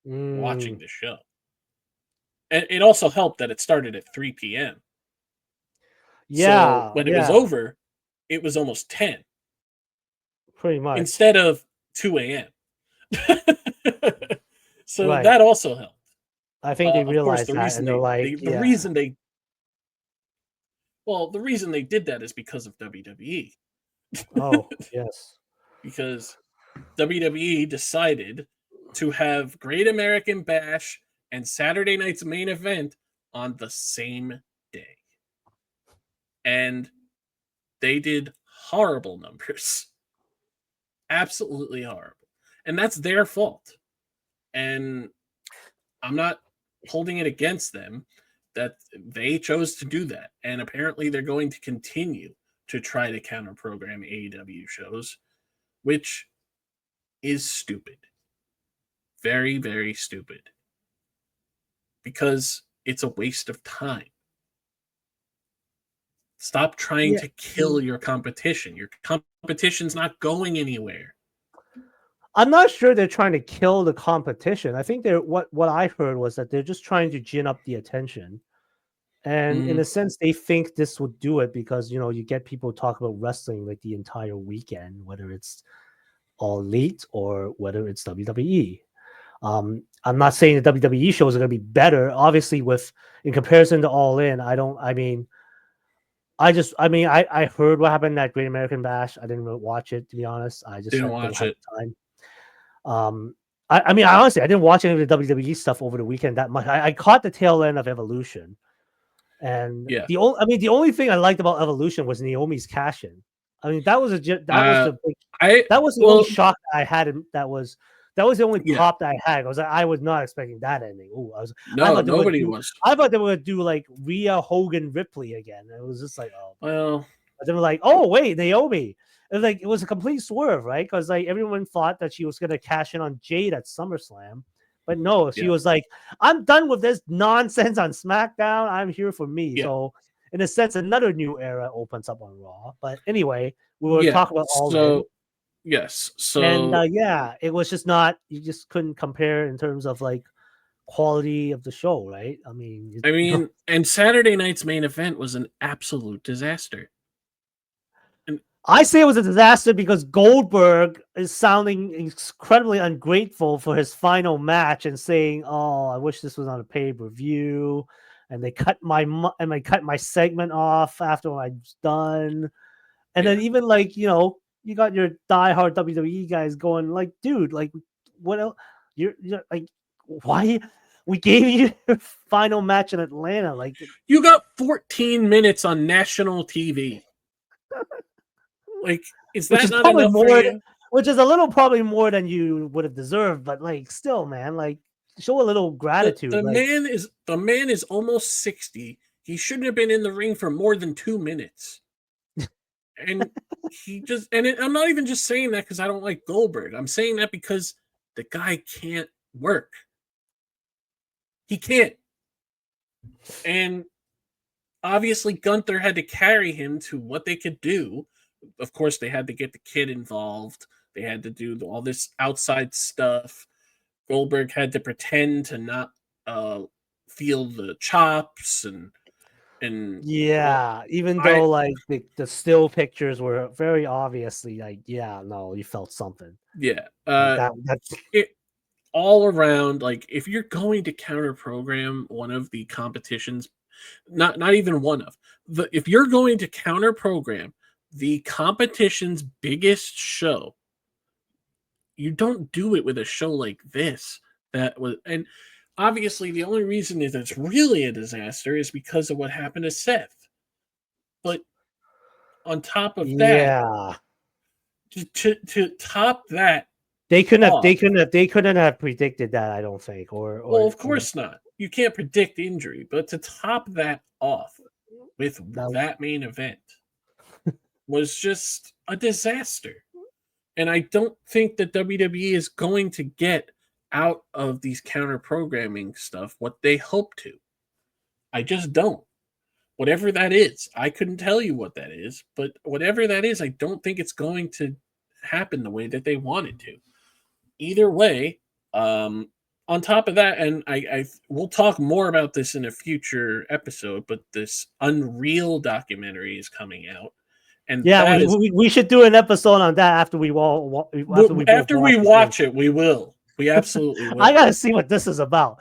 watching this show. And it also helped that it started at 3 p.m. So when it was over, it was almost 10. Pretty much. Instead of 2 a.m. So Right. that also helped. I think they Of course, realized the that, reason and they're like, the reason they did that is because of WWE. Oh, yes. Because WWE decided to have Great American Bash and Saturday Night's Main Event on the same day. And they did horrible numbers. Absolutely horrible. And that's their fault. And I'm not holding it against them that they chose to do that. And apparently they're going to continue to try to counter program AEW shows, which is stupid. Very, very stupid. Because it's a waste of time. Stop trying to kill your competition. Your competition's not going anywhere. I'm not sure they're trying to kill the competition. I think they're what I heard was that they're just trying to gin up the attention. And in a sense, they think this would do it because you get people talk about wrestling like the entire weekend, whether it's All Elite or whether it's WWE. I'm not saying the WWE shows are going to be better. Obviously, in comparison to All In, I heard what happened at Great American Bash. I didn't really watch it, to be honest. I just Didn't don't watch have it. time. I honestly, I didn't watch any of the WWE stuff over the weekend that much. I caught the tail end of Evolution, and Yeah. the only thing I liked about Evolution was Naomi's cash in. I mean, that was the only shock I had. That was the only pop that I had. I was not expecting that ending. Oh, nobody was. I thought they were gonna do like Rhea, Hogan, Ripley again. It was just like, oh, well. But they were like, oh wait, Naomi. And it was a complete swerve, right? Because like everyone thought that she was gonna cash in on Jade at SummerSlam, but no, she was like, I'm done with this nonsense on SmackDown. I'm here for me. Yeah. So in a sense, another new era opens up on Raw. But anyway, we were talking about All In. Yes. So and it was just not. You just couldn't compare in terms of like quality of the show, right? I mean, and Saturday Night's Main Event was an absolute disaster. I say it was a disaster because Goldberg is sounding incredibly ungrateful for his final match and saying, "Oh, I wish this was on a pay-per-view." And they cut my segment off after I was done. And then even like, you got your diehard WWE guys going like, dude, like what else? You're like, why we gave you your final match in Atlanta? Like, You got 14 minutes on national TV. Like, is which that is not probably enough for more, you? which is a little probably more than you would have deserved, but like still, man, like show a little gratitude. The Like, man is almost 60. He shouldn't have been in the ring for more than 2 minutes. And I'm not even just saying that because I don't like Goldberg. I'm saying that because the guy can't work. He can't. And obviously Gunther had to carry him to what they could do. Of course, they had to get the kid involved. They had to do all this outside stuff. Goldberg had to pretend to not feel the chops and all. yeah, even I though like the still pictures were very obviously like, yeah, no, you felt something. Yeah, Like that's it all around. Like if you're going to counter program one of the competitions, not even one of if you're going to counter program the competition's biggest show, you don't do it with a show like this. That was and obviously the only reason is it's really a disaster is because of what happened to Seth. But on top of that, yeah. to top that They couldn't have. off, They couldn't have predicted that. I don't think. well, of course not. You can't predict injury, but to top that off with that, that main event was just a disaster. And I don't think that WWE is going to get out of these counter programming stuff what they hope to. I just don't. Whatever that is, I couldn't tell you what that is, but whatever that is, I don't think it's going to happen the way that they want it to. Either way, on top of that, and I we'll talk more about this in a future episode, but this Unreal documentary is coming out, and yeah, that is we should do an episode on that after we after we both after we watch it. watch it, we will. We absolutely will. I gotta see what this is about.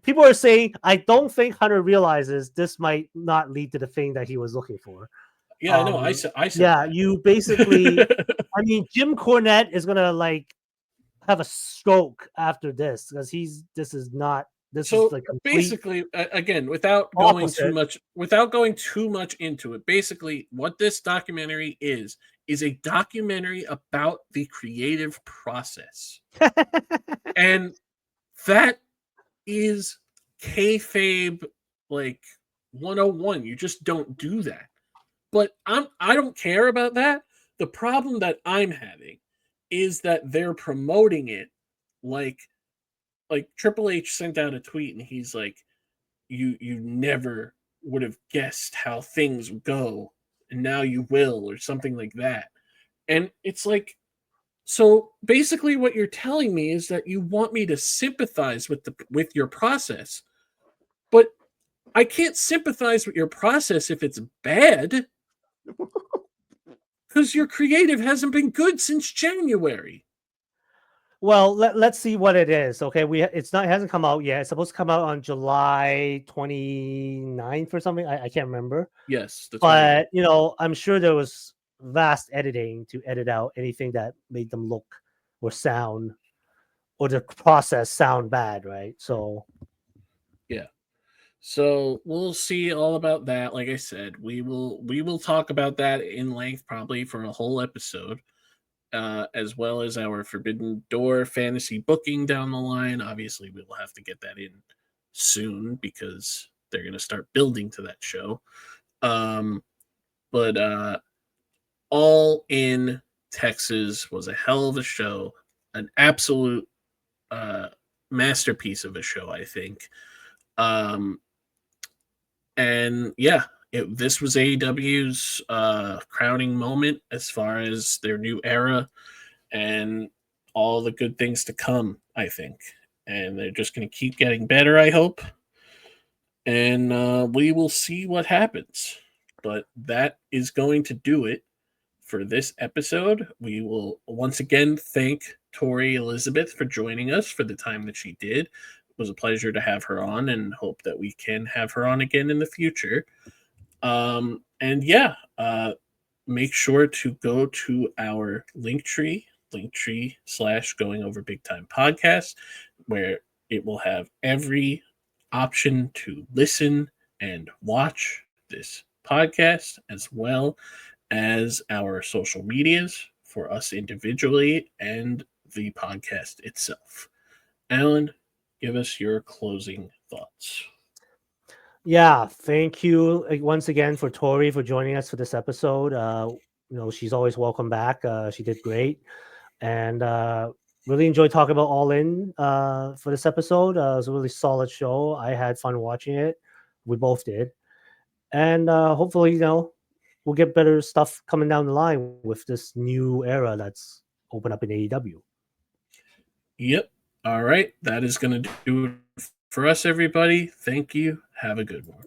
People are saying I don't think Hunter realizes this might not lead to the thing that he was looking for. Yeah, I know. I said Yeah, that. you basically. I mean, Jim Cornette is gonna like have a stroke after this because this is not. This is So like complete basically, again, without going opposite. too much into it, basically, what this documentary is a documentary about the creative process, and that is kayfabe like 101. You just don't do that. But I don't care about that. The problem that I'm having is that they're promoting it like Triple H sent out a tweet and he's like, you never would have guessed how things go, and now you will, or something like that. And it's like, so basically what you're telling me is that you want me to sympathize with your process, but I can't sympathize with your process if it's bad because your creative hasn't been good since January. Well, let's see what it is. Okay, it hasn't come out yet. It's supposed to come out on July 29th or something. I can't remember. Yes, that's But I'm sure there was vast editing to edit out anything that made them look or sound or the process sound bad, right? So yeah. So we'll see all about that. Like I said, we will talk about that in length probably for a whole episode, as well as our Forbidden Door fantasy booking down the line. Obviously, we will have to get that in soon because they're going to start building to that show. But All In Texas was a hell of a show, an absolute masterpiece of a show, I think. And yeah, this was AEW's crowning moment as far as their new era and all the good things to come, I think. And they're just going to keep getting better, I hope. And we will see what happens. But that is going to do it for this episode. We will once again thank Tori Elizabeth for joining us for the time that she did. It was a pleasure to have her on, and hope that we can have her on again in the future. And yeah, make sure to go to our linktree / going over big time podcast, where it will have every option to listen and watch this podcast, as well as our social medias for us individually and the podcast itself. Alan, give us your closing thoughts. Yeah, thank you once again for Tori for joining us for this episode. She's always welcome back. She did great, and really enjoyed talking about All In for this episode. It was a really solid show. I had fun watching it. We both did, and hopefully, we'll get better stuff coming down the line with this new era that's opened up in AEW. Yep. All right. That is going to do it for us, everybody. Thank you. Have a good one.